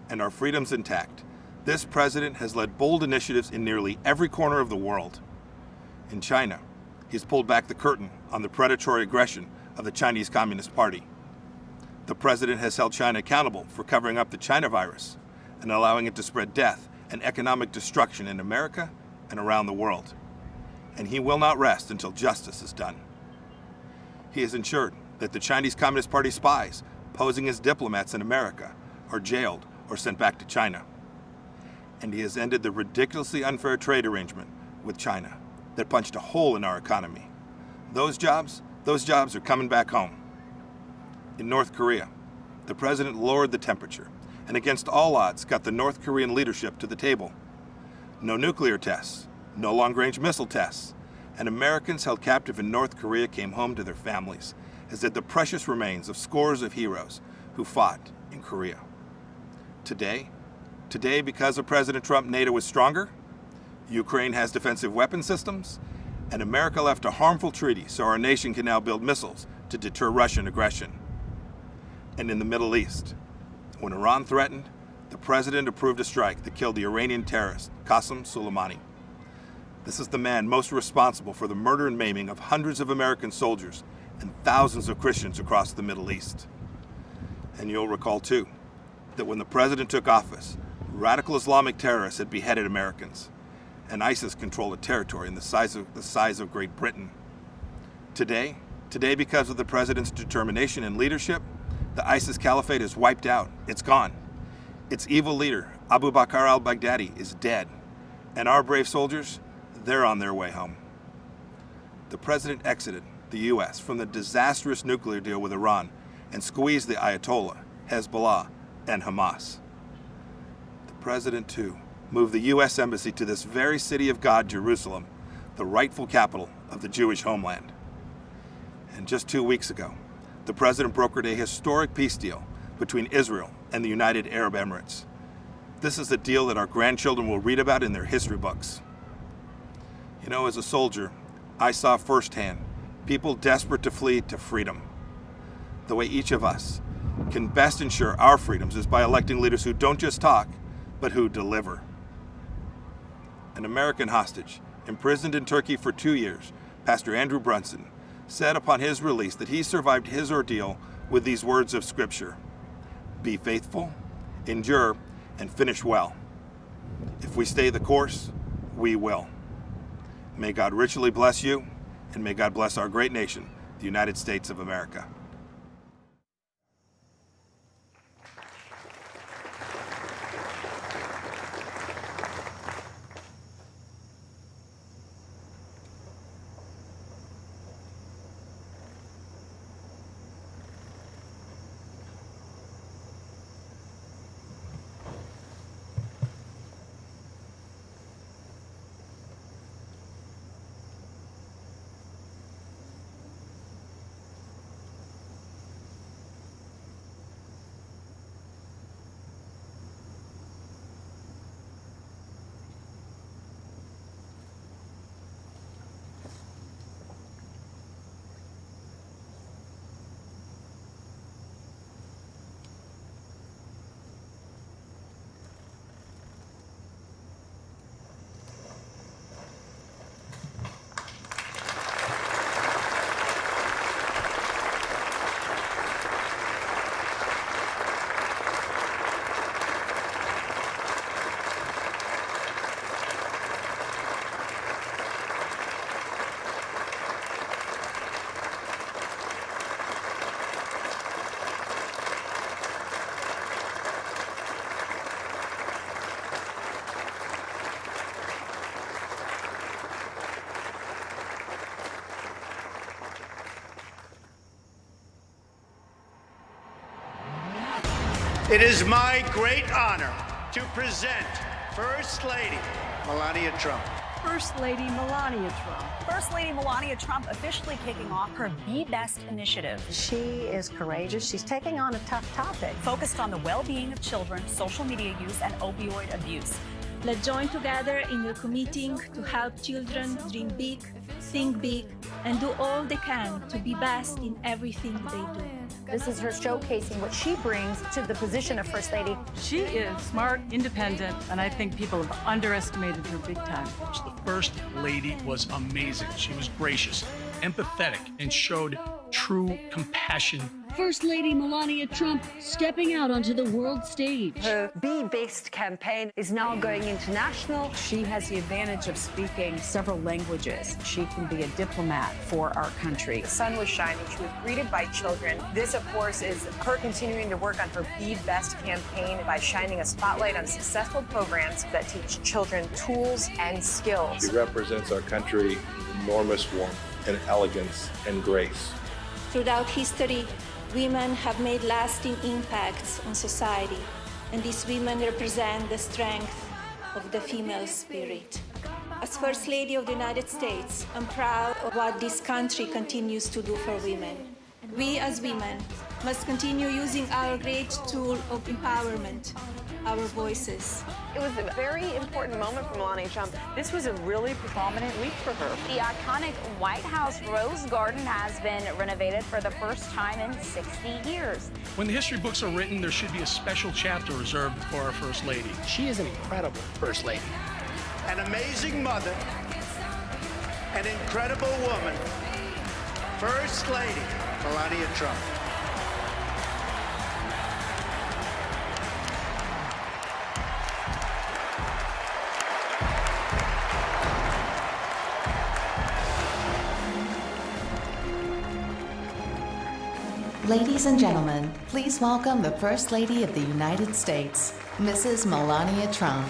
and our freedoms intact, this president has led bold initiatives in nearly every corner of the world. In China, he's pulled back the curtain on the predatory aggression of the Chinese Communist Party. The president has held China accountable for covering up the China virus and allowing it to spread death and economic destruction in America and around the world. And he will not rest until justice is done. He has ensured that the Chinese Communist Party spies posing as diplomats in America are jailed or sent back to China. And he has ended the ridiculously unfair trade arrangement with China that punched a hole in our economy. Those jobs are coming back home. In North Korea, the president lowered the temperature and against all odds got the North Korean leadership to the table. No nuclear tests, no long-range missile tests, and Americans held captive in North Korea came home to their families, as did the precious remains of scores of heroes who fought in Korea. Today, because of President Trump, NATO is stronger, Ukraine has defensive weapon systems, and America left a harmful treaty so our nation can now build missiles to deter Russian aggression. And in the Middle East, when Iran threatened, the president approved a strike that killed the Iranian terrorist Qasem Soleimani. This is the man most responsible for the murder and maiming of hundreds of American soldiers and thousands of Christians across the Middle East. And you'll recall, too, that when the president took office, radical Islamic terrorists had beheaded Americans, and ISIS controlled a territory in the size of Great Britain. Today, because of the president's determination and leadership, the ISIS caliphate is wiped out. It's gone. Its evil leader, Abu Bakr al-Baghdadi, is dead. And our brave soldiers, they're on their way home. The president exited the U.S. from the disastrous nuclear deal with Iran and squeezed the Ayatollah, Hezbollah, and Hamas. The president, too, moved the U.S. Embassy to this very city of God, Jerusalem, the rightful capital of the Jewish homeland. And just 2 weeks ago, the president brokered a historic peace deal between Israel and the United Arab Emirates. This is a deal that our grandchildren will read about in their history books. You know, as a soldier, I saw firsthand people desperate to flee to freedom. The way each of us can best ensure our freedoms is by electing leaders who don't just talk, but who deliver. An American hostage, imprisoned in Turkey for 2 years, Pastor Andrew Brunson, said upon his release that he survived his ordeal with these words of Scripture: "Be faithful, endure, and finish well. If we stay the course, we will." May God richly bless you, and may God bless our great nation, the United States of America. It is my great honor to present First Lady Melania Trump. First Lady Melania Trump. First Lady Melania Trump officially kicking off her Be Best initiative. She is courageous. She's taking on a tough topic. Focused on the well-being of children, social media use, and opioid abuse. Let's join together in a committing to help children dream big, think big, and do all they can to be best in everything they do. This is her showcasing what she brings to the position of First Lady. She is smart, independent, and I think people have underestimated her big time. The First Lady was amazing. She was gracious, empathetic, and showed true compassion. First Lady Melania Trump stepping out onto the world stage. Her Be Best campaign is now going international. She has the advantage of speaking several languages. She can be a diplomat for our country. The sun was shining. She was greeted by children. This, of course, is her continuing to work on her Be Best campaign by shining a spotlight on successful programs that teach children tools and skills. She represents our country with enormous warmth and elegance and grace. Throughout history, women have made lasting impacts on society, and these women represent the strength of the female spirit. As First Lady of the United States, I'm proud of what this country continues to do for women. We as women must continue using our great tool of empowerment, our voices. It was a very important moment for Melania Trump. This was a really prominent week for her. The iconic White House Rose Garden has been renovated for the first time in 60 years. When the history books are written, there should be a special chapter reserved for our First Lady. She is an incredible First Lady. An amazing mother, an incredible woman, First Lady Melania Trump. Ladies and gentlemen, please welcome the First Lady of the United States, Mrs. Melania Trump.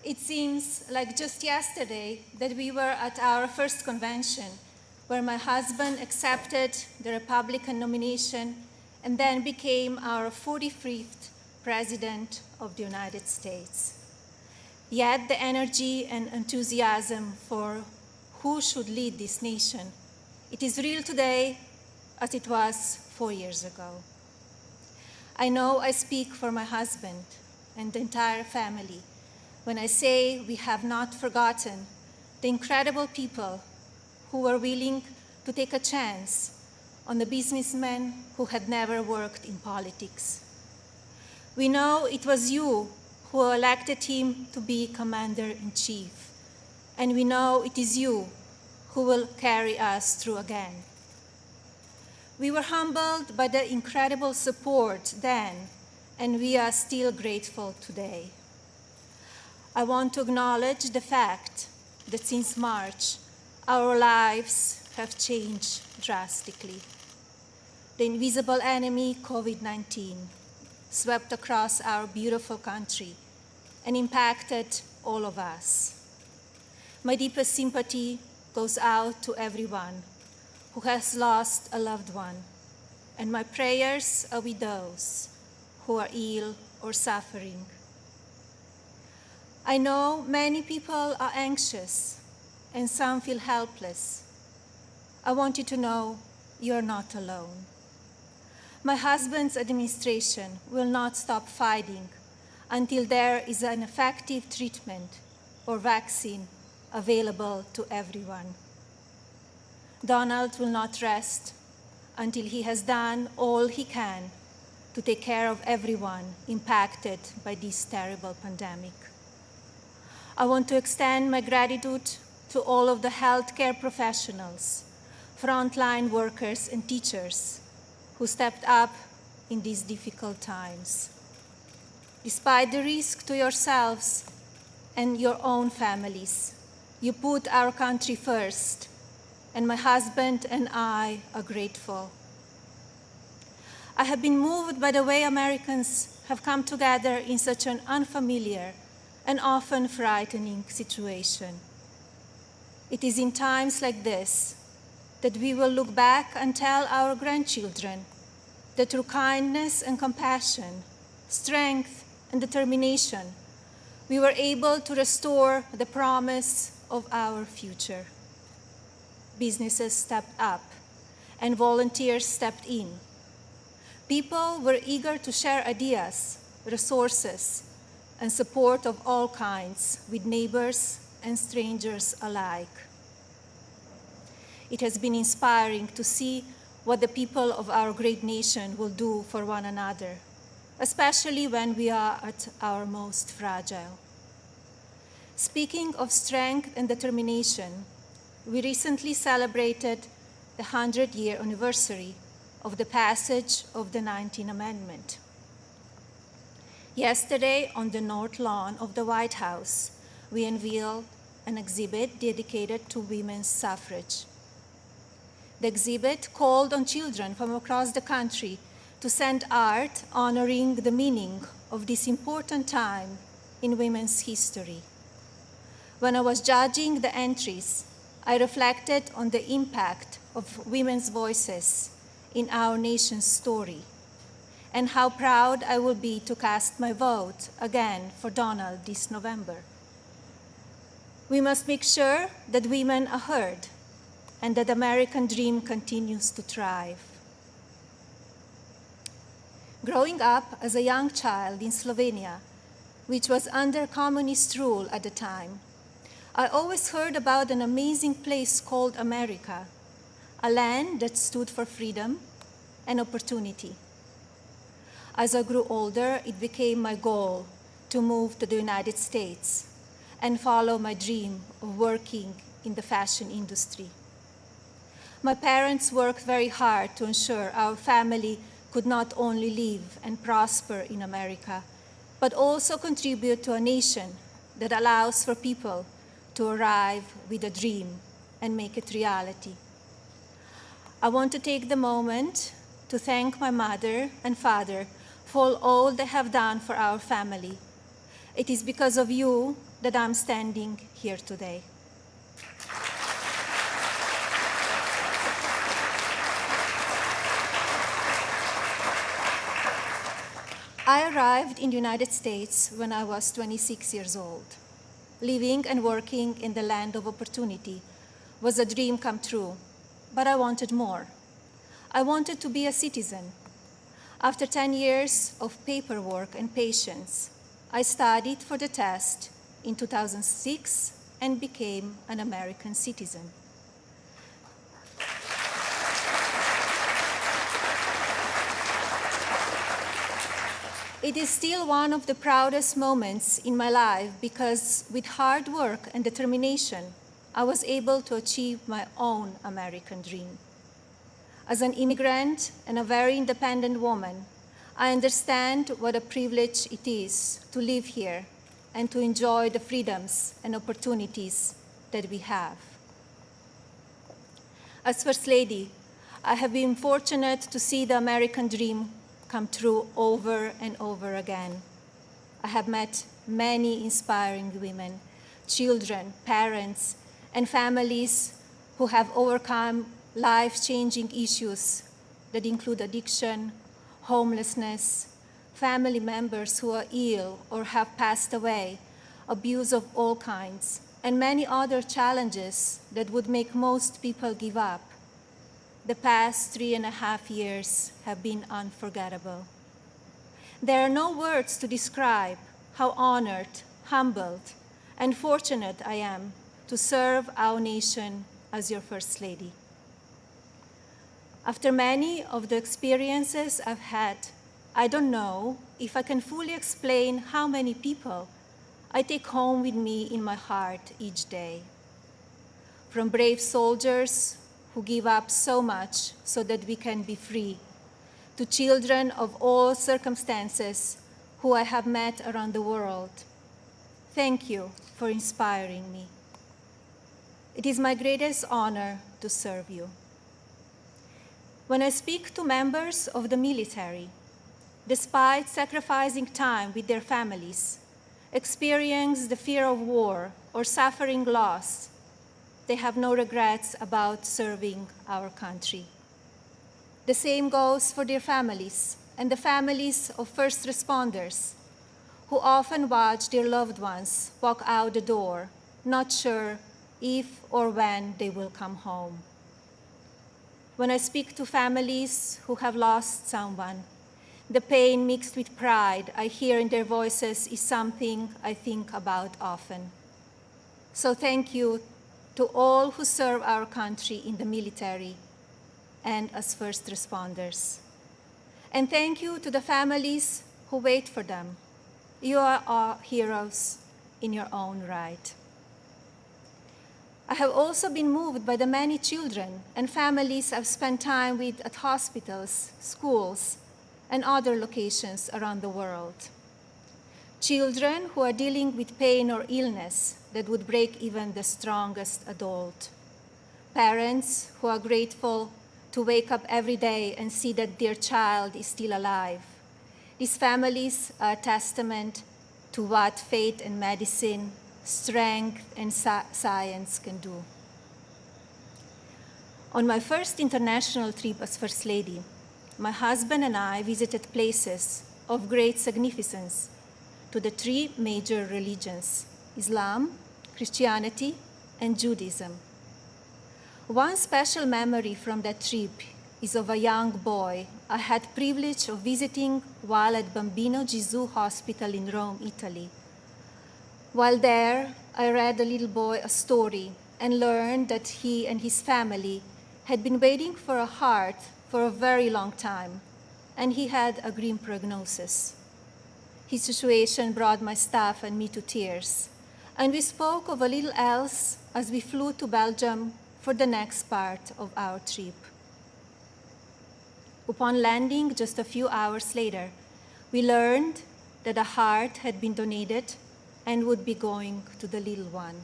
It seems like just yesterday that we were at our first convention, where my husband accepted the Republican nomination and then became our 45th President of the United States. Yet the energy and enthusiasm for who should lead this nation, it is real today as it was 4 years ago. I know I speak for my husband and the entire family when I say we have not forgotten the incredible people who were willing to take a chance on the businessmen who had never worked in politics. We know it was you who elected him to be Commander-in-Chief, and we know it is you who will carry us through again. We were humbled by the incredible support then, and we are still grateful today. I want to acknowledge the fact that since March, our lives have changed drastically. The invisible enemy, COVID-19, swept across our beautiful country and impacted all of us. My deepest sympathy goes out to everyone who has lost a loved one, and my prayers are with those who are ill or suffering. I know many people are anxious and some feel helpless. I want you to know you're not alone. My husband's administration will not stop fighting until there is an effective treatment or vaccine available to everyone. Donald will not rest until he has done all he can to take care of everyone impacted by this terrible pandemic. I want to extend my gratitude to all of the healthcare professionals, frontline workers, and teachers who stepped up in these difficult times. Despite the risk to yourselves and your own families, you put our country first, and my husband and I are grateful. I have been moved by the way Americans have come together in such an unfamiliar and often frightening situation. It is in times like this that we will look back and tell our grandchildren that through kindness and compassion, strength and determination, we were able to restore the promise of our future. Businesses stepped up and volunteers stepped in. People were eager to share ideas, resources, and support of all kinds with neighbors and strangers alike. It has been inspiring to see what the people of our great nation will do for one another, especially when we are at our most fragile. Speaking of strength and determination, we recently celebrated the 100-year anniversary of the passage of the 19th Amendment. Yesterday, on the North Lawn of the White House, we unveiled an exhibit dedicated to women's suffrage. The exhibit called on children from across the country to send art honoring the meaning of this important time in women's history. When I was judging the entries, I reflected on the impact of women's voices in our nation's story and how proud I will be to cast my vote again for Donald this November. We must make sure that women are heard and that the American dream continues to thrive. Growing up as a young child in Slovenia, which was under communist rule at the time, I always heard about an amazing place called America, a land that stood for freedom and opportunity. As I grew older, it became my goal to move to the United States and follow my dream of working in the fashion industry. My parents worked very hard to ensure our family could not only live and prosper in America, but also contribute to a nation that allows for people to arrive with a dream and make it reality. I want to take the moment to thank my mother and father for all they have done for our family. It is because of you that I'm standing here today. I arrived in the United States when I was 26 years old. Living and working in the land of opportunity was a dream come true, but I wanted more. I wanted to be a citizen. After 10 years of paperwork and patience, I studied for the test in 2006 and became an American citizen. It is still one of the proudest moments in my life because with hard work and determination, I was able to achieve my own American dream. As an immigrant and a very independent woman, I understand what a privilege it is to live here and to enjoy the freedoms and opportunities that we have. As First Lady, I have been fortunate to see the American dream come true over and over again. I have met many inspiring women, children, parents, and families who have overcome life-changing issues that include addiction, homelessness, family members who are ill or have passed away, abuse of all kinds, and many other challenges that would make most people give up. the past 3.5 years have been unforgettable. There are no words to describe how honored, humbled, and fortunate I am to serve our nation as your First Lady. After many of the experiences I've had, I don't know if I can fully explain how many people I take home with me in my heart each day. From brave soldiers who give up so much so that we can be free, to children of all circumstances who I have met around the world. Thank you for inspiring me. It is my greatest honor to serve you. When I speak to members of the military, despite sacrificing time with their families, experience the fear of war or suffering loss, they have no regrets about serving our country. The same goes for their families and the families of first responders who often watch their loved ones walk out the door, not sure if or when they will come home. When I speak to families who have lost someone, the pain mixed with pride I hear in their voices is something I think about often. So thank you to all who serve our country in the military and as first responders. And thank you to the families who wait for them. You are all heroes in your own right. I have also been moved by the many children and families I've spent time with at hospitals, schools, and other locations around the world. Children who are dealing with pain or illness that would break even the strongest adult. Parents who are grateful to wake up every day and see that their child is still alive. These families are a testament to what faith and medicine, strength and science can do. On my first international trip as First Lady, my husband and I visited places of great significance to the three major religions: Islam, Christianity, and Judaism. One special memory from that trip is of a young boy I had privilege of visiting while at Bambino Gesù Hospital in Rome, Italy. While there, I read the little boy a story and learned that he and his family had been waiting for a heart for a very long time, and he had a grim prognosis. His situation brought my staff and me to tears, and we spoke of a little else as we flew to Belgium for the next part of our trip. Upon landing just a few hours later, we learned that a heart had been donated and would be going to the little one.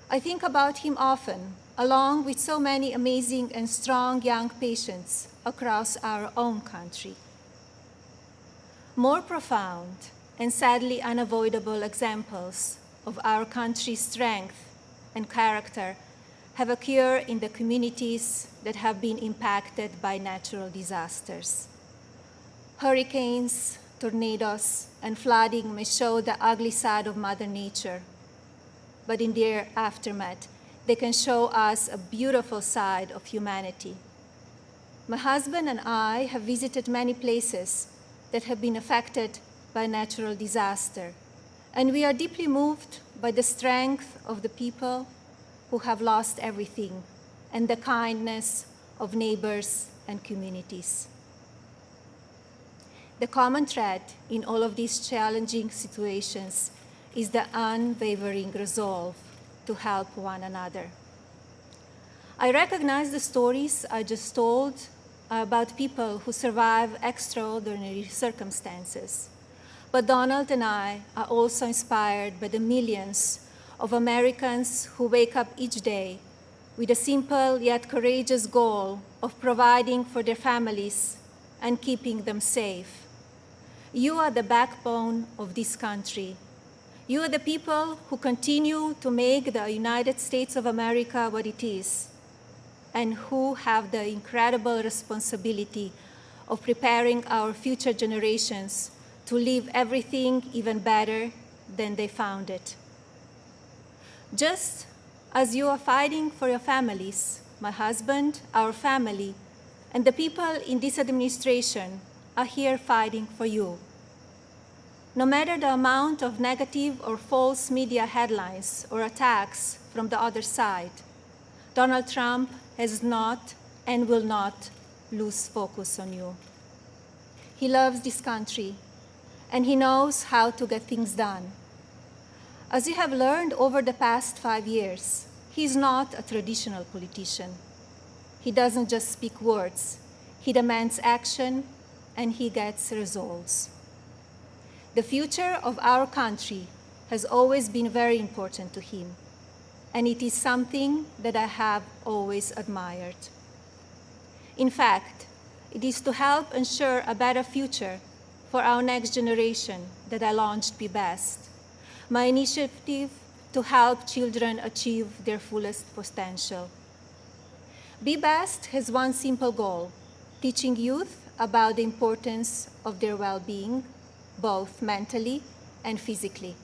I think about him often, along with so many amazing and strong young patients across our own country. More profound and sadly unavoidable examples of our country's strength and character have occurred in the communities that have been impacted by natural disasters. Hurricanes, tornadoes, and flooding may show the ugly side of Mother Nature, but in their aftermath, they can show us a beautiful side of humanity. My husband and I have visited many places that have been affected by natural disaster, and we are deeply moved by the strength of the people who have lost everything and the kindness of neighbors and communities. The common thread in all of these challenging situations is the unwavering resolve to help one another. I recognize the stories I just told about people who survive extraordinary circumstances, but Donald and I are also inspired by the millions of Americans who wake up each day with a simple yet courageous goal of providing for their families and keeping them safe. You are the backbone of this country. You are the people who continue to make the United States of America what it is, and who have the incredible responsibility of preparing our future generations to leave everything even better than they found it. Just as you are fighting for your families, my husband, our family, and the people in this administration are here fighting for you. No matter the amount of negative or false media headlines or attacks from the other side, Donald Trump has not and will not lose focus on you. He loves this country, and he knows how to get things done. As you have learned over the past 5 years, he is not a traditional politician. He doesn't just speak words. He demands action, and he gets results. The future of our country has always been very important to him, and it is something that I have always admired. In fact, it is to help ensure a better future for our next generation that I launched Be Best, my initiative to help children achieve their fullest potential. Be Best has one simple goal: teaching youth about the importance of their well-being, both mentally and physically.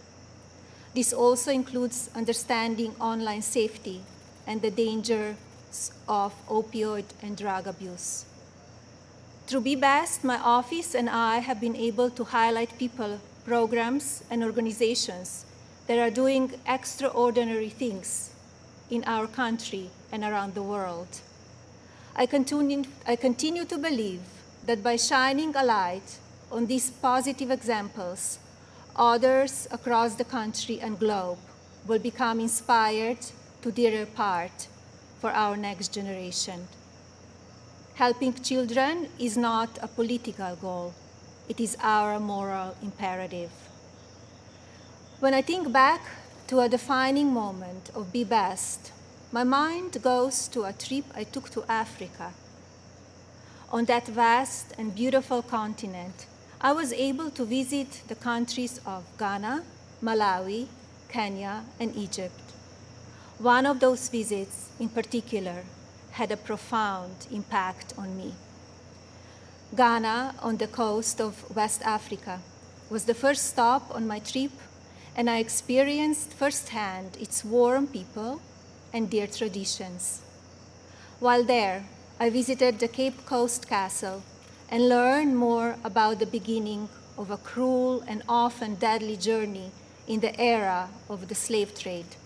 This also includes understanding online safety and the dangers of opioid and drug abuse. Through Be Best, my office and I have been able to highlight people, programs, and organizations that are doing extraordinary things in our country and around the world. I continue to believe that by shining a light on these positive examples, others across the country and globe will become inspired to do their part for our next generation. Helping children is not a political goal. It is our moral imperative. When I think back to a defining moment of Be Best, my mind goes to a trip I took to Africa. On that vast and beautiful continent, I was able to visit the countries of Ghana, Malawi, Kenya, and Egypt. One of those visits, in particular, had a profound impact on me. Ghana, on the coast of West Africa, was the first stop on my trip, and I experienced firsthand its warm people and their traditions. While there, I visited the Cape Coast Castle and learned more about the beginning of a cruel and often deadly journey in the era of the slave trade.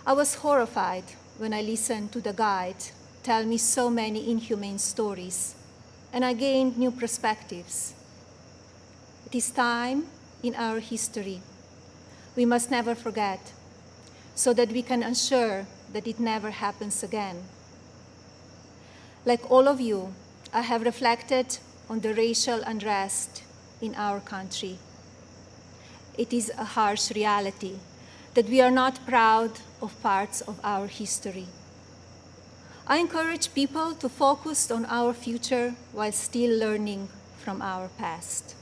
I was horrified when I listened to the guide tell me so many inhumane stories, and I gained new perspectives. It is time in our history we must never forget, so that we can ensure that it never happens again. Like all of you, I have reflected on the racial unrest in our country. It is a harsh reality that we are not proud of parts of our history. I encourage people to focus on our future while still learning from our past.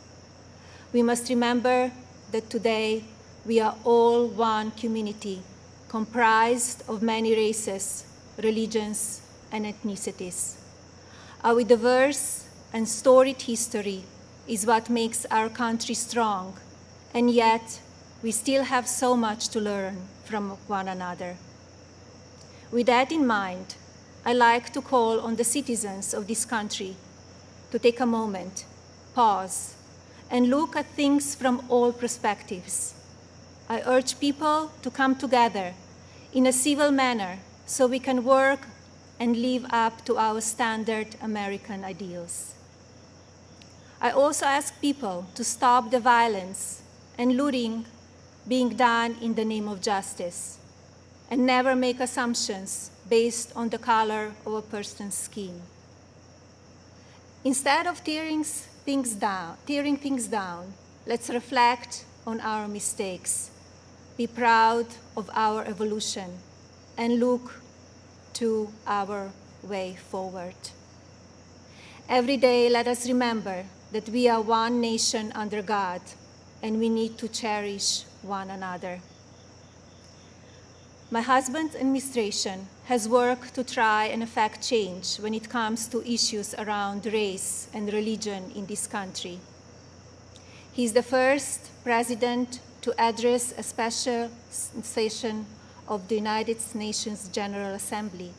We must remember that today we are all one community comprised of many races, religions, and ethnicities. Our diverse and storied history is what makes our country strong, and yet we still have so much to learn from one another. With that in mind, I like to call on the citizens of this country to take a moment, pause, and look at things from all perspectives. I urge people to come together in a civil manner so we can work and live up to our standard American ideals. I also ask people to stop the violence and looting being done in the name of justice, and never make assumptions based on the color of a person's skin. Instead of tearing things down, let's reflect on our mistakes, be proud of our evolution, and look to our way forward. Every day, let us remember that we are one nation under God, and we need to cherish one another. My husband's administration has worked to try and effect change when it comes to issues around race and religion in this country. He is the first president to address a special session of the United Nations General Assembly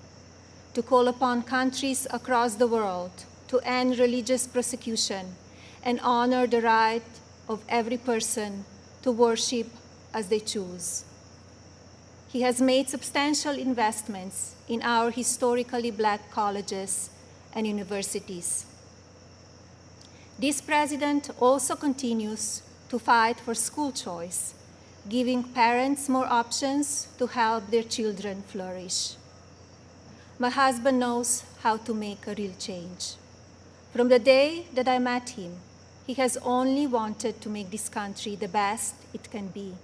to call upon countries across the world to end religious persecution and honor the right of every person to worship as they choose. He has made substantial investments in our historically black colleges and universities. This president also continues to fight for school choice, giving parents more options to help their children flourish. My husband knows how to make a real change. From the day that I met him, he has only wanted to make this country the best it can be.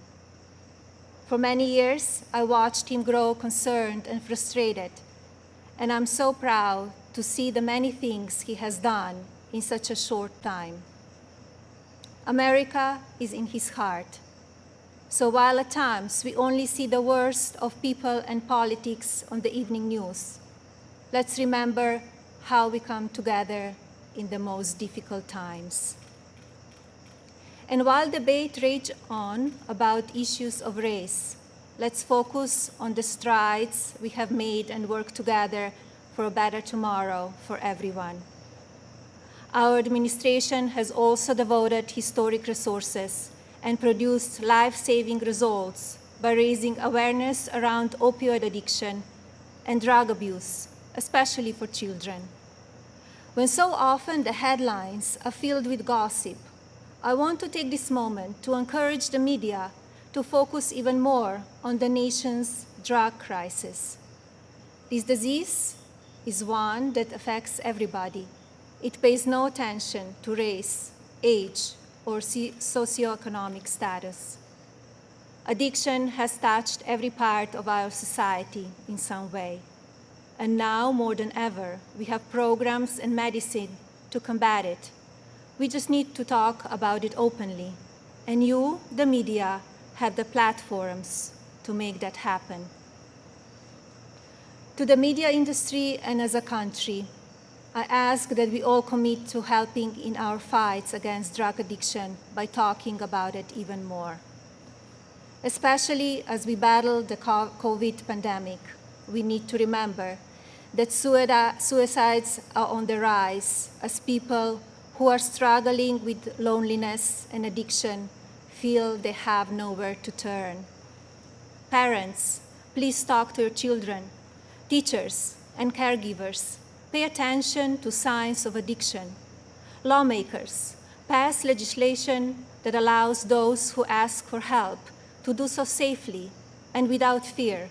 For many years, I watched him grow concerned and frustrated, and I'm so proud to see the many things he has done in such a short time. America is in his heart. So while at times we only see the worst of people and politics on the evening news, let's remember how we come together in the most difficult times. And while debate rages on about issues of race, let's focus on the strides we have made and work together for a better tomorrow for everyone. Our administration has also devoted historic resources and produced life-saving results by raising awareness around opioid addiction and drug abuse, especially for children. When so often the headlines are filled with gossip, I want to take this moment to encourage the media to focus even more on the nation's drug crisis. This disease is one that affects everybody. It pays no attention to race, age, or socioeconomic status. Addiction has touched every part of our society in some way. And now, more than ever, we have programs and medicine to combat it. We just need to talk about it openly. And you, the media, have the platforms to make that happen. To the media industry and as a country, I ask that we all commit to helping in our fights against drug addiction by talking about it even more. Especially as we battle the COVID pandemic, we need to remember that suicides are on the rise as people who are struggling with loneliness and addiction feel they have nowhere to turn. Parents, please talk to your children. Teachers and caregivers, pay attention to signs of addiction. Lawmakers, pass legislation that allows those who ask for help to do so safely and without fear,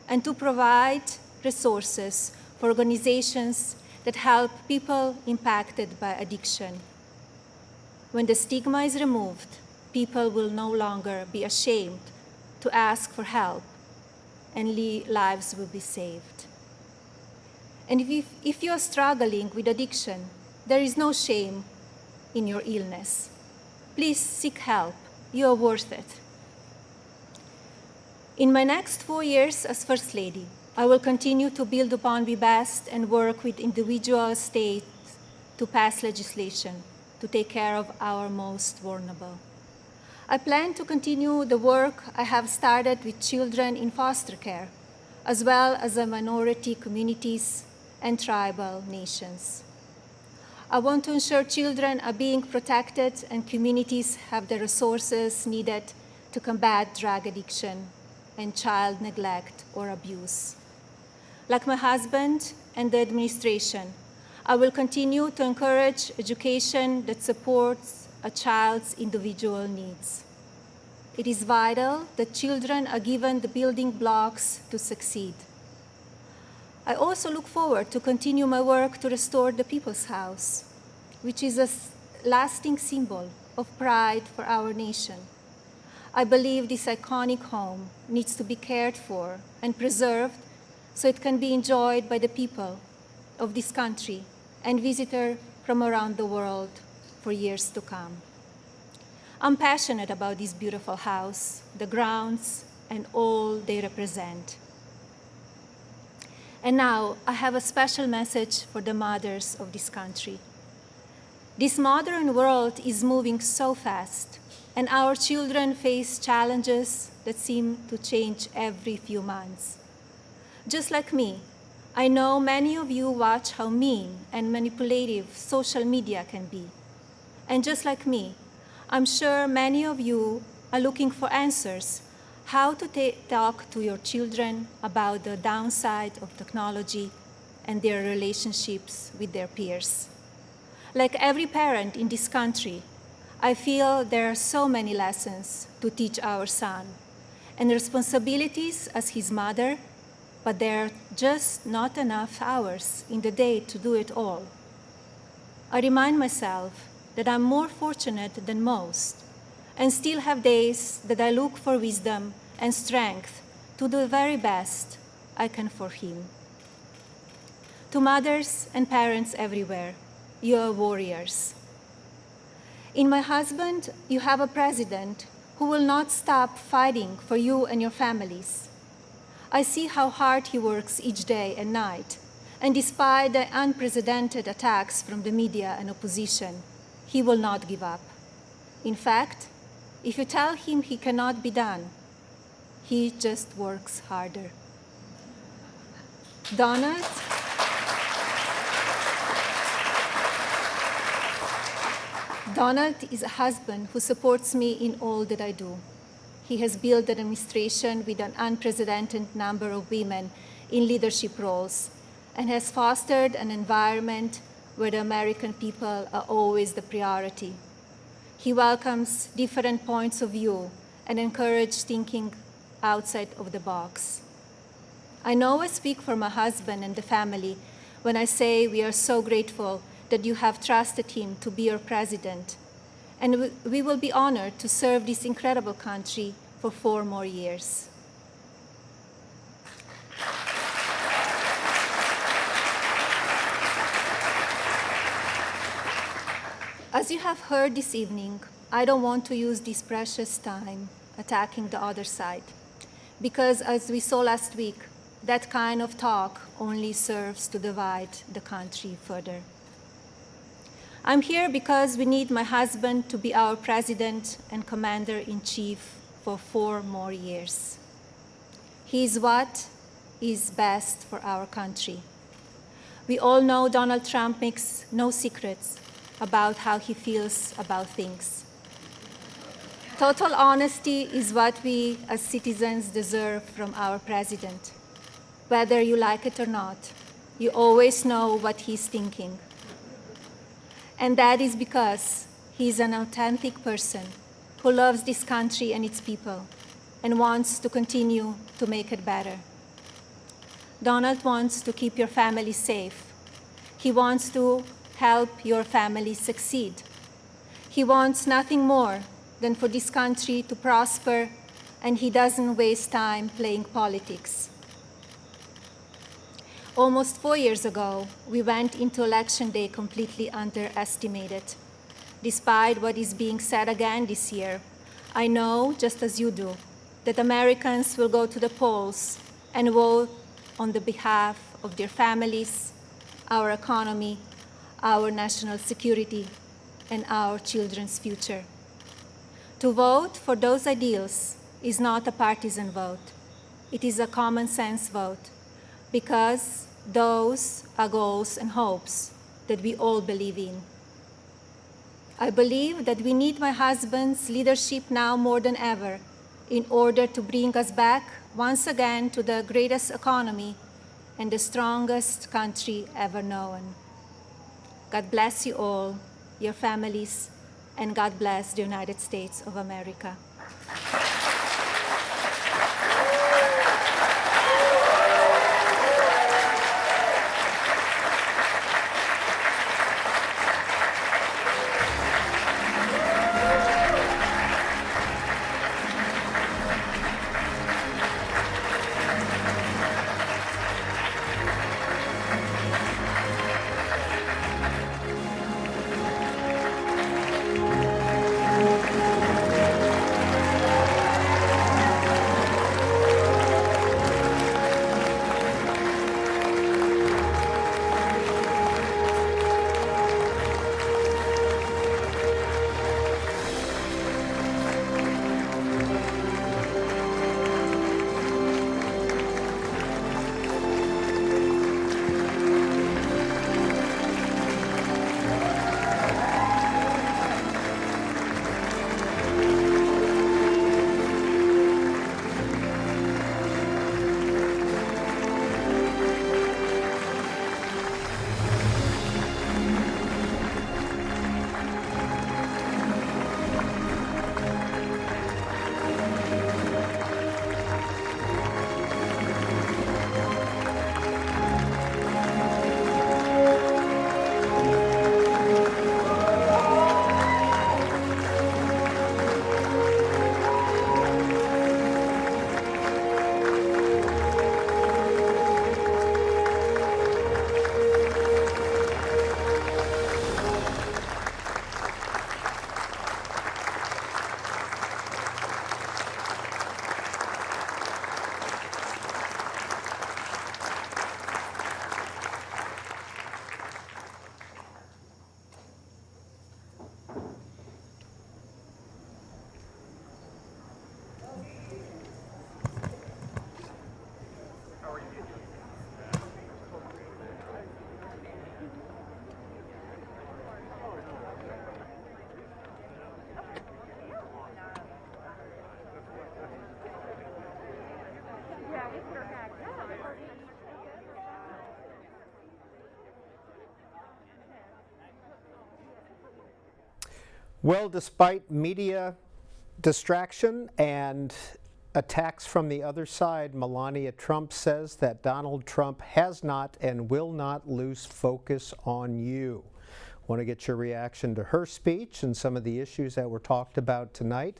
and to provide resources for organizations that help people impacted by addiction. When the stigma is removed, people will no longer be ashamed to ask for help, and lives will be saved. And if you are struggling with addiction, there is no shame in your illness. Please seek help. You are worth it. In my next 4 years as First Lady, I will continue to build upon Be Best and work with individual states to pass legislation to take care of our most vulnerable. I plan to continue the work I have started with children in foster care, as well as the minority communities and tribal nations. I want to ensure children are being protected and communities have the resources needed to combat drug addiction and child neglect or abuse. Like my husband and the administration, I will continue to encourage education that supports a child's individual needs. It is vital that children are given the building blocks to succeed. I also look forward to continue my work to restore the People's House, which is a lasting symbol of pride for our nation. I believe this iconic home needs to be cared for and preserved so it can be enjoyed by the people of this country and visitors from around the world for years to come. I'm passionate about this beautiful house, the grounds, and all they represent. And now, I have a special message for the mothers of this country. This modern world is moving so fast, and our children face challenges that seem to change every few months. Just like me, I know many of you watch how mean and manipulative social media can be. And just like me, I'm sure many of you are looking for answers how to talk to your children about the downside of technology and their relationships with their peers. Like every parent in this country, I feel there are so many lessons to teach our son and responsibilities as his mother, but there are just not enough hours in the day to do it all. I remind myself that I'm more fortunate than most and still have days that I look for wisdom and strength to do the very best I can for him. To mothers and parents everywhere, you are warriors. In my husband, you have a president who will not stop fighting for you and your families. I see how hard he works each day and night, and despite the unprecedented attacks from the media and opposition, he will not give up. In fact, if you tell him he cannot be done, he just works harder. Donald is a husband who supports me in all that I do. He has built an administration with an unprecedented number of women in leadership roles and has fostered an environment where the American people are always the priority. He welcomes different points of view and encourages thinking outside of the box. I know I speak for my husband and the family when I say we are so grateful that you have trusted him to be your president, and we will be honored to serve this incredible country for 4 more years. As you have heard this evening, I don't want to use this precious time attacking the other side, because as we saw last week, that kind of talk only serves to divide the country further. I'm here because we need my husband to be our president and commander-in-chief for 4 more years. He is what is best for our country. We all know Donald Trump makes no secrets about how he feels about things. Total honesty is what we as citizens deserve from our president. Whether you like it or not, you always know what he's thinking. And that is because he's an authentic person who loves this country and its people and wants to continue to make it better. Donald wants to keep your family safe. He wants to help your family succeed. He wants nothing more than for this country to prosper, and he doesn't waste time playing politics. Almost 4 years ago, we went into Election Day completely underestimated. Despite what is being said again this year, I know, just as you do, that Americans will go to the polls and vote on the behalf of their families, our economy, our national security, and our children's future. To vote for those ideals is not a partisan vote. It is a common sense vote, because those are goals and hopes that we all believe in. I believe that we need my husband's leadership now more than ever in order to bring us back once again to the greatest economy and the strongest country ever known. God bless you all, your families, and God bless the United States of America. Well, despite media distraction and attacks from the other side, Melania Trump says that Donald Trump has not and will not lose focus on you. Want to get your reaction to her speech and some of the issues that were talked about tonight.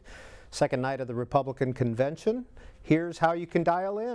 Second night of the Republican convention. Here's how you can dial in.